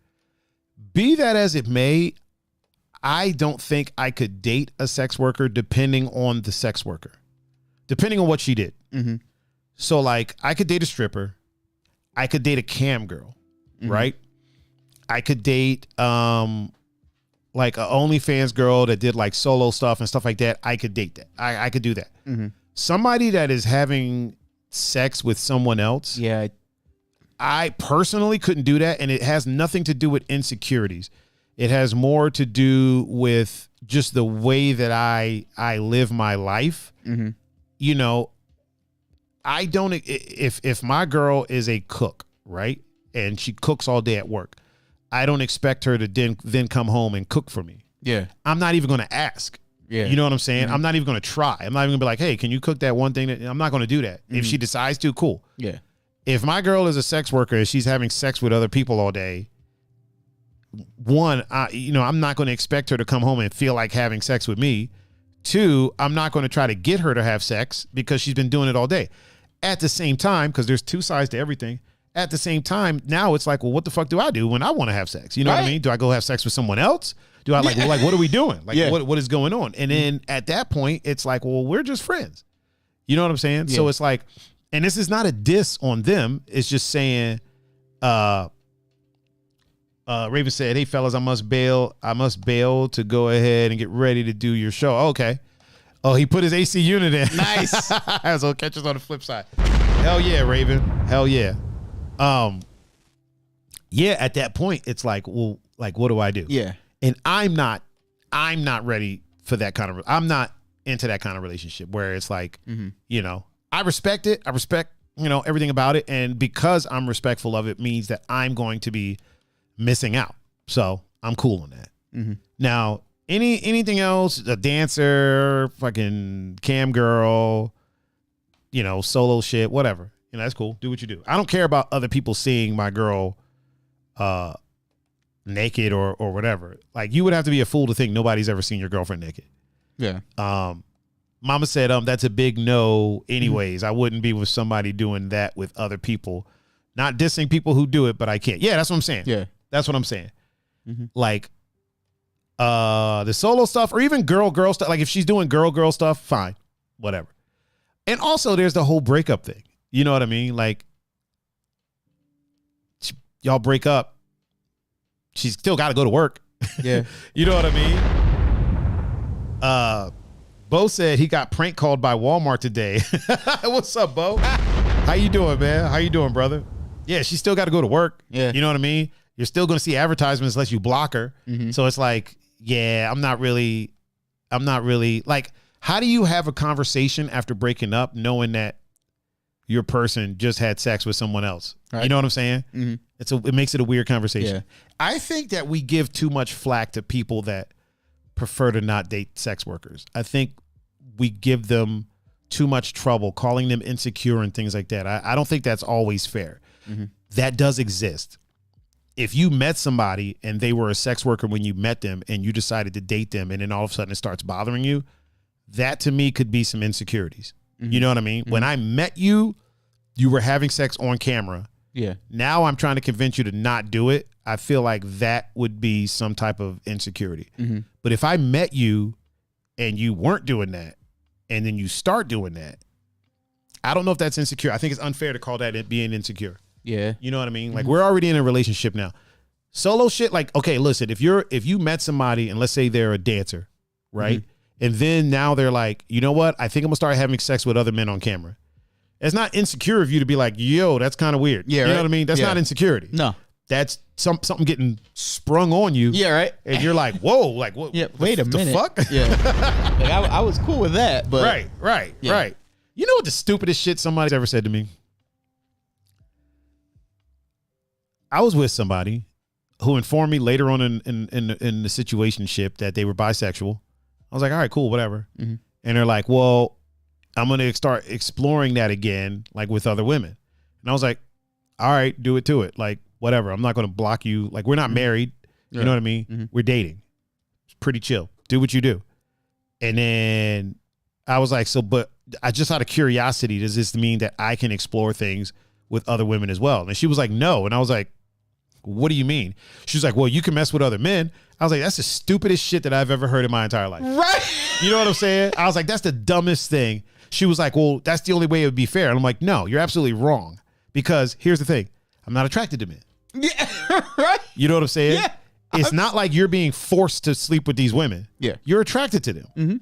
Be that as it may, I don't think I could date a sex worker depending on the sex worker. Depending on what she did. Mm-hmm. So, like, I could date a stripper. I could date a cam girl, right? I could date like a OnlyFans girl that did like solo stuff and stuff like that. I could date that. I could do that. Somebody that is having sex with someone else. Yeah. I personally couldn't do that. And it has nothing to do with insecurities. It has more to do with just the way that I live my life. You know, I don't, if my girl is a cook, right? And she cooks all day at work, I don't expect her to then come home and cook for me. Yeah. I'm not even going to ask. Yeah. You know what I'm saying? I'm not even going to try. I'm not even going to be like, hey, can you cook that one thing? I'm not going to do that. If she decides to, cool. Yeah. If my girl is a sex worker and she's having sex with other people all day, one, I'm not going to expect her to come home and feel like having sex with me. Two, I'm not going to try to get her to have sex because she's been doing it all day. At the same time, because there's two sides to everything, at the same time, now it's like, well, what the fuck do I do when I want to have sex? You know what I mean? Do I go have sex with someone else? Do I like what are we doing? Like, what is going on? And then at that point, it's like, well, we're just friends. You know what I'm saying? So it's like, and this is not a diss on them. It's just saying, Raven said, hey fellas, I must bail to go ahead and get ready to do your show. Okay. Oh, he put his AC unit in. Nice. So catch us on the flip side. Hell yeah, Raven. Hell yeah. Yeah, at that point, it's like, well, like, what do I do? Yeah. And I'm not ready for that kind of, I'm not into that kind of relationship where it's like, I respect it. I respect, everything about it. And because I'm respectful of it means that I'm going to be missing out. So I'm cool on that. Now, anything else, a dancer, fucking cam girl, solo shit, whatever. That's cool. Do what you do. I don't care about other people seeing my girl naked or whatever. Like, you would have to be a fool to think nobody's ever seen your girlfriend naked. Yeah. Mama said, that's a big no anyways. I wouldn't be with somebody doing that with other people. Not dissing people who do it, but I can't. Yeah, that's what I'm saying. Yeah. That's what I'm saying. Like, the solo stuff or even girl stuff. Like, if she's doing girl stuff, fine. Whatever. And also, there's the whole breakup thing. You know what I mean? Like, y'all break up. She's still got to go to work. Yeah. You know what I mean? Bo said he got prank called by Walmart today. What's up, Bo? How you doing, man? How you doing, brother? Yeah, she still got to go to work. Yeah. You know what I mean? You're still going to see advertisements unless you block her. So it's like, yeah, I'm not really like, how do you have a conversation after breaking up knowing that your person just had sex with someone else? Right. You know what I'm saying? It makes it a weird conversation. Yeah. I think that we give too much flack to people that prefer to not date sex workers. I think we give them too much trouble, calling them insecure and things like that. I don't think that's always fair. That does exist. If you met somebody and they were a sex worker when you met them and you decided to date them and then all of a sudden it starts bothering you, that to me could be some insecurities. You know what I mean? When I met you, you were having sex on camera. Yeah. Now I'm trying to convince you to not do it. I feel like that would be some type of insecurity. But if I met you and you weren't doing that and then you start doing that, I don't know if that's insecure. I think it's unfair to call that being insecure. Yeah. You know what I mean? Like, we're already in a relationship now. Solo shit, like, okay, listen, if you met somebody and let's say they're a dancer, right? And then now they're like, you know what? I think I'm gonna start having sex with other men on camera. It's not insecure of you to be like, yo, that's kind of weird. Yeah. You know what I mean? That's not insecurity. No. that's something getting sprung on you. Yeah, right. And you're like, whoa, like what? Yeah, wait a minute. The fuck? Yeah, like, I was cool with that, but right. You know what the stupidest shit somebody's ever said to me? I was with somebody who informed me later on in the situationship that they were bisexual. I was like, all right, cool, whatever. Mm-hmm. And they're like, well, I'm going to start exploring that again, like with other women. And I was like, all right, do it to it. Like, whatever. I'm not going to block you. Like, we're not married. You know what I mean? Mm-hmm. We're dating. It's pretty chill. Do what you do. And then I was like, but I just out of curiosity, does this mean that I can explore things with other women as well? And she was like, no. And I was like, what do you mean? She was like, well, you can mess with other men. I was like, that's the stupidest shit that I've ever heard in my entire life. Right. You know what I'm saying? I was like, that's the dumbest thing. She was like, well, that's the only way it would be fair. And I'm like, no, you're absolutely wrong. Because here's the thing. I'm not attracted to men. Yeah, right. You know what I'm saying? Yeah. It's not like you're being forced to sleep with these women. Yeah. You're attracted to them. Mm-hmm.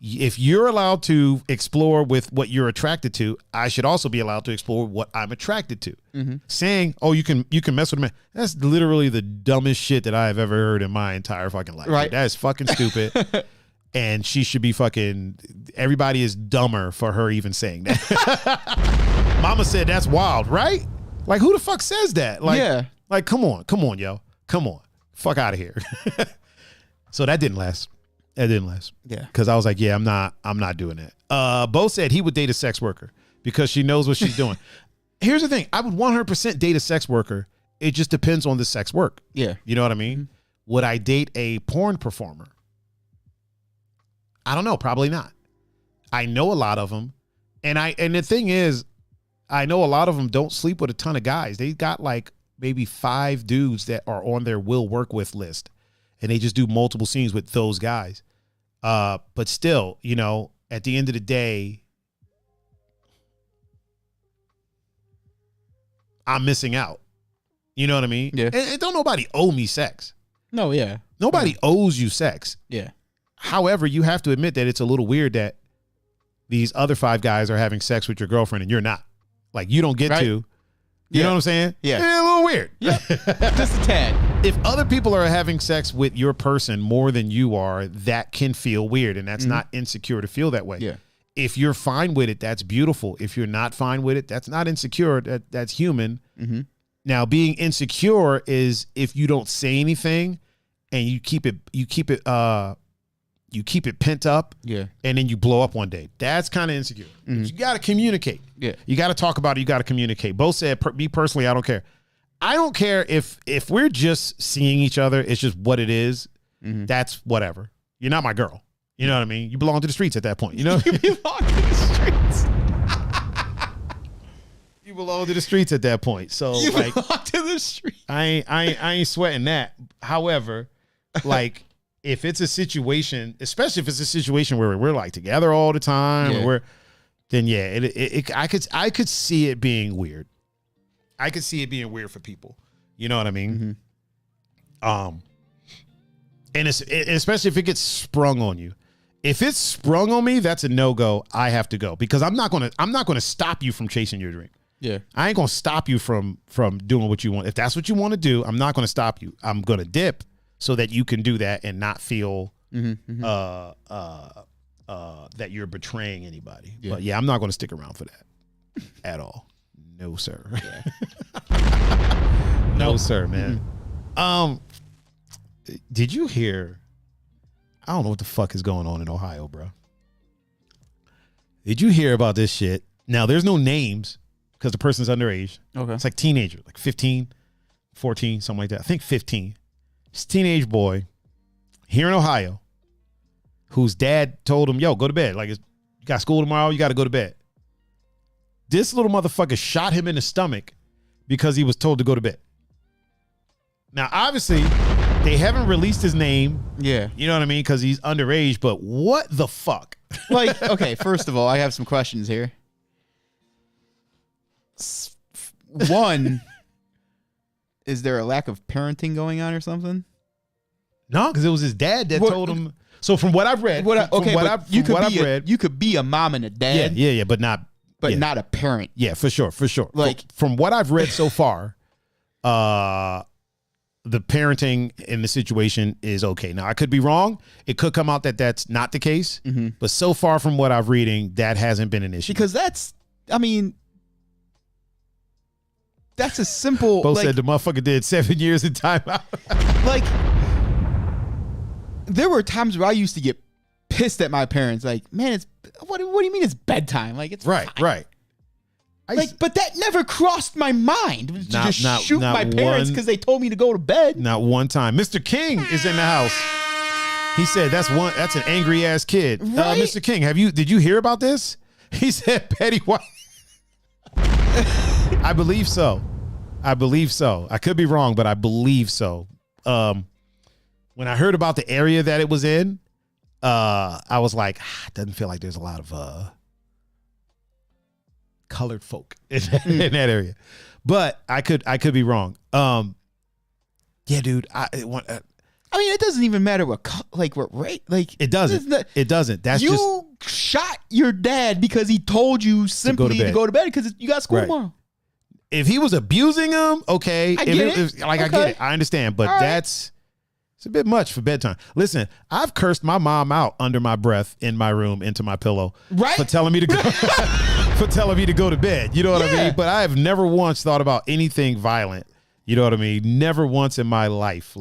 If you're allowed to explore with what you're attracted to, I should also be allowed to explore what I'm attracted to. Mm-hmm. Saying, oh, you can mess with a man. That's literally the dumbest shit that I've ever heard in my entire fucking life. Right. That is fucking stupid. And she should be fucking, everybody is dumber for her even saying that. Mama said that's wild, right? Like, who the fuck says that? Like, yeah. Like, come on, yo. Come on. Fuck out of here. So that didn't last. Yeah. Because I was like, yeah, I'm not doing that. Bo said he would date a sex worker because she knows what she's doing. Here's the thing. I would 100% date a sex worker. It just depends on the sex work. Yeah. You know what I mean? Mm-hmm. Would I date a porn performer? I don't know. Probably not. I know a lot of them. And the thing is, I know a lot of them don't sleep with a ton of guys. They got like maybe 5 dudes that are on their will work with list. And they just do multiple scenes with those guys. But still, you know, at the end of the day, I'm missing out. You know what I mean? Yeah. And don't nobody owe me sex. No, yeah. Nobody owes you sex. Yeah. However, you have to admit that it's a little weird that these other 5 guys are having sex with your girlfriend and you're not. Like, you don't get to. You know what I'm saying? Yeah. It's a little weird. Yeah. Just a tad. If other people are having sex with your person more than you are, that can feel weird. And that's not insecure to feel that way. Yeah. If you're fine with it, that's beautiful. If you're not fine with it, that's not insecure. That's human. Mm-hmm. Now, being insecure is if you don't say anything and you keep it pent up, and then you blow up one day. That's kind of insecure. Mm-hmm. You got to communicate. Yeah, you got to talk about it. You got to communicate. Both said, me personally, I don't care. I don't care if we're just seeing each other. It's just what it is. Mm-hmm. That's whatever. You're not my girl. You know what I mean? You belong to the streets at that point. You know, you belong to the streets. You belong to the streets at that point. So you belong to the streets. I ain't sweating that. However, like. If it's a situation, especially if it's a situation where we're like together all the time, then I could see it being weird. I could see it being weird for people. You know what I mean? Mm-hmm. And especially if it gets sprung on you. If it's sprung on me, that's a no-go. I have to go because I'm not gonna stop you from chasing your dream. Yeah, I ain't gonna stop you from doing what you want. If that's what you want to do, I'm not gonna stop you. I'm gonna dip. So that you can do that and not feel that you're betraying anybody. Yeah. But I'm not going to stick around for that at all. No, sir. Yeah. No, sir, man. Did you hear? I don't know what the fuck is going on in Ohio, bro. Did you hear about this shit? Now, there's no names because the person's underage. Okay. It's like teenager, like 15, 14, something like that. I think 15. This teenage boy here in Ohio whose dad told him, yo, go to bed. Like, you got school tomorrow. You got to go to bed. This little motherfucker shot him in the stomach because he was told to go to bed. Now, obviously, they haven't released his name. Yeah. You know what I mean? Because he's underage. But what the fuck? Like, okay, first of all, I have some questions here. One... Is there a lack of parenting going on or something? No, because it was his dad that told him. So from what I've read, you could be a mom and a dad. But not a parent. Yeah, for sure. Like from what I've read so far, the parenting in the situation is okay. Now, I could be wrong. It could come out that that's not the case. Mm-hmm. But so far from what I'm reading, that hasn't been an issue. Because that's a simple. Bo said the motherfucker did 7 years in timeout. Like, there were times where I used to get pissed at my parents. Like, man, what do you mean it's bedtime? Like, it's right, fine. right. But that never crossed my mind to just shoot my parents because they told me to go to bed. Not one time. Mr. King is in the house. He said that's an angry ass kid. Right? Mr. King, did you hear about this? He said Petty White. I believe so. I could be wrong, but I believe so. When I heard about the area that it was in, I was like, it doesn't feel like there's a lot of colored folk in that area, but I could be wrong. Yeah, dude. It doesn't even matter what rate. Like, it doesn't. It doesn't. That's you shot your dad because he told you simply to go to bed because you got school tomorrow. If he was abusing him, okay. I get it. I get it. I understand, but it's a bit much for bedtime. Listen, I've cursed my mom out under my breath in my room into my pillow for telling me to go. For telling me to go to bed. You know what I mean? But I have never once thought about anything violent. You know what I mean? Never once in my life.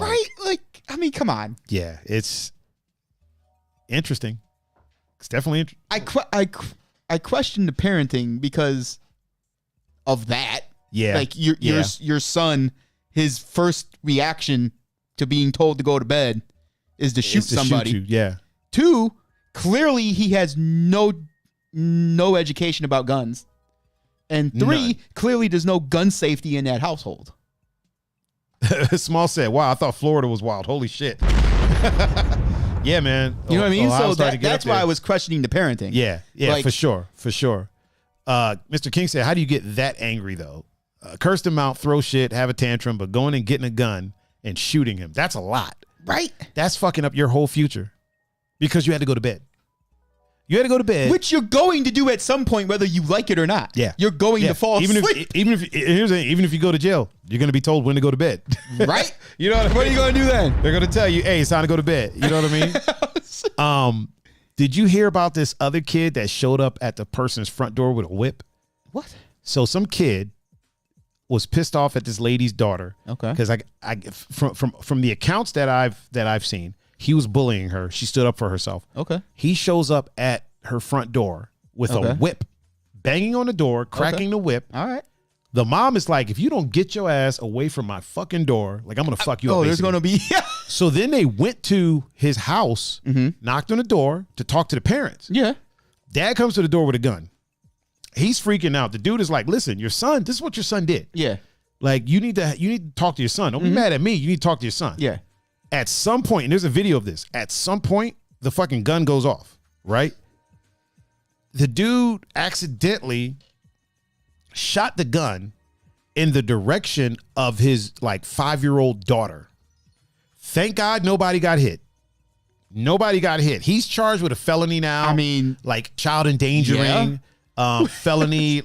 Come on. Yeah, it's interesting. It's definitely interesting. I question the parenting because of that. Yeah. Like your son, his first reaction to being told to go to bed is to shoot somebody. Shoot you. Yeah. 2, clearly he has no education about guns. And 3, clearly there's no gun safety in that household. Small said, wow, I thought Florida was wild. Holy shit. Yeah, man. You know what I mean? Ohio So that's why I was questioning the parenting. Yeah, for sure. Mr. King said, how do you get that angry, though? Curse him out, throw shit, have a tantrum, but going and getting a gun and shooting him, that's a lot. Right? That's fucking up your whole future because you had to go to bed. You had to go to bed. Which you're going to do at some point, whether you like it or not. Yeah. You're going to fall asleep. Even if you go to jail, you're going to be told when to go to bed. Right? You know what I mean? What are you going to do then? They're going to tell you, hey, it's time to go to bed. You know what I mean? Did you hear about this other kid that showed up at the person's front door with a whip? What? So some kid was pissed off at this lady's daughter. Okay. Because from the accounts that I've seen, he was bullying her. She stood up for herself. Okay. He shows up at her front door with a whip, banging on the door, cracking the whip. All right. The mom is like, if you don't get your ass away from my fucking door, like I'm going to fuck you up. Oh, there's going to be. So then they went to his house, knocked on the door to talk to the parents. Yeah. Dad comes to the door with a gun. He's freaking out. The dude is like, listen, your son, this is what your son did. Yeah. Like you need to talk to your son. Don't be mad at me. You need to talk to your son. Yeah. At some point, and there's a video of this, at some point, the fucking gun goes off, right? The dude accidentally shot the gun in the direction of his 5-year-old daughter. Thank God nobody got hit. Nobody got hit. He's charged with a felony now. I mean, child endangering, felony,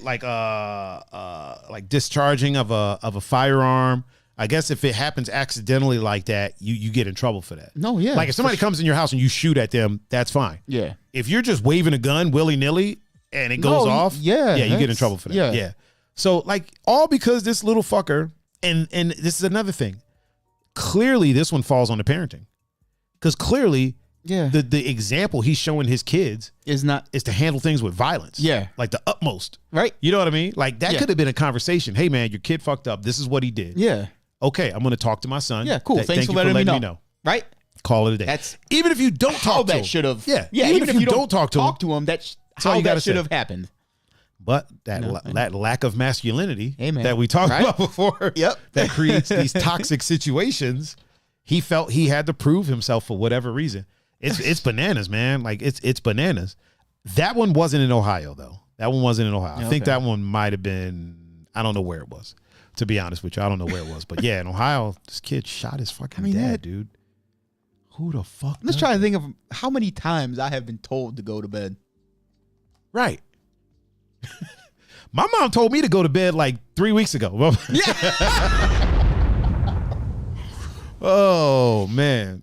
discharging of a firearm. I guess if it happens accidentally like that, you get in trouble for that. No, yeah. Like if somebody comes in your house and you shoot at them, that's fine. Yeah. If you're just waving a gun willy-nilly and it goes off, you get in trouble for that. Yeah. So all because this little fucker, and this is another thing. Clearly this one falls on the parenting. Because clearly the example he's showing his kids is to handle things with violence. Yeah. Like the utmost. Right. You know what I mean? Like that could have been a conversation. Hey man, your kid fucked up. This is what he did. Yeah. Okay, I'm going to talk to my son. Yeah, cool. Thanks for letting me know. Right? Call it a day. That's even if you don't talk to him. That should have. Yeah. Even if you don't talk to him, that's how that should have happened. But that lack of masculinity that we talked about before, that creates these toxic situations, he felt he had to prove himself for whatever reason. It's bananas, man. Like it's bananas. That one wasn't in Ohio though. That one wasn't in Ohio. I think that one might have been. I don't know where it was. To be honest with you, I don't know where it was. But yeah, in Ohio, this kid shot his fucking dad, dude. Who the fuck? I'm just trying to think of how many times I have been told to go to bed. Right. My mom told me to go to bed 3 weeks ago. Yeah. Oh man.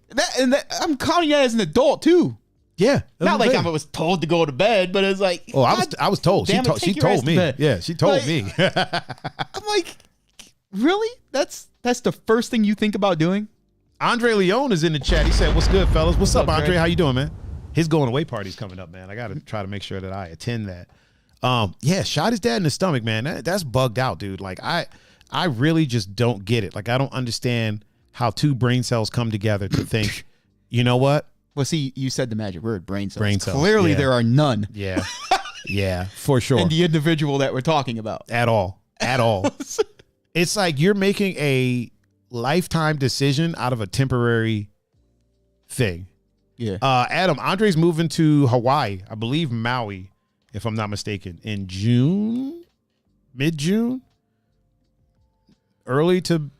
I'm counting that as an adult too. Yeah. Not like I was told to go to bed, but it's like, oh, I was told. She told me. Yeah, she told me. I'm like, really? That's the first thing you think about doing? Andre Leone is in the chat. He said, "What's good, fellas? What's up, Andre? How you doing, man?" His going away party's coming up, man. I got to try to make sure that I attend that. Yeah, shot his dad in the stomach, man. That's bugged out, dude. Like I really just don't get it. Like I don't understand how two brain cells come together to think, you know what? Well, see, you said the magic word, brain cells. Brain cells. Clearly, there are none. Yeah, yeah, for sure. And the individual that we're talking about. At all. It's like you're making a lifetime decision out of a temporary thing. Yeah. Adam, Andre's moving to Hawaii, I believe Maui, if I'm not mistaken, in June, mid-June, early to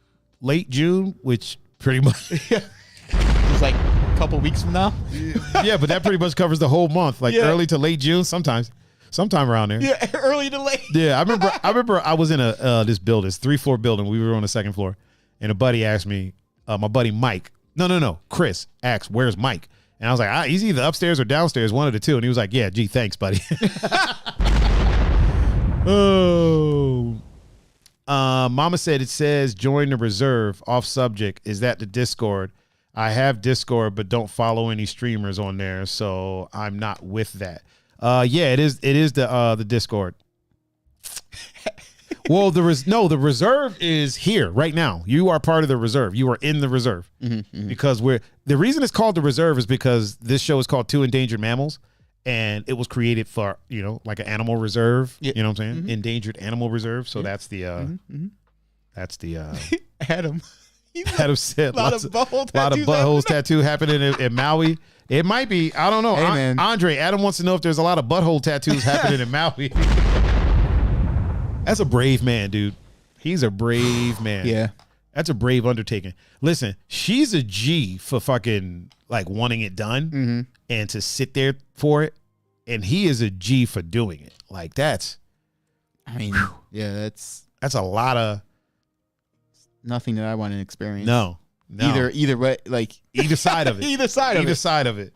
late June, which pretty much it's like a couple weeks from now. Yeah, but that pretty much covers the whole month, like early to late June, sometime around there. Yeah, early to late. Yeah, I remember I was in this building, this 3-floor building. We were on the second floor, and a buddy asked me, my buddy Mike, no, Chris asked, "Where's Mike?" And I was like, he's either upstairs or downstairs, one of the two. And he was like, "Yeah, gee, thanks, buddy." Oh. Mama said it says join the reserve. Off subject. Is that the Discord? I have Discord, but don't follow any streamers on there, so I'm not with that. Yeah, it is the Discord. Well, the reserve is here right now. You are part of the reserve. You are in the reserve because the reason it's called the reserve is because this show is called Two Endangered Mammals, and it was created for like an animal reserve. You know what I'm saying? Endangered animal reserve. So that's the Adam. Adam said a lot of buttholes tattoo happening in Maui. It might be. I don't know. Hey, man. Andre, Adam wants to know if there's a lot of butthole tattoos happening in Maui. That's a brave man, dude. He's a brave man. Yeah. That's a brave undertaking. Listen, she's a G for fucking like wanting it done and to sit there for it. And he is a G for doing it. Like that's. I mean, yeah, that's a lot of. Nothing that I want to experience. No. Either way, like either side of it. Either side of it.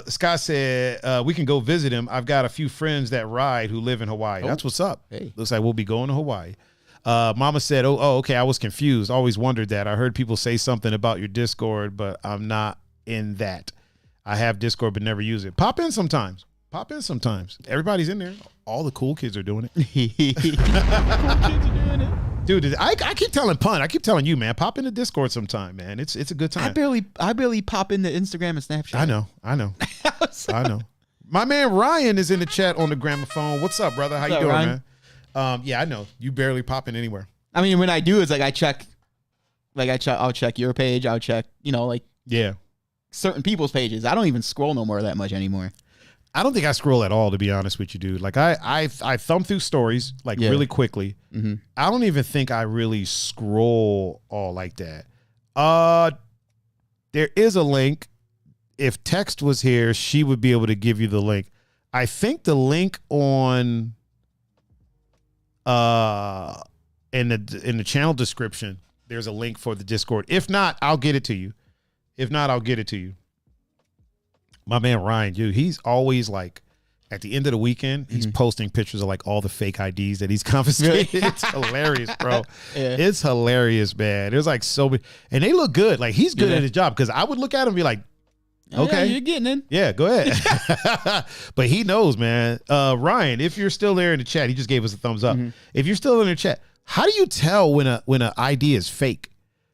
Scott said we can go visit him. I've got a few friends that ride who live in Hawaii. That's what's up. Hey. Looks like we'll be going to Hawaii. Mama said, oh, okay. I was confused. Always wondered that. I heard people say something about your Discord, but I'm not in that. I have Discord, but never use it. Pop in sometimes. Everybody's in there. All the cool kids are doing it. Dude, I keep telling Pun. I keep telling you, man. Pop into Discord sometime, man. It's a good time. I barely pop into Instagram and Snapchat. I know. I know. My man Ryan is in the chat on the gramophone. What's up, brother? How you doing, Ryan? Man? Yeah, I know. You barely pop in anywhere. I mean, when I do, it's like I'll check your page. I'll check, certain people's pages. I don't even scroll no more that much anymore. I don't think I scroll at all, to be honest with you, dude. Like I thumb through stories really quickly. I don't even think I really scroll all like that. There is a link. If Text was here, she would be able to give you the link. I think the link on in the channel description, there's a link for the Discord. If not, I'll get it to you. My man Ryan, dude, he's always like at the end of the weekend, he's posting pictures of like all the fake IDs that he's confiscated. It's hilarious, bro. Yeah. It's hilarious, man. There's like so many, and they look good. Like he's good at his job because I would look at him and be like, okay, you're getting in. Yeah, go ahead. But he knows, man. Ryan, if you're still there in the chat, he just gave us a thumbs up. If you're still in the chat, how do you tell when an ID is fake?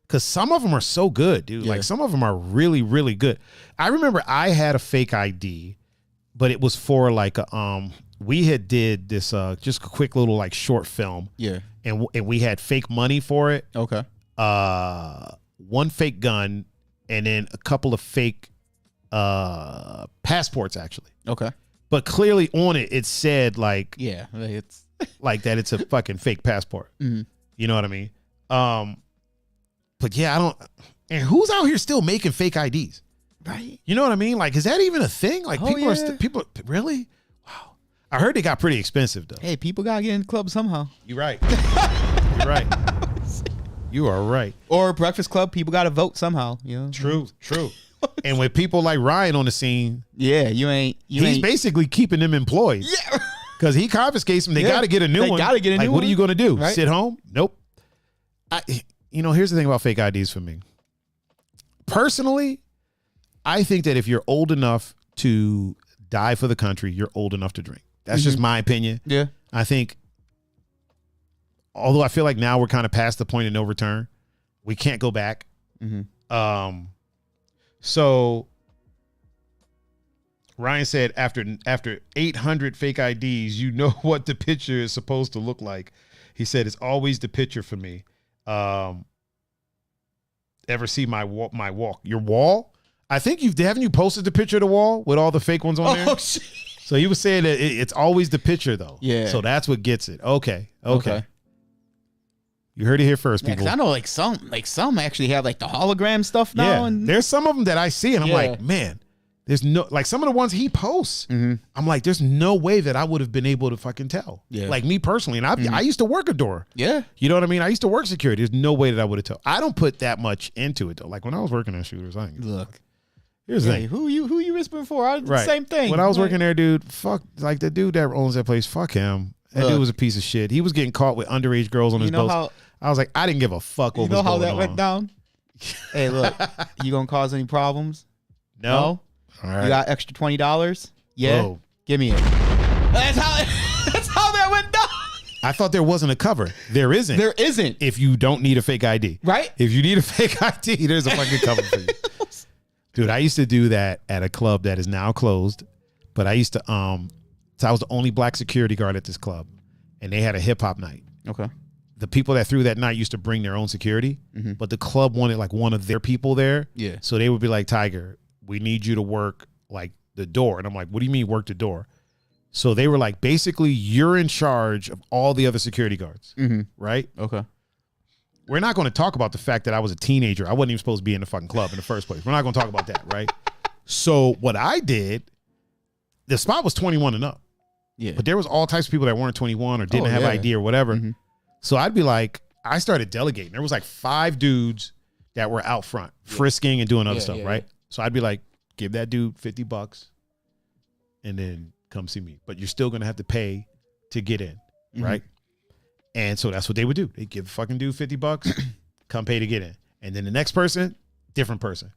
Because some of them are so good, dude. Yeah. Like some of them are really, really good. I remember I had a fake ID, but it was for like we had did this just a quick little like short film. Yeah. And we had fake money for it. Okay. One fake gun and then a couple of fake passports actually. Okay. But clearly on it said like it's like that it's a fucking fake passport. You know what I mean? But yeah, I don't. And who's out here still making fake IDs? Right. You know what I mean? Like, is that even a thing? Like, people really? Wow. I heard they got pretty expensive though. Hey, people gotta get in the club somehow. You're right. You're right. You are right. Or Breakfast Club, people got to vote somehow. You know? True. And with people like Ryan on the scene, he's basically keeping them employed. Yeah. Because he confiscates them. They got to get a new one. They got to get a new one. What are you going to do? Right? Sit home? Nope. Here's the thing about fake IDs for me. Personally, I think that if you're old enough to die for the country, you're old enough to drink. That's just my opinion. Yeah. I think, although I feel like now we're kind of past the point of no return, we can't go back. So Ryan said after 800 fake IDs, you know what the picture is supposed to look like. He said it's always the picture for me. Ever see my walk? Your wall? I think haven't you posted the picture of the wall with all the fake ones on there? Oh shit. So he was saying that it's always the picture though. Yeah. So that's what gets it. Okay. You heard it here first, people. I know some actually have like the hologram stuff now. Yeah. And there's some of them that I see and I'm like, man, there's no, like some of the ones he posts, I'm like, there's no way that I would have been able to fucking tell. Yeah. Like me personally. And I used to work a door. Yeah. You know what I mean? I used to work security. There's no way that I would have told. I don't put that much into it though. Like when I was working at Shooters, here's the thing. Who you whispering for? Same thing. When I was working there, dude, fuck, like the dude that owns that place, fuck him. That dude was a piece of shit. He was getting caught with underage girls on his boats. I was like, I didn't give a fuck what was going on. You know how that went down? Hey, look, you gonna cause any problems? No. All right. You got extra $20? Yeah. Whoa. Give me it. That's how that went down. I thought there wasn't a cover. There isn't. There isn't. If you don't need a fake ID. Right? If you need a fake ID, there's a fucking cover for you. Dude, I used to do that at a club that is now closed, but I used to so I was the only black security guard at this club, and they had a hip hop night. Okay. The people that threw that night used to bring their own security, but the club wanted like one of their people there. Yeah. So they would be like, Thaiger, we need you to work like the door. And I'm like, what do you mean work the door? So they were like, basically, you're in charge of all the other security guards. Right? Okay. We're not going to talk about the fact that I was a teenager. I wasn't even supposed to be in the fucking club in the first place. We're not going to talk about that, right? So what I did, the spot was 21 and up. Yeah. But there was all types of people that weren't 21 or didn't have ID or whatever. So I'd be like, I started delegating. There was like 5 dudes that were out front frisking and doing other stuff, right? So I'd be like, give that dude $50 and then come see me. But you're still going to have to pay to get in, right? And so that's what they would do. They give a fucking dude $50, come pay to get in. And then the next person, different person.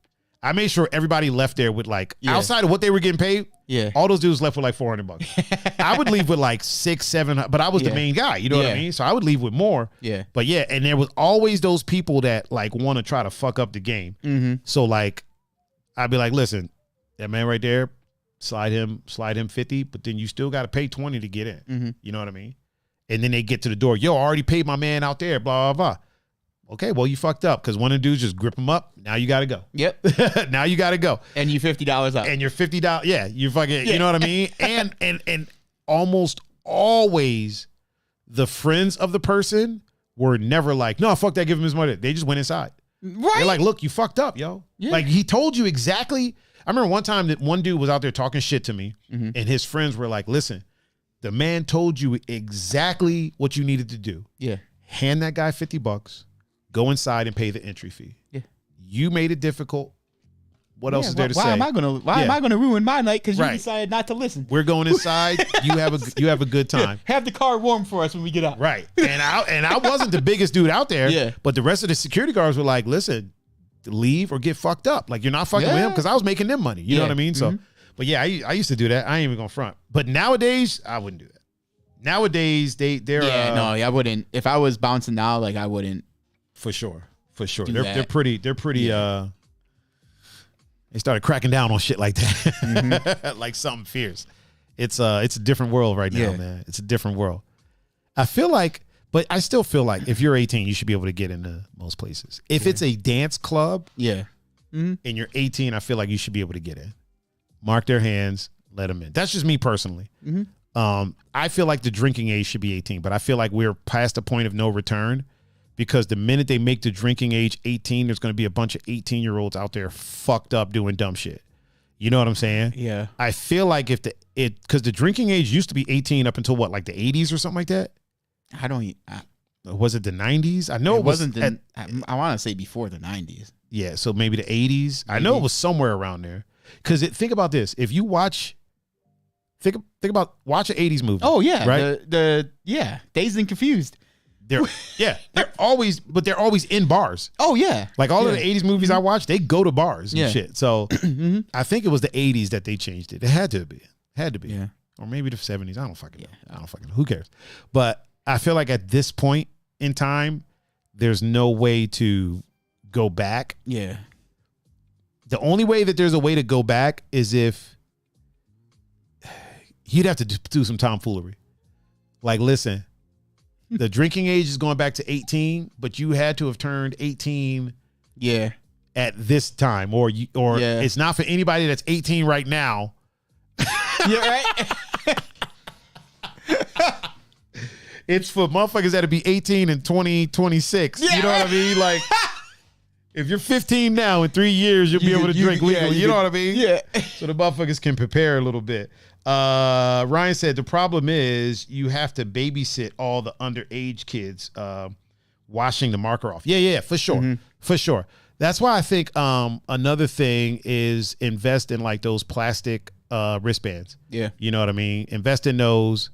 I made sure everybody left there with like, outside of what they were getting paid, all those dudes left with like $400. I would leave with like $600-700, but I was the main guy. You know what I mean? So I would leave with more. Yeah. But yeah, and there was always those people that like want to try to fuck up the game. So like, I'd be like, listen, that man right there, slide him 50, but then you still got to pay 20 to get in. You know what I mean? And then they get to the door. Yo, I already paid my man out there, blah, blah, blah. Okay, well, you fucked up because one of the dudes just grip him up. Now you got to go. Yep. Now you got to go. And you $50 out. And you're $50. Yeah, you fucking, you know what I mean? And almost always the friends of the person were never like, no, fuck that, give him his money. They just went inside. Right. They're like, look, you fucked up, yo. Yeah. Like he told you exactly. I remember one time that one dude was out there talking shit to me and his friends were like, listen, the man told you exactly what you needed to do. Yeah. Hand that guy $50. Go inside and pay the entry fee. Yeah. You made it difficult. What else is there to say? Why am I gonna ruin my night because you decided not to listen? We're going inside. You have a good time. Have the car warm for us when we get out. Right. And I wasn't the biggest dude out there. Yeah. But the rest of the security guards were like, listen, leave or get fucked up. Like you're not fucking with him because I was making them money. You know what I mean? So, but yeah, I used to do that. I ain't even gonna front. But nowadays, I wouldn't do that. Nowadays, they're I wouldn't. If I was bouncing now, like I wouldn't. For sure. They're pretty they started cracking down on shit like that. Like something fierce. It's a different world right now, man. It's a different world. I still feel like if you're 18, you should be able to get into most places. If it's a dance club, and you're 18, I feel like you should be able to get in. Mark their hands, let them in. That's just me personally. I feel like the drinking age should be 18, but I feel like we're past the point of no return. Because the minute they make the drinking age 18, there's going to be a bunch of 18-year-olds out there fucked up doing dumb shit. You know what I'm saying? Yeah. I feel like because the drinking age used to be 18 up until what, like the 80s or something like that? was it the 90s? I know it wasn't. I want to say before the 90s. Yeah, so maybe the 80s. Maybe. I know it was somewhere around there. Because think about this: if you watch, think about watch an 80s movie. Oh yeah, right? Dazed and Confused. They're always in bars. Oh yeah, like all of the 80s movies I watched, they go to bars and shit. So I think it was the 80s that they changed it. It had to be. Yeah. Or maybe the 70s. I don't fucking know. Who cares? But I feel like at this point in time, there's no way to go back. Yeah. The only way that there's a way to go back is if you'd have to do some tomfoolery. Like, listen, the drinking age is going back to 18, but you had to have turned 18 at this time. Or it's not for anybody that's 18 right now. Yeah, right? It's for motherfuckers that'll be 18 in 2026. Yeah, you know what I mean? Like, if you're 15 now, in 3 years, you'll be able to drink legally. You know what I mean? Yeah. So the motherfuckers can prepare a little bit. Ryan said the problem is you have to babysit all the underage kids washing the marker off. Yeah, for sure. Mm-hmm. For sure. That's why I think another thing is invest in like those plastic wristbands. Yeah. You know what I mean? Invest in those,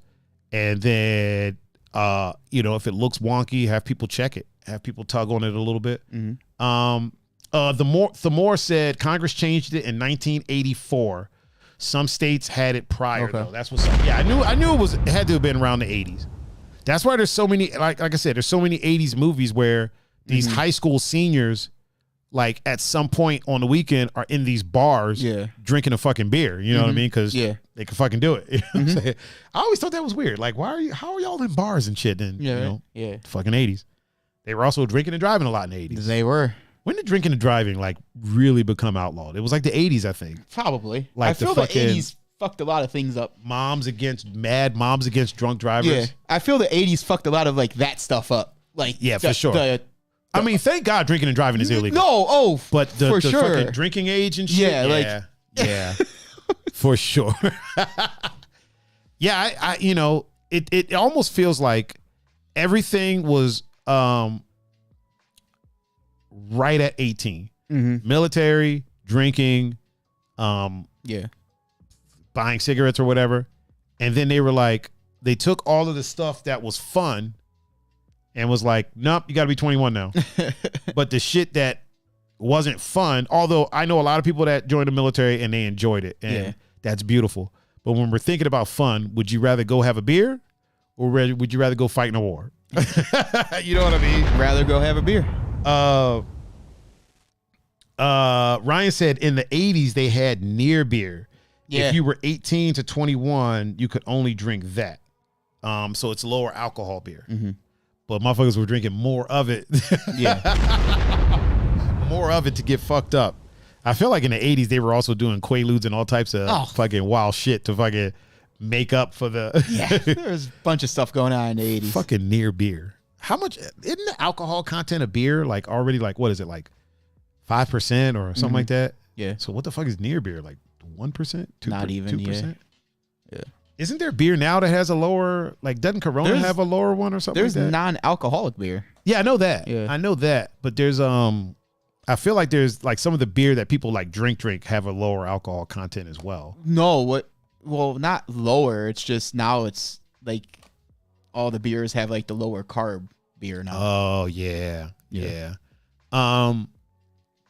and then if it looks wonky, have people check it. Have people tug on it a little bit. Mm-hmm. Thamor said Congress changed it in 1984. Some states had it prior though. That's what's up. Yeah, I knew it had to have been around the 80s. That's why there's so many, like I said, there's so many 80s movies where these high school seniors, like at some point on the weekend, are in these bars drinking a fucking beer. You know what I mean? Because they can fucking do it. You know what I'm saying? I always thought that was weird. Like, how are y'all in bars and shit then? Fucking 80s. They were also drinking and driving a lot in the 80s. They were. When did drinking and driving like really become outlawed? It was like the 80s, I think. Probably. Like I feel the 80s fucked a lot of things up. Moms against drunk drivers. Yeah. I feel the 80s fucked a lot of like that stuff up. Like for sure. I mean, thank God drinking and driving is illegal. No, but the fucking drinking age and shit. Yeah, for sure. Yeah, it almost feels like everything was right at 18. Mm-hmm. Military, drinking, buying cigarettes or whatever. And then they were like, they took all of the stuff that was fun and was like, nope, you got to be 21 now. But the shit that wasn't fun, although I know a lot of people that joined the military and they enjoyed it. And that's beautiful. But when we're thinking about fun, would you rather go have a beer or would you rather go fight in a war? You know what I mean? Rather go have a beer. Ryan said in the 80s they had near beer. If you were 18 to 21, you could only drink that. So it's lower alcohol beer. Mm-hmm. But motherfuckers were drinking more of it. More of it to get fucked up. I feel like in the 80s they were also doing Quaaludes and all types of fucking wild shit to fucking make up for the there was a bunch of stuff going on in the 80s. Fucking near beer. How much isn't the alcohol content of beer like already like what is it like 5% or something like that? Yeah. So what the fuck is near beer? Like 1%? 2%? Not even 2%? Yeah. Isn't there beer now that has a lower, like doesn't Corona have a lower one or something like that? There's non-alcoholic beer. Yeah, I know that. Yeah. I know that. But there's I feel like there's like some of the beer that people like drink have a lower alcohol content as well. No, not lower. It's just now it's like all the beers have like the lower carb beer now. Oh yeah.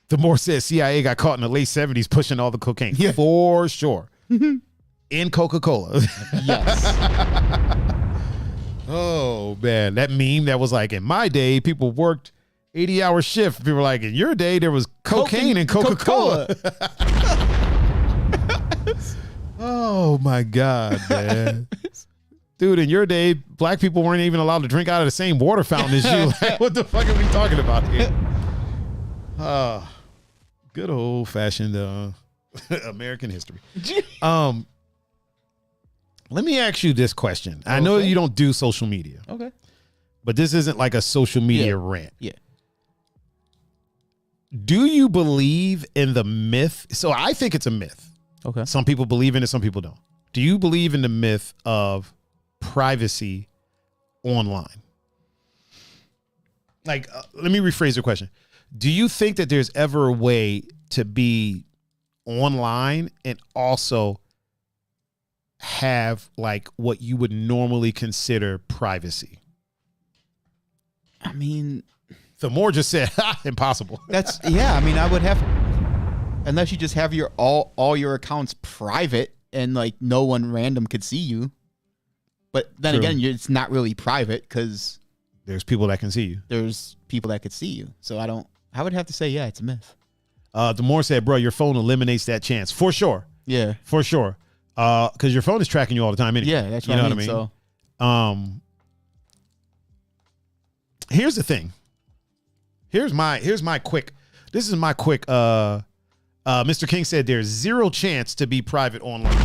The more says CIA got caught in the late 70s pushing all the cocaine. Yeah. For sure. In Coca-Cola. Yes. Oh man, that meme that was like in my day people worked 80-hour shift. People were like, in your day there was cocaine in Coca-Cola. Oh my God, man. Dude, in your day, black people weren't even allowed to drink out of the same water fountain as you. Like, what the fuck are we talking about here? Good old-fashioned American history. Let me ask you this question. I know you don't do social media. Okay. But this isn't like a social media rant. Yeah. Do you believe in the myth? So I think it's a myth. Okay. Some people believe in it, some people don't. Do you believe in the myth of privacy online? like, let me rephrase the question. Do you think that there's ever a way to be online and also have like what you would normally consider privacy? I mean, the more just said impossible. That's I mean, I would have, unless you just have your all your accounts private and like no one random could see you. But then True. again, it's not really private because there's people that can see you. There's people that could see you. So I would have to say, it's a myth. Demore said, bro, your phone eliminates that chance. For sure. Yeah. For sure. Because your phone is tracking you all the time anyway. Yeah, that's what I mean. So here's the thing. Here's my quick. This is my quick. Mr. King said there's zero chance to be private online.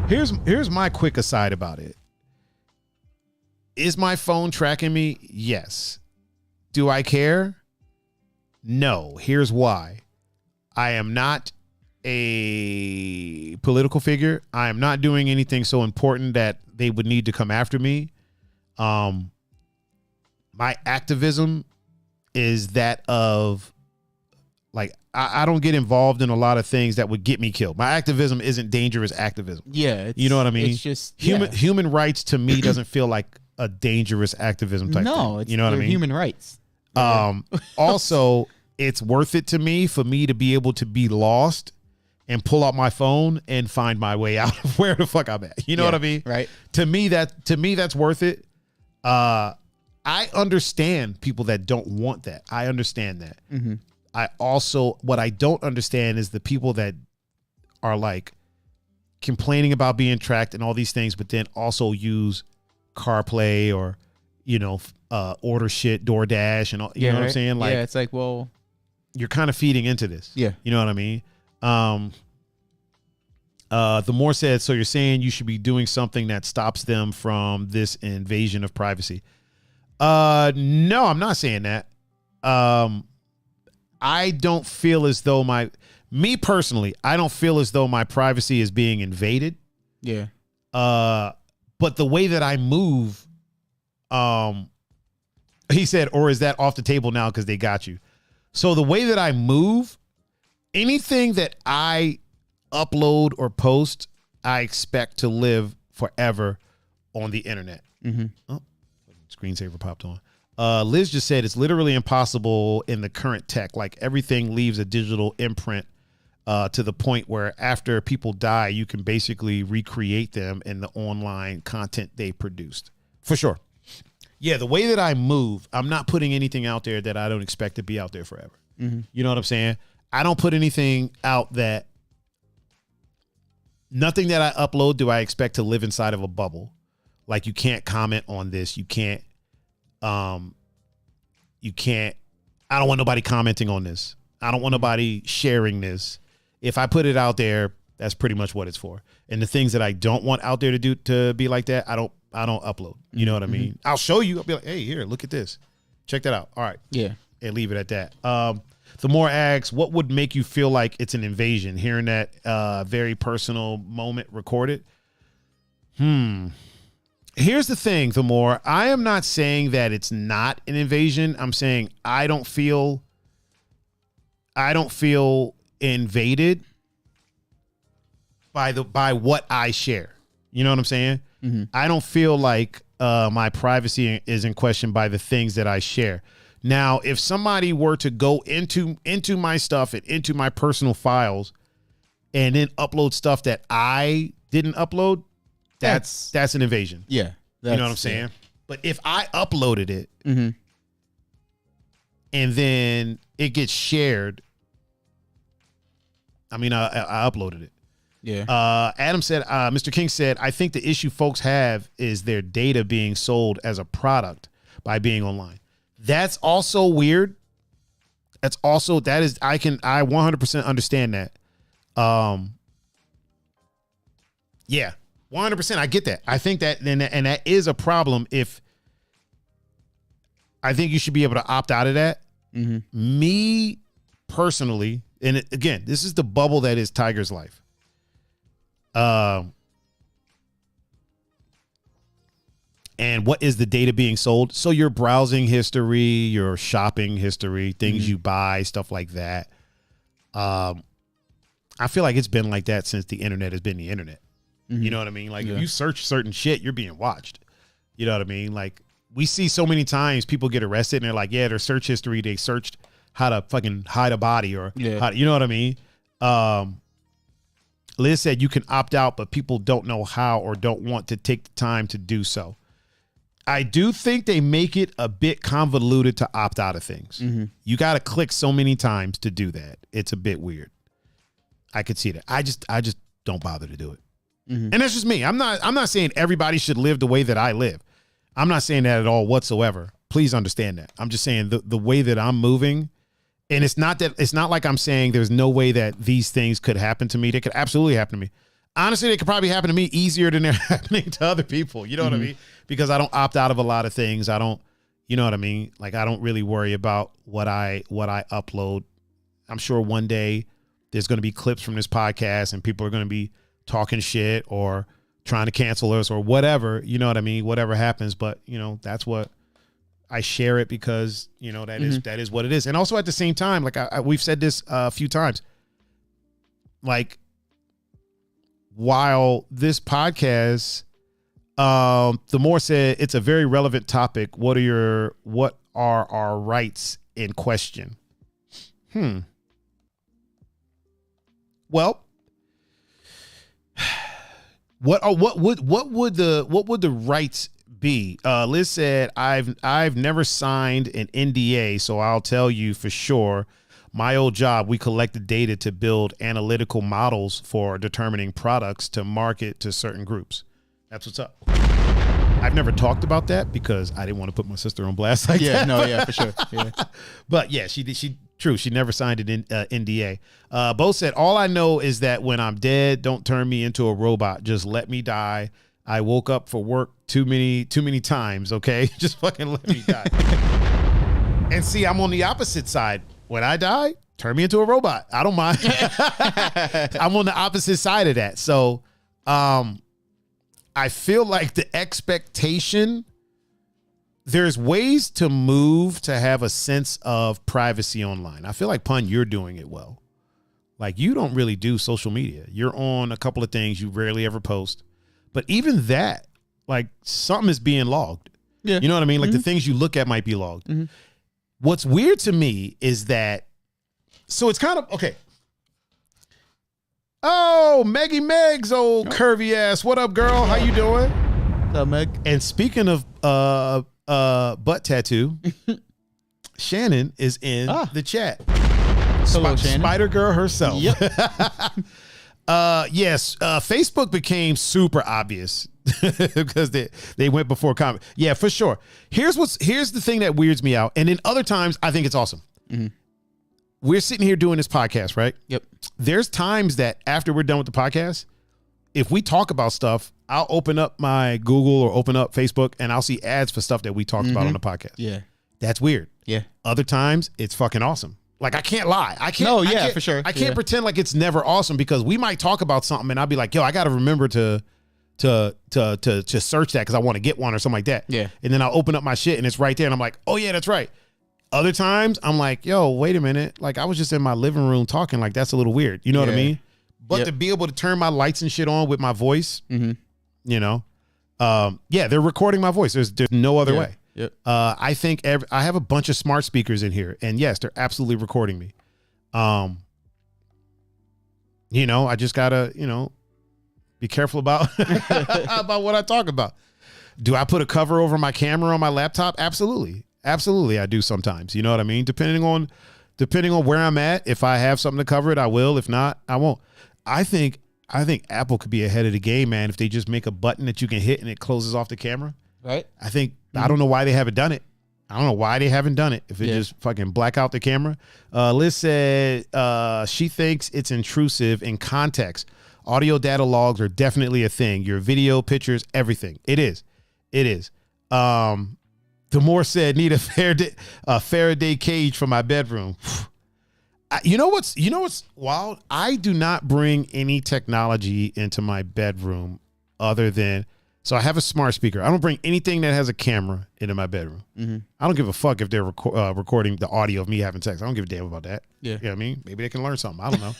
Here's my quick aside about it. Is my phone tracking me? Yes. Do I care? No. Here's why. I am not a political figure. I am not doing anything so important that they would need to come after me. My activism is that of like, I don't get involved in a lot of things that would get me killed. My activism isn't dangerous activism. Yeah. You know what I mean? It's just human rights to me doesn't feel like a dangerous activism type thing. It's, you know what I mean? Human rights. Also, it's worth it to me for me to be able to be lost and pull out my phone and find my way out of where the fuck I'm at. You know what I mean? Right. To me, that's worth it. I understand people that don't want that. I understand that. Mm-hmm. What I don't understand is the people that are like complaining about being tracked and all these things, but then also use CarPlay or, order shit, DoorDash and all, you know what I'm saying? Like, it's like, well, you're kind of feeding into this. Yeah. You know what I mean? The more said, so you're saying you should be doing something that stops them from this invasion of privacy. No, I'm not saying that. I don't feel as though me personally, I don't feel as though my privacy is being invaded. Yeah. But the way that I move, he said, or is that off the table now because they got you? So the way that I move, anything that I upload or post, I expect to live forever on the internet. Mm-hmm. Oh, screensaver popped on. Liz just said it's literally impossible in the current tech. Like everything leaves a digital imprint to the point where after people die, you can basically recreate them in the online content they produced. For sure. Yeah, the way that I move, I'm not putting anything out there that I don't expect to be out there forever. Mm-hmm. You know what I'm saying? I don't put anything out nothing that I upload do I expect to live inside of a bubble. Like you can't comment on this. You can't, I don't want nobody commenting on this. I don't want nobody sharing this. If I put it out there, that's pretty much what it's for. And the things that I don't want out there to be like that, I don't upload. You know what I mean? I'll show you. I'll be like, hey, here, look at this. Check that out. All right. Yeah. And leave it at that. The more asks, what would make you feel like it's an invasion? Hearing that very personal moment recorded. Here's the thing, the more. I am not saying that it's not an invasion. I'm saying I don't feel invaded by what I share. You know what I'm saying? Mm-hmm. I don't feel like my privacy is in question by the things that I share. Now, if somebody were to go into my stuff and into my personal files and then upload stuff that I didn't upload, that's an invasion. Yeah. You know what I'm saying? Yeah. But if I uploaded it mm-hmm. and then it gets shared, I mean, I uploaded it. Yeah. Adam said, Mr. King said, I think the issue folks have is their data being sold as a product by being online. That's also weird. I 100% understand that. Yeah, 100%. I get that. I think that, and that is a problem. I think you should be able to opt out of that. Mm-hmm. Me personally, and again, this is the bubble that is Thaiger's life. And what is the data being sold? So your browsing history, your shopping history, things you buy, stuff like that. I feel like it's been like that since the internet has been the internet. You know what I mean? Like if you search certain shit, you're being watched. You know what I mean? Like we see so many times people get arrested and they're like, yeah, their search history, they searched how to fucking hide a body or how to, you know what I mean? Liz said you can opt out, but people don't know how or don't want to take the time to do so. I do think they make it a bit convoluted to opt out of things. You got to click so many times to do that. It's a bit weird. I could see that. I just don't bother to do it. And that's just me. I'm not saying everybody should live the way that I live. I'm not saying that at all whatsoever. Please understand that. I'm just saying the way that I'm moving, and it's not like I'm saying there's no way that these things could happen to me. They could absolutely happen to me. Honestly, they could probably happen to me easier than they're happening to other people. You know what I mean? Because I don't opt out of a lot of things. I don't, you know what I mean? Like I don't really worry about what I upload. I'm sure one day there's going to be clips from this podcast and people are going to be talking shit or trying to cancel us or whatever, you know what I mean? Whatever happens. But you know, that's what I share it because, you know, that is what it is. And also at the same time, like we've said this a few times, like while this podcast, the more said it's a very relevant topic. What are our rights in question? Well, what would the rights be? Liz said, I've never signed an NDA, so I'll tell you for sure. My old job, we collected data to build analytical models for determining products to market to certain groups. That's what's up. I've never talked about that because I didn't want to put my sister on blast like that. Yeah, no, yeah, for sure. Yeah. But yeah, she never signed an NDA. Bo said, all I know is that when I'm dead, don't turn me into a robot. Just let me die. I woke up for work too many times, okay? Just fucking let me die. And see, I'm on the opposite side. When I die, turn me into a robot. I don't mind. I'm on the opposite side of that. So I feel like the expectation, there's ways to move to have a sense of privacy online. I feel like, Pun, you're doing it well. Like, you don't really do social media. You're on a couple of things you rarely ever post. But even that, like, something is being logged. Yeah. You know what I mean? Like, the things you look at might be logged. What's weird to me is that, so it's kind of, okay. Oh, Meggie Meg's old curvy ass. What up, girl? How you doing? What's up, Meg? And speaking of butt tattoo, Shannon is in the chat. Hello, Shannon. Spider Girl herself. Yep. Yes, Facebook became super obvious because they went before comment. Yeah, for sure. Here's the thing that weirds me out, and then other times I think it's awesome. We're sitting here doing this podcast, right? Yep. There's times that after we're done with the podcast, if we talk about stuff, I'll open up my Google or open up Facebook and I'll see ads for stuff that we talked about on the podcast. Yeah. That's weird. Yeah. Other times it's fucking awesome. Like, I can't lie. I can't. No, yeah, for sure. I can't pretend like it's never awesome because we might talk about something and I'll be like, yo, I got to remember to search that because I want to get one or something like that. Yeah. And then I'll open up my shit and it's right there and I'm like, oh yeah, that's right. Other times I'm like, yo, wait a minute. Like, I was just in my living room talking. Like, that's a little weird. You know what I mean? But to be able to turn my lights and shit on with my voice, you know, they're recording my voice. There's no other way. Yep. I think I have a bunch of smart speakers in here, and yes, they're absolutely recording me. You know, I just gotta, you know, be careful about about what I talk about. Do I put a cover over my camera on my laptop? Absolutely. Absolutely, I do sometimes. You know what I mean? Depending on where I'm at, if I have something to cover it, I will. If not, I won't. I think Apple could be ahead of the game, man, if they just make a button that you can hit and it closes off the camera. Right. I think I don't know why they haven't done it. I don't know why they haven't done it. If it just fucking black out the camera. Liz said she thinks it's intrusive in context. Audio data logs are definitely a thing. Your video, pictures, everything. It is. It is. The more said, need a Faraday cage for my bedroom. You know what's wild? I do not bring any technology into my bedroom other than So I have a smart speaker. I don't bring anything that has a camera into my bedroom. I don't give a fuck if they're recording the audio of me having sex. I don't give a damn about that. Yeah. You know what I mean? Maybe they can learn something. I don't know.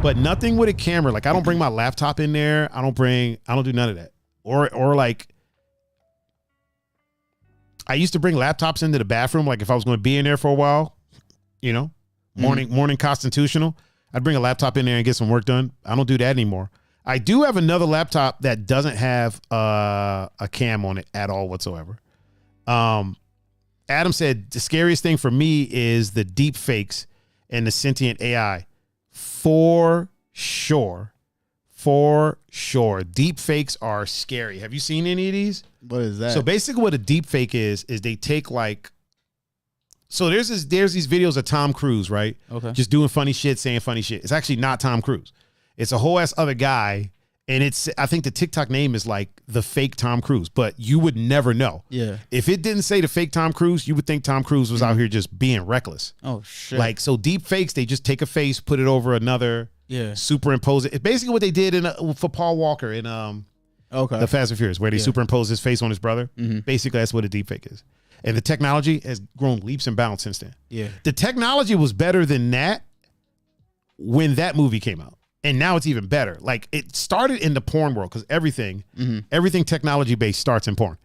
But nothing with a camera. Like I don't bring my laptop in there. I don't do none of that. Or like I used to bring laptops into the bathroom. Like if I was going to be in there for a while, you know, morning constitutional, I'd bring a laptop in there and get some work done. I don't do that anymore. I do have another laptop that doesn't have a cam on it at all whatsoever. Adam said the scariest thing for me is the deep fakes and the sentient AI. For sure. Deep fakes are scary. Have you seen any of these? What is that? So basically what a deep fake is they take like, so there's these videos of Tom Cruise, right? Okay. Just doing funny shit, saying funny shit. It's actually not Tom Cruise. It's a whole ass other guy. And I think the TikTok name is like the fake Tom Cruise, but you would never know. Yeah. If it didn't say the fake Tom Cruise, you would think Tom Cruise was out here just being reckless. Oh shit. Like, so deep fakes, they just take a face, put it over another, superimpose it. It's basically what they did for Paul Walker in the Fast and Furious, where they superimposed his face on his brother. Basically, that's what a deep fake is. And the technology has grown leaps and bounds since then. Yeah. The technology was better than that when that movie came out. And now it's even better. Like it started in the porn world because everything technology based starts in porn,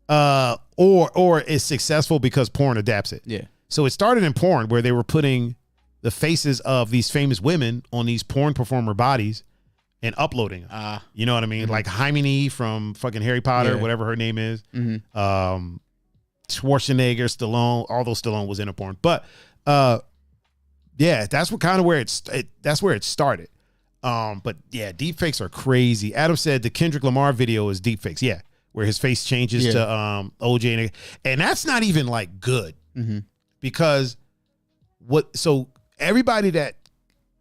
or is successful because porn adapts it. Yeah. So it started in porn where they were putting the faces of these famous women on these porn performer bodies and uploading them. You know what I mean? Like Hermione from fucking Harry Potter, whatever her name is. Schwarzenegger, Stallone, all those Stallone was in a porn. But yeah, that's what kind of that's where it started. But yeah, deep fakes are crazy. Adam said the Kendrick Lamar video is deep fakes. Yeah. Where his face changes to OJ and that's not even like good because so everybody that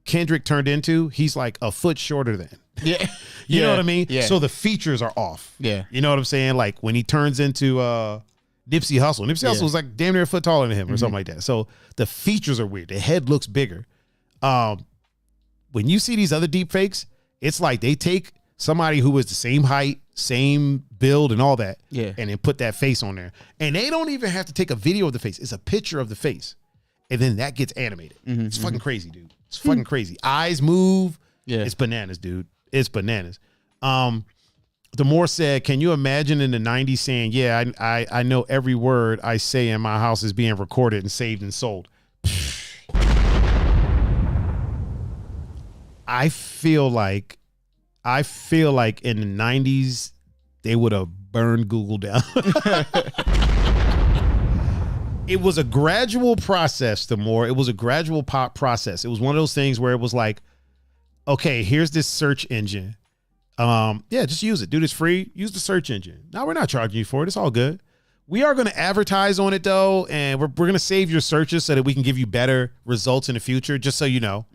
Kendrick turned into, he's like a foot shorter than. Yeah. You know what I mean? Yeah. So the features are off. Yeah. You know what I'm saying? Like when he turns into Nipsey Hussle. Nipsey Hussle was like damn near a foot taller than him or something like that. So the features are weird. The head looks bigger. When you see these other deep fakes, it's like they take somebody who was the same height, same build and all that, and then put that face on there. And they don't even have to take a video of the face. It's a picture of the face. And then that gets animated. It's fucking crazy, dude. It's fucking crazy. Eyes move. Yeah. It's bananas, dude. It's bananas. Demore said, can you imagine in the 90s saying, yeah, I know every word I say in my house is being recorded and saved and sold. I feel like in the 90s they would have burned Google down. It was a gradual process. It was a gradual process. It was one of those things where it was like, okay, here's this search engine. Just use it. Dude, it's free. Use the search engine. Now we're not charging you for it. It's all good. We are going to advertise on it though, and we're going to save your searches so that we can give you better results in the future, just so you know.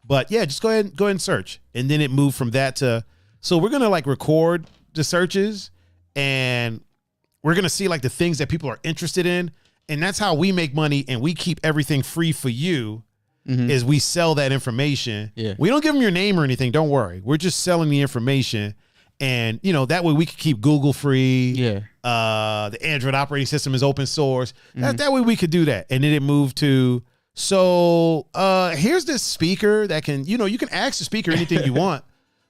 But yeah, just go ahead and search. And then it moved from that to, so we're going to like record the searches and we're going to see like the things that people are interested in. And that's how we make money and we keep everything free for you is we sell that information. Yeah. We don't give them your name or anything. Don't worry. We're just selling the information. And you know, that way we can keep Google free. Yeah. The Android operating system is open source. That way we could do that. And then it moved to, so here's this speaker that can, you know, you can ask the speaker anything you want,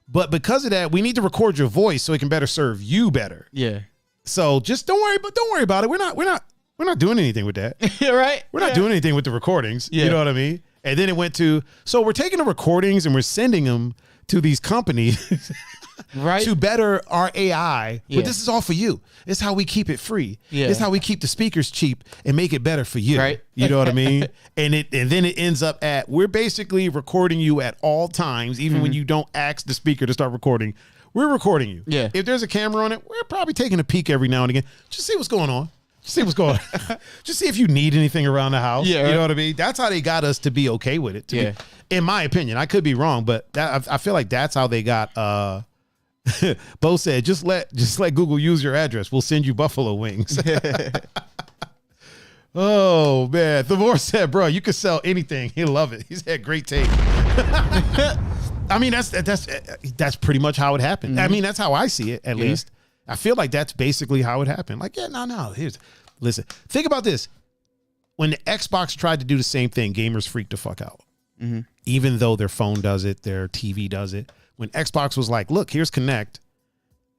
but because of that, we need to record your voice so it can better serve you better. Yeah. So just don't worry about it. We're not doing anything with that. Yeah, right. We're not doing anything with the recordings. Yeah. You know what I mean? And then it went to, so we're taking the recordings and we're sending them to these companies right, to better our AI. Yeah. But this is all for you. It's how we keep it free. Yeah. It's how we keep the speakers cheap and make it better for you. Right. You know what I mean? And then it ends up at, we're basically recording you at all times, even when you don't ask the speaker to start recording. We're recording you. Yeah. If there's a camera on it, we're probably taking a peek every now and again. Just see what's going on. Just see what's going on. Just see if you need anything around the house. Yeah, you know what I mean? That's how they got us to be okay with it. Yeah. In my opinion, I could be wrong, but I feel like that's how they got. Bo said, just let Google use your address. We'll send you buffalo wings. Oh man, Thavor said, bro, you could sell anything. He'll love it. He's had great take. I mean, that's pretty much how it happened. I mean, that's how I see it, at least. I feel like that's basically how it happened. Like, yeah, no. Listen, think about this. When the Xbox tried to do the same thing, gamers freaked the fuck out. Even though their phone does it, their TV does it. When Xbox was like, look, here's Connect.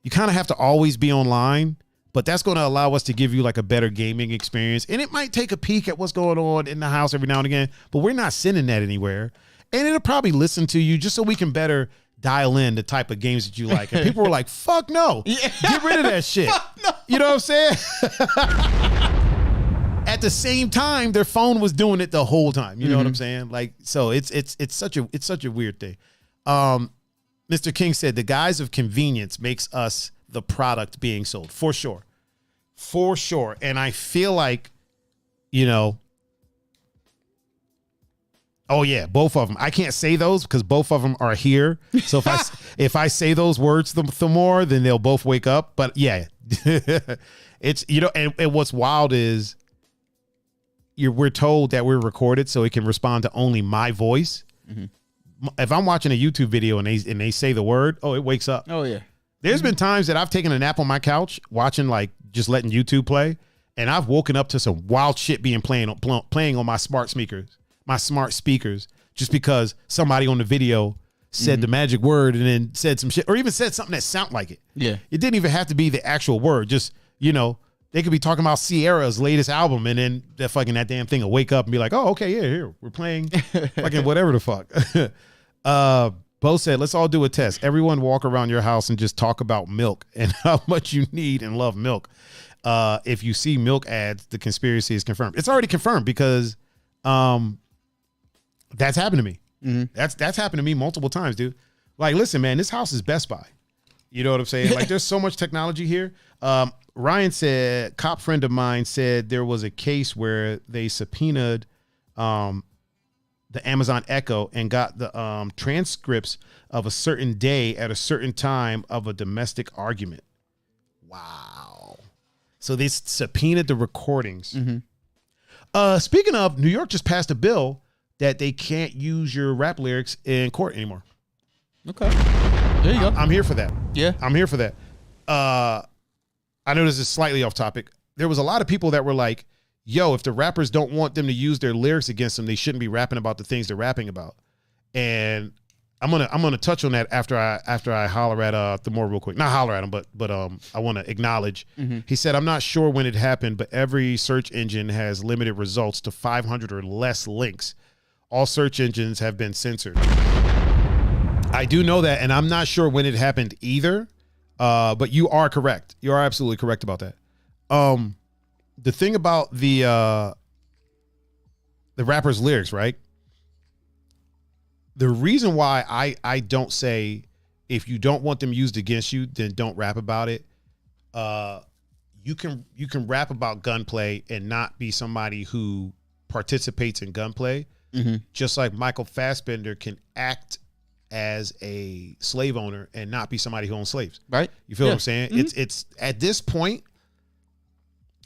You kind of have to always be online, but that's going to allow us to give you like a better gaming experience. And it might take a peek at what's going on in the house every now and again, but we're not sending that anywhere. And it'll probably listen to you just so we can better dial in the type of games that you like. And people were like, fuck no. Get rid of that shit. No. You know what I'm saying? At the same time, their phone was doing it the whole time. You know what I'm saying? Like, so it's such a weird thing. Mr. King said the guise of convenience makes us the product being sold. For sure. For sure. And I feel like, you know, oh yeah, both of them. I can't say those because both of them are here. So if I say those words the more, then they'll both wake up. But yeah, it's, you know, and what's wild is we're told that we're recorded so it can respond to only my voice. If I'm watching a YouTube video and they say the word, oh, it wakes up. Oh yeah. There's been times that I've taken a nap on my couch watching, like, just letting YouTube play, and I've woken up to some wild shit being playing on my smart speakers, just because somebody on the video said the magic word and then said some shit, or even said something that sounded like it. Yeah. It didn't even have to be the actual word. Just, you know, they could be talking about Sierra's latest album, and then that damn thing will wake up and be like, oh, okay, yeah, here, we're playing fucking whatever the fuck. Bo said, let's all do a test. Everyone walk around your house and just talk about milk and how much you need and love milk. If you see milk ads, the conspiracy is confirmed. It's already confirmed because that's happened to me. That's happened to me multiple times, dude. Like, listen, man, this house is Best Buy. You know what I'm saying? Like, there's so much technology here. Ryan said, cop friend of mine said there was a case where they subpoenaed the Amazon Echo and got the transcripts of a certain day at a certain time of a domestic argument. Wow. So they subpoenaed the recordings. Speaking of, New York just passed a bill that they can't use your rap lyrics in court anymore. Okay. There you go. I'm here for that. Yeah. I'm here for that. I know this is slightly off topic. There was a lot of people that were like, yo, if the rappers don't want them to use their lyrics against them, they shouldn't be rapping about the things they're rapping about. And I'm gonna touch on that after I holler at Themore real quick. Not holler at him, but I want to acknowledge. He said, I'm not sure when it happened, but every search engine has limited results to 500 or less links. All search engines have been censored. I do know that, and I'm not sure when it happened either. But you are correct. You are absolutely correct about that. The thing about the rapper's lyrics, right? The reason why I don't say if you don't want them used against you, then don't rap about it. You can rap about gunplay and not be somebody who participates in gunplay. Just like Michael Fassbender can act as a slave owner and not be somebody who owns slaves. Right. You feel what I'm saying? It's at this point,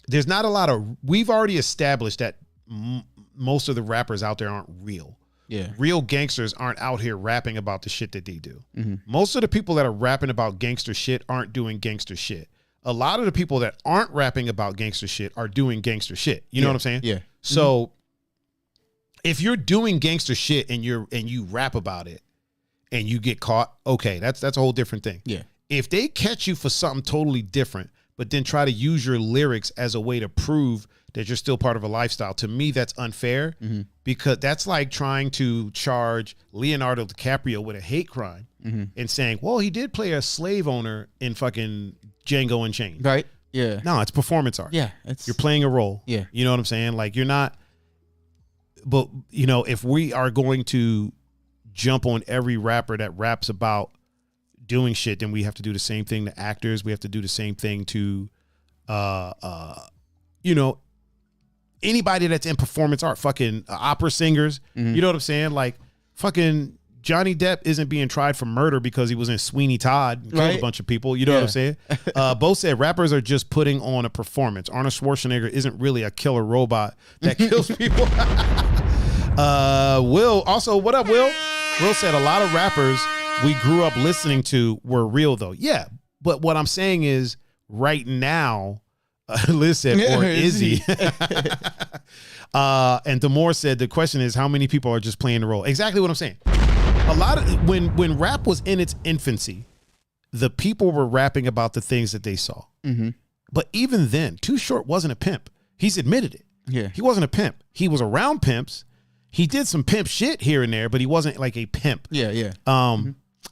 there's not a lot of, we've already established that most of the rappers out there aren't real. Yeah. Real gangsters aren't out here rapping about the shit that they do. Most of the people that are rapping about gangster shit aren't doing gangster shit. A lot of the people that aren't rapping about gangster shit are doing gangster shit. You know what I'm saying? Yeah. So if you're doing gangster shit and you rap about it and you get caught, okay, that's a whole different thing. Yeah. If they catch you for something totally different, but then try to use your lyrics as a way to prove that you're still part of a lifestyle, to me, that's unfair because that's like trying to charge Leonardo DiCaprio with a hate crime and saying, well, he did play a slave owner in fucking Django Unchained. Right. Yeah. No, it's performance art. Yeah. You're playing a role. Yeah. You know what I'm saying? Like, you're not, but, you know, if we are going to jump on every rapper that raps about doing shit, then we have to do the same thing to actors. We have to do the same thing to, you know, anybody that's in performance art, fucking opera singers. You know what I'm saying? Like, fucking Johnny Depp isn't being tried for murder because he was in Sweeney Todd and killed a bunch of people. You know what I'm saying? Bo said rappers are just putting on a performance. Arnold Schwarzenegger isn't really a killer robot that kills people. Will, also, what up, Will? Will said a lot of rappers we grew up listening to were real though. Yeah, but what I'm saying is right now, Liz said, or is he? And Demore said the question is how many people are just playing the role. Exactly what I'm saying. A lot of when rap was in its infancy, the people were rapping about the things that they saw. Mm-hmm. But even then, Too Short wasn't a pimp. He's admitted it. Yeah, he wasn't a pimp. He was around pimps. He did some pimp shit here and there, but he wasn't like a pimp. Yeah, yeah.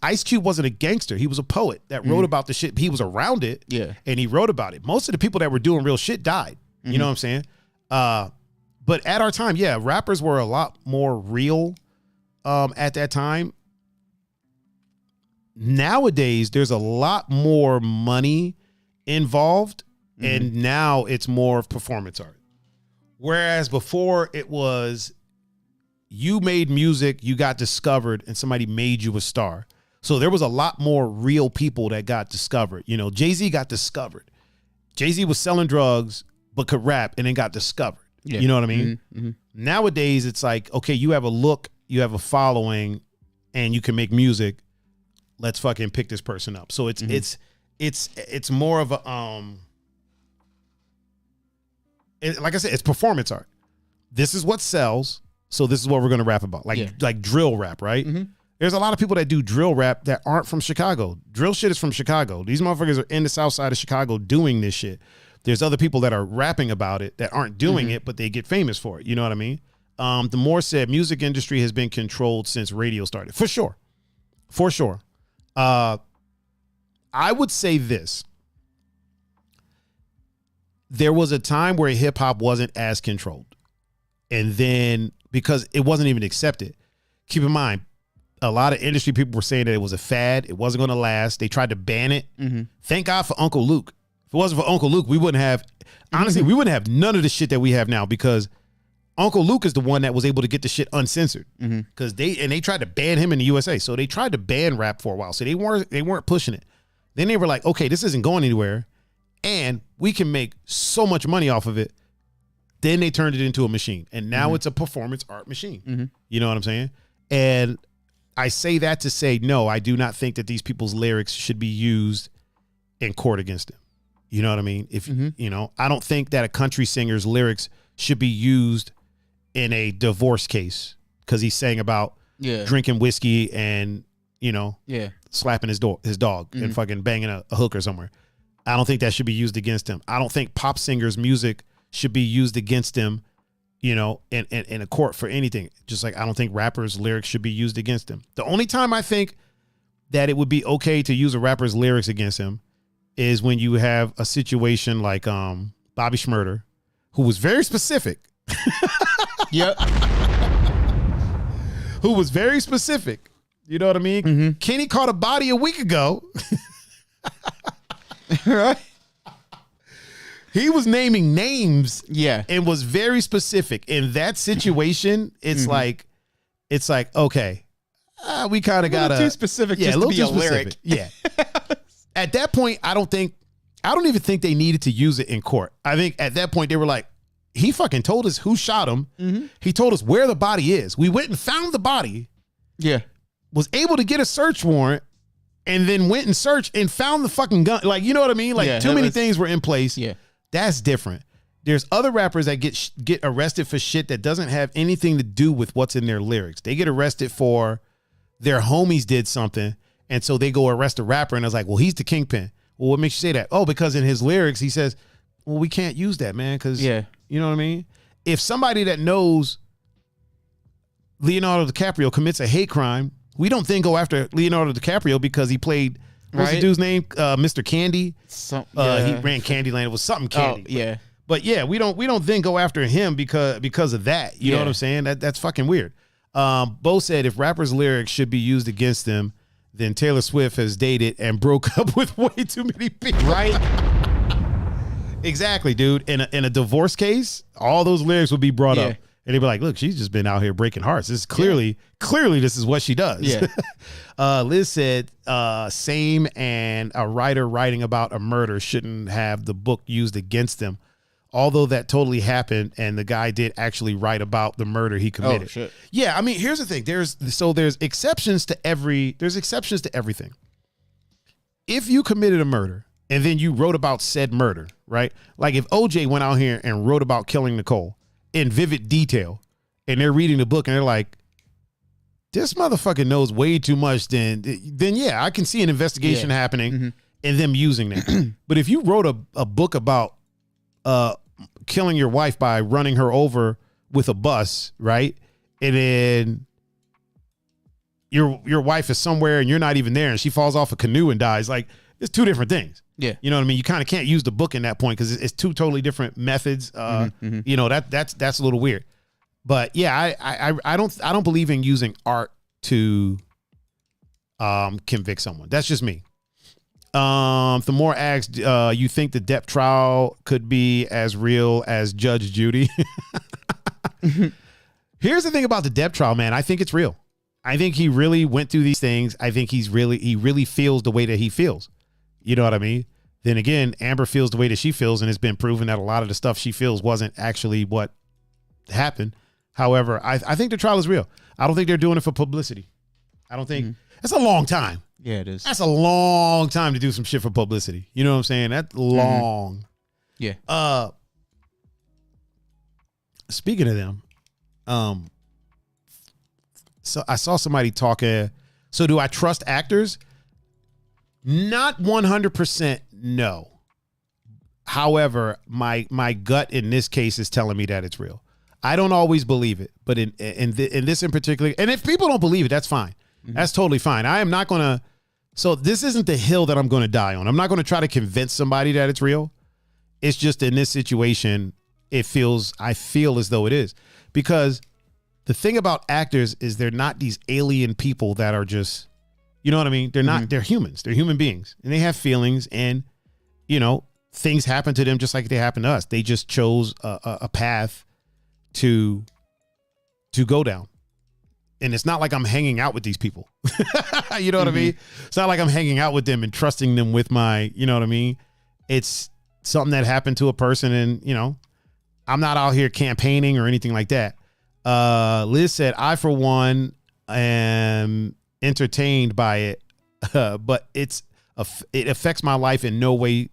Ice Cube wasn't a gangster. He was a poet that wrote about the shit. He was around it. Yeah, and he wrote about it. Most of the people that were doing real shit died. You know what I'm saying? But at our time, yeah, rappers were a lot more real at that time. Nowadays, there's a lot more money involved, and now it's more of performance art. Whereas before it was you made music, you got discovered, and somebody made you a star. So there was a lot more real people that got discovered. You know, Jay-Z got discovered. Jay-Z was selling drugs, but could rap and then got discovered. Yeah. You know what I mean? Nowadays, it's like, okay, you have a look, you have a following, and you can make music. Let's fucking pick this person up. So it's more of a like I said, it's performance art. This is what sells, so this is what we're gonna rap about. Like drill rap, right? There's a lot of people that do drill rap that aren't from Chicago. Drill shit is from Chicago. These motherfuckers are in the south side of Chicago doing this shit. There's other people that are rapping about it that aren't doing it, but they get famous for it. You know what I mean? The Moore said music industry has been controlled since radio started. For sure. For sure. I would say this. There was a time where hip hop wasn't as controlled. And then because it wasn't even accepted. Keep in mind, a lot of industry people were saying that it was a fad. It wasn't going to last. They tried to ban it. Thank God for Uncle Luke. If it wasn't for Uncle Luke, we wouldn't have, honestly, we wouldn't have none of the shit that we have now because Uncle Luke is the one that was able to get the shit uncensored. Because they tried to ban him in the USA. So they tried to ban rap for a while. So they weren't pushing it. Then they were like, okay, this isn't going anywhere. And we can make so much money off of it. Then they turned it into a machine. And now it's a performance art machine. You know what I'm saying? And I say that to say, no, I do not think that these people's lyrics should be used in court against them. You know what I mean? If you know, I don't think that a country singer's lyrics should be used in a divorce case because he's saying about drinking whiskey and, you know, slapping his dog and fucking banging a hooker somewhere. I don't think that should be used against him. I don't think pop singers' music should be used against him, you know, in a court for anything. Just like I don't think rappers' lyrics should be used against him. The only time I think that it would be okay to use a rapper's lyrics against him is when you have a situation like Bobby Shmurda, who was very specific. Yep. Who was very specific. You know what I mean? Kenny caught a body a week ago. Right. He was naming names. Yeah. And was very specific. In that situation, it's like, okay, we kind of got too specific just to be a lyric. Yeah. At that point, I don't even think they needed to use it in court. I think at that point they were like, he fucking told us who shot him. He told us where the body is. We went and found the body. Yeah. Was able to get a search warrant and then went and searched and found the fucking gun. Like, you know what I mean? Like too many things were in place. Yeah. That's different. There's other rappers that get arrested for shit that doesn't have anything to do with what's in their lyrics. They get arrested for their homies did something. And so they go arrest a rapper and it's like, well, he's the kingpin. Well, what makes you say that? Oh, because in his lyrics, he says, well, we can't use that, man. Cause you know what I mean? If somebody that knows Leonardo DiCaprio commits a hate crime, we don't then go after Leonardo DiCaprio because he played, what's the dude's name? Mr. Candy. He ran Candyland. It was something Candy. Oh, yeah. But yeah, we don't then go after him because of that. You know what I'm saying? That's fucking weird. Bo said if rappers' lyrics should be used against them, then Taylor Swift has dated and broke up with way too many people. Right? Exactly, dude. In a divorce case, all those lyrics would be brought up. And they'd be like, look, she's just been out here breaking hearts. This is clearly this is what she does. Yeah. Liz said, same, and a writer writing about a murder shouldn't have the book used against them. although that totally happened and the guy did actually write about the murder he committed. Oh, shit. Yeah, I mean, here's the thing. There's exceptions to everything. If you committed a murder and then you wrote about said murder, right? Like if OJ went out here and wrote about killing Nicole in vivid detail and they're reading the book and they're like, this motherfucker knows way too much, then yeah, I can see an investigation happening and them using that. But if you wrote a book about killing your wife by running her over with a bus, right? And then your wife is somewhere and you're not even there and she falls off a canoe and dies, like it's two different things. Yeah. You know what I mean? You kind of can't use the book in that point because it's two totally different methods. You know, that's a little weird. But yeah, I don't believe in using art to convict someone. That's just me. Thamore asked, you think the Depp trial could be as real as Judge Judy? Here's the thing about the Depp trial, man. I think it's real. I think he really went through these things. I think he really feels the way that he feels. You know what I mean? Then again, Amber feels the way that she feels, and it's been proven that a lot of the stuff she feels wasn't actually what happened. However, I think the trial is real. I don't think they're doing it for publicity. I don't think that's a long time. Yeah, it is. That's a long time to do some shit for publicity. You know what I'm saying? That's long. Yeah. Speaking of them, so I saw somebody talking. So do I trust actors? Not 100%. No. However, my gut in this case is telling me that it's real. I don't always believe it, but in this in particular, and if people don't believe it, that's fine. That's totally fine. I am not going to. So this isn't the hill that I'm going to die on. I'm not going to try to convince somebody that it's real. It's just in this situation, I feel as though it is. Because the thing about actors is they're not these alien people that are just, you know what I mean? They're not, they're humans. They're human beings. And they have feelings and, you know, things happen to them just like they happen to us. They just chose a path to go down. And it's not like I'm hanging out with these people. You know what I mean? It's not like I'm hanging out with them and trusting them with my, you know what I mean? It's something that happened to a person and, you know, I'm not out here campaigning or anything like that. Liz said, I, for one, am entertained by it, but it affects my life in no way.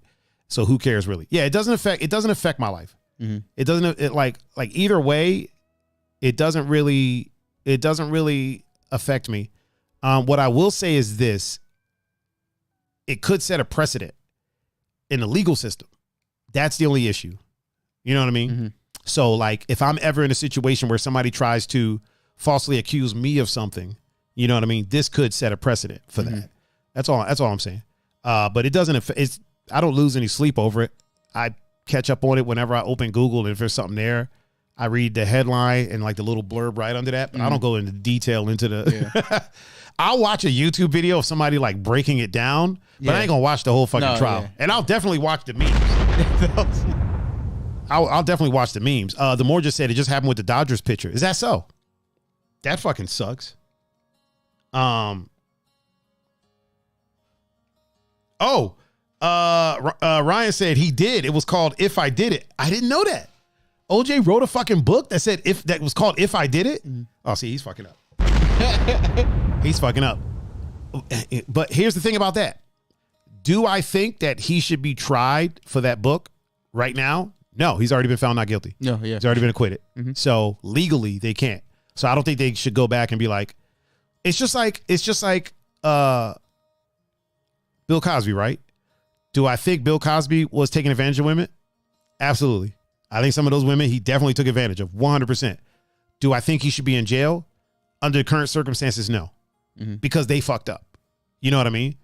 So who cares really? Yeah, it doesn't affect my life. It doesn't, like either way, it doesn't really affect me. What I will say is this: it could set a precedent in the legal system. That's the only issue. You know what I mean? So like if I'm ever in a situation where somebody tries to falsely accuse me of something, you know what I mean? This could set a precedent for that. That's all I'm saying. But it doesn't, I don't lose any sleep over it. I catch up on it whenever I open Google, and if there's something there, I read the headline and like the little blurb right under that, but I don't go into detail into the, I'll watch a YouTube video of somebody like breaking it down, but I ain't gonna watch the whole fucking trial. And I'll definitely watch the memes. I'll definitely watch the memes. The more just said it just happened with the Dodgers pitcher. Is that so? That fucking sucks. Ryan said he did. It was called If I Did It. I didn't know that. OJ wrote a fucking book that said that was called If I Did It. Oh, see, he's fucking up. He's fucking up. But here's the thing about that. Do I think that he should be tried for that book right now? No, he's already been found not guilty. No, yeah. He's already been acquitted. So legally they can't. So I don't think they should go back and be like, it's just like Bill Cosby, right? Do I think Bill Cosby was taking advantage of women? Absolutely. I think some of those women he definitely took advantage of, 100%. Do I think he should be in jail? Under the current circumstances, no. Because they fucked up. You know what I mean?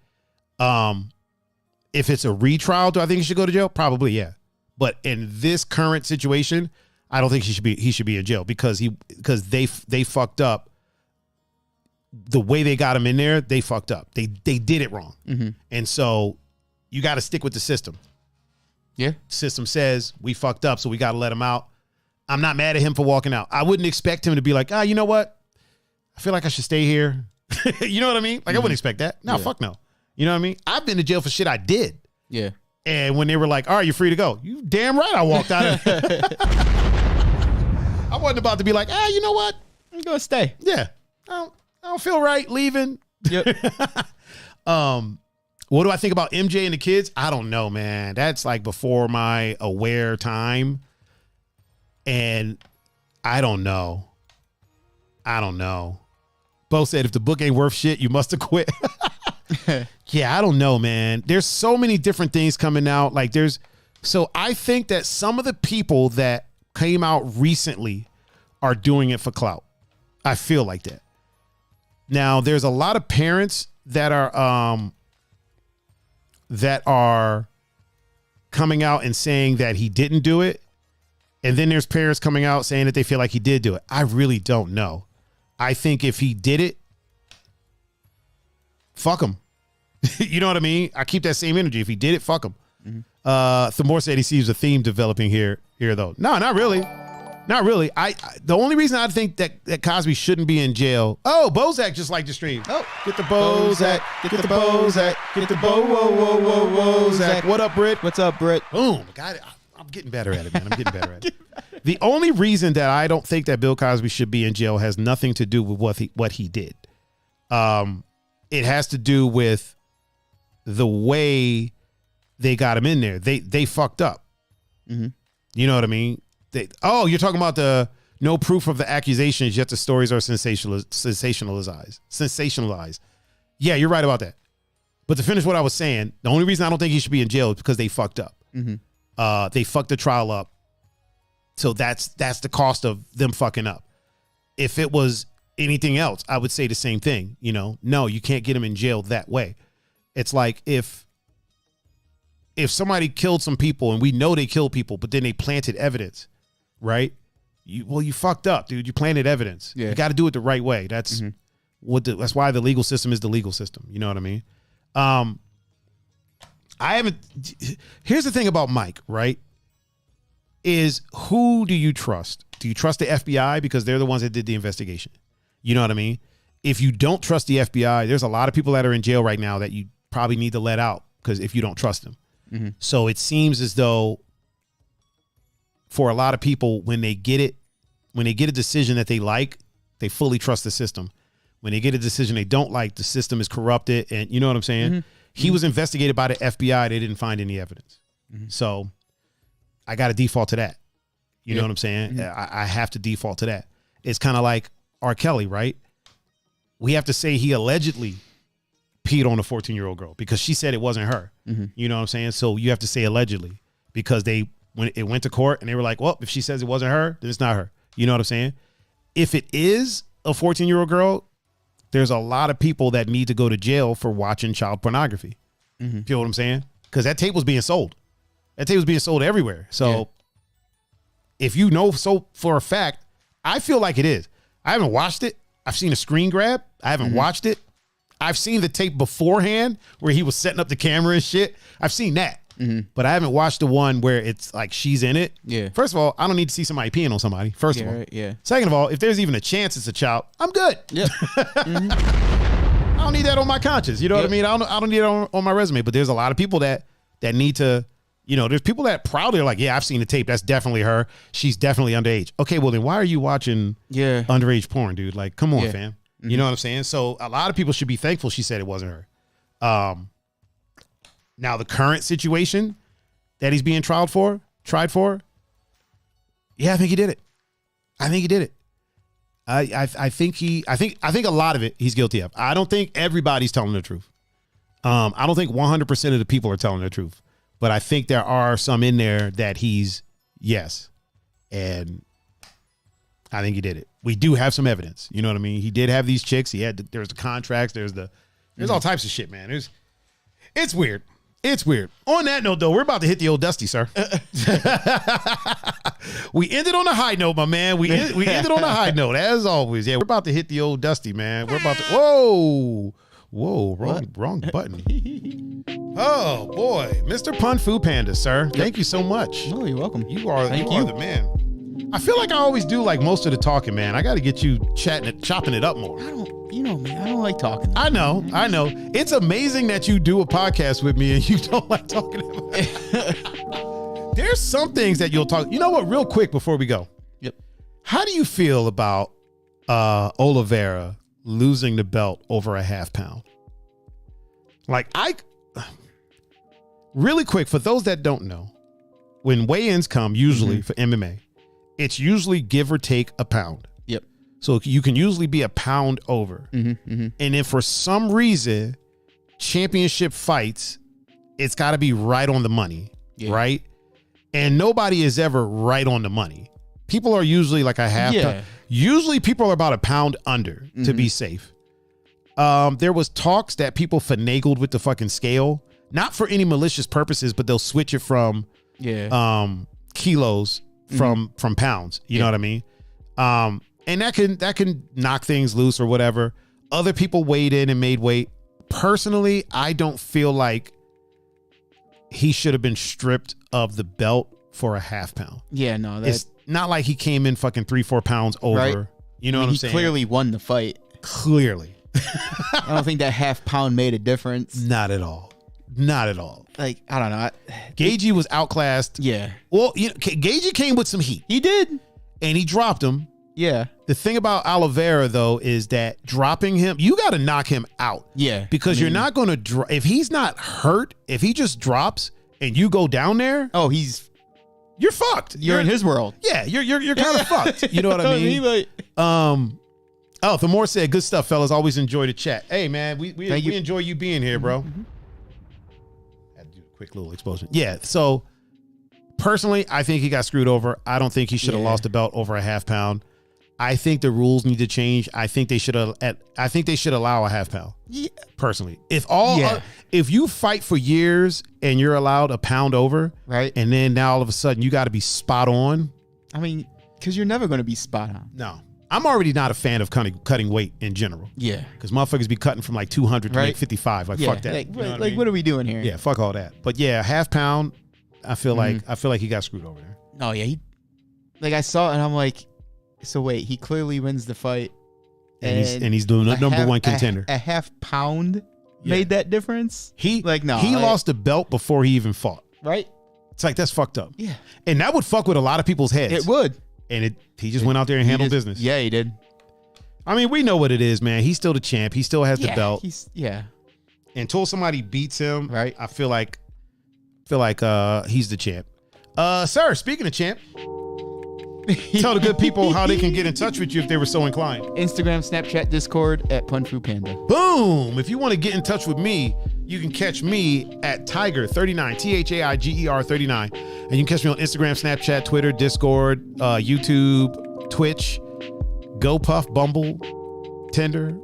If it's a retrial, do I think he should go to jail? Probably, yeah. But in this current situation, I don't think he should be in jail because they fucked up. The way they got him in there, they fucked up. They did it wrong. And so you got to stick with the system. Yeah. System says we fucked up, so we got to let him out. I'm not mad at him for walking out. I wouldn't expect him to be like, you know what? I feel like I should stay here. You know what I mean? Like I wouldn't expect that. No, fuck no. You know what I mean? I've been to jail for shit I did. Yeah. And when they were like, all right, you're free to go. You damn right I walked out of there. I wasn't about to be like, you know what? I'm going to stay. Yeah. I don't feel right leaving. Yep. What do I think about MJ and the kids? I don't know, man. That's like before my aware time. And I don't know. Bo said, if the book ain't worth shit, you must have quit. Yeah, I don't know, man. There's so many different things coming out. So I think that some of the people that came out recently are doing it for clout. I feel like that. Now, there's a lot of parents that are coming out and saying that he didn't do it. And then there's parents coming out saying that they feel like he did do it. I really don't know. I think if he did it, fuck him. You know what I mean? I keep that same energy. If he did it, fuck him. Mm-hmm. Thamor said he sees a theme developing here though. No, not really. Not really. The only reason I think that Cosby shouldn't be in jail. Oh, Bozak just liked the stream. Oh, get the Bozak. Get the Bozak. Get the Bozak. What up, Britt? What's up, Britt? Boom. Got it. I'm getting better at it, man. I'm getting better at it. The only reason that I don't think that Bill Cosby should be in jail has nothing to do with what he did. It has to do with the way they got him in there. They fucked up. Mm-hmm. You know what I mean? You're talking about the no proof of the accusations, yet the stories are sensationalized. Yeah, you're right about that. But to finish what I was saying, the only reason I don't think he should be in jail is because they fucked up. Mm-hmm. They fucked the trial up. So that's the cost of them fucking up. If it was anything else, I would say the same thing. You know, no, you can't get him in jail that way. It's like if somebody killed some people and we know they killed people, but then they planted evidence, right? You fucked up, dude. You planted evidence. Yeah. You got to do it the right way. That's that's why the legal system is the legal system. You know what I mean? Here's the thing about Mike, right? Is who do you trust? Do you trust the FBI because they're the ones that did the investigation? You know what I mean? If you don't trust the FBI, there's a lot of people that are in jail right now that you probably need to let out because if you don't trust them. Mm-hmm. So it seems as though for a lot of people, when they get a decision that they like, they fully trust the system. When they get a decision they don't like, the system is corrupted. And you know what I'm saying? Mm-hmm. He was investigated by the FBI. They didn't find any evidence. Mm-hmm. So I got to default to that. You know what I'm saying? Mm-hmm. I have to default to that. It's kind of like R. Kelly, right? We have to say he allegedly peed on a 14-year-old girl because she said it wasn't her. Mm-hmm. You know what I'm saying? So you have to say allegedly because when it went to court and they were like, well, if she says it wasn't her, then it's not her. You know what I'm saying? If it is a 14-year-old girl, there's a lot of people that need to go to jail for watching child pornography. Mm-hmm. You know what I'm saying? Because that tape was being sold. That tape was being sold everywhere. So if you know so for a fact, I feel like it is. I haven't watched it. I've seen a screen grab. I haven't watched it. I've seen the tape beforehand where he was setting up the camera and shit. I've seen that. Mm-hmm. But I haven't watched the one where it's like she's in it. Yeah. First of all, I don't need to see somebody peeing on somebody. First of all. Right, yeah. Second of all, if there's even a chance it's a child, I'm good. Yep. Mm-hmm. I don't need that on my conscience. You know what I mean? I don't need it on my resume. But there's a lot of people that need to, you know, there's people that proudly are like, yeah, I've seen the tape. That's definitely her. She's definitely underage. Okay, well then why are you watching underage porn, dude? Like, come on, fam. Mm-hmm. You know what I'm saying? So a lot of people should be thankful she said it wasn't her. Now the current situation that he's being tried for, yeah, I think he did it. I think a lot of it he's guilty of. I don't think everybody's telling the truth. I don't think 100% of the people are telling the truth, but I think there are some in there that and I think he did it. We do have some evidence. You know what I mean? He did have these chicks. There's the contracts. There's all types of shit, man. It's weird. It's weird. On that note, though, we're about to hit the old Dusty, sir. We ended on a high note, my man. We ended on a high note, as always. Yeah, we're about to hit the old Dusty, man. We're about to. Whoa, wrong button. Oh boy, Mr. PunFu Panda, sir. Thank you so much. Oh, you're welcome. You are the man. I feel like I always do like most of the talking, man. I got to get you chopping it up more. You know me. I don't like talking. I know. It's amazing that you do a podcast with me and you don't like talking about it. There's some things that you'll talk. You know what? Real quick before we go. Yep. How do you feel about Oliveira losing the belt over a half pound? Like, really quick, for those that don't know, when weigh-ins come, usually for MMA, it's usually give or take a pound. Yep. So you can usually be a pound over. And then for some reason, championship fights, it's got to be right on the money, right? And nobody is ever right on the money. People are usually like a half pound. Usually people are about a pound under to be safe. There was talks that people finagled with the fucking scale, not for any malicious purposes, but they'll switch it from kilos from pounds. You know what I mean? And that can knock things loose or whatever. Other people weighed in and made weight. Personally, I don't feel like he should have been stripped of the belt for a half pound. Yeah, no, it's not like he came in fucking 3-4 pounds over. Right. You know what I'm saying? He clearly won the fight. Clearly. I don't think that half pound made a difference. Not at all. Not at all. Like, I don't know. Gagey was outclassed. Yeah. Well, you know, Gagey came with some heat. He did. And he dropped him. Yeah. The thing about Oliveira, though, is that dropping him, you got to knock him out. Yeah. Because you're not going to, if he's not hurt, if he just drops and you go down there. Oh, you're fucked. You're in his world. Yeah. You're kind of fucked. You know what I mean? Thamor said, good stuff, fellas. Always enjoy the chat. Hey, man, we enjoy you being here, bro. Had to do a quick little explosion. Yeah. So personally, I think he got screwed over. I don't think he should have lost the belt over a half pound. I think the rules need to change. I think they should allow a half pound. Yeah. Personally, if you fight for years and you're allowed a pound over, right, and then now all of a sudden you got to be spot on. I mean, because you're never going to be spot on. No, I'm already not a fan of cutting weight in general. Yeah, because motherfuckers be cutting from like 200 to like 55. Like fuck that. Like, what are we doing here? Yeah, fuck all that. But yeah, half pound. I feel like he got screwed over there. Oh yeah, I saw it and I'm like, so wait, he clearly wins the fight, and he's doing the number one contender. A half pound made that difference. He lost the belt before he even fought. Right. It's like, that's fucked up. Yeah. And that would fuck with a lot of people's heads. It would. And he just went out there and handled business. Yeah, he did. I mean, we know what it is, man. He's still the champ. He still has the belt. Until somebody beats him, right? I feel like he's the champ. Sir, speaking of champ, tell the good people how they can get in touch with you if they were so inclined. Instagram, Snapchat, Discord at PunFu Panda. Boom! If you want to get in touch with me, you can catch me at Thaiger39, Thaiger39. And you can catch me on Instagram, Snapchat, Twitter, Discord, YouTube, Twitch, GoPuff, Bumble, Tinder,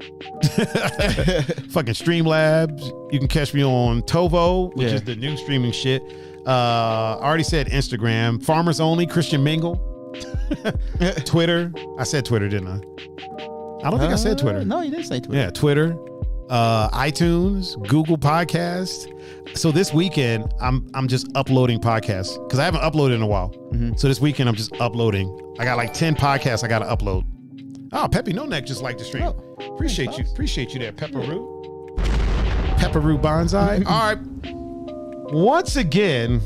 fucking Streamlabs. You can catch me on Tovo, which is the new streaming shit. I already said Instagram. Farmers Only, Christian Mingle. Twitter. I said Twitter, didn't I? I don't think I said Twitter. No, you didn't say Twitter. Yeah, Twitter, iTunes, Google Podcasts. So this weekend, I'm just uploading podcasts because I haven't uploaded in a while. So this weekend, I'm just uploading. I got like 10 podcasts I got to upload. Oh, Peppy No Neck just liked the stream. Appreciate you there, Pepperoo. Pepperoo Bonsai. All right. Once again.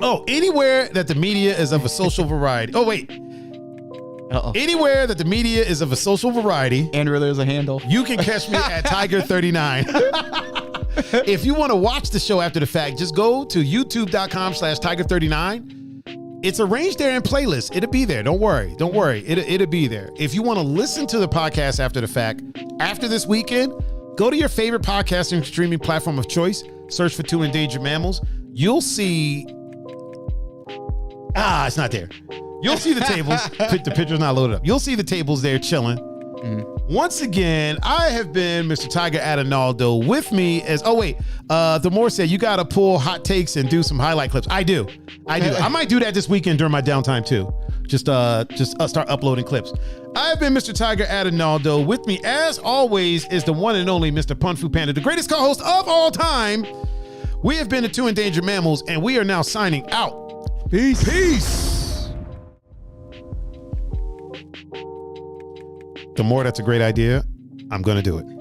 Oh, anywhere that the media is of a social variety. Oh, wait. Anywhere that the media is of a social variety. And where there's a handle. You can catch me at Thaiger39. If you want to watch the show after the fact, just go to youtube.com/Thaiger39. It's arranged there in playlist. It'll be there. Don't worry. It'll be there. If you want to listen to the podcast after the fact, after this weekend, go to your favorite podcasting streaming platform of choice. Search for Two Endangered Mammals. You'll see... it's not there. You'll see the tables. The picture's not loaded up. You'll see the tables there chilling. Once again, I have been Mr. Thaiger Adanoldo. With me as... Oh, wait. Themor said you got to pull hot takes and do some highlight clips. I do. I might do that this weekend during my downtime, too. Just start uploading clips. I've been Mr. Thaiger Adanoldo. With me, as always, is the one and only Mr. PunFu Panda, the greatest co-host of all time. We have been the Two Endangered Mammals, and we are now signing out. Peace. The more, that's a great idea. I'm going to do it.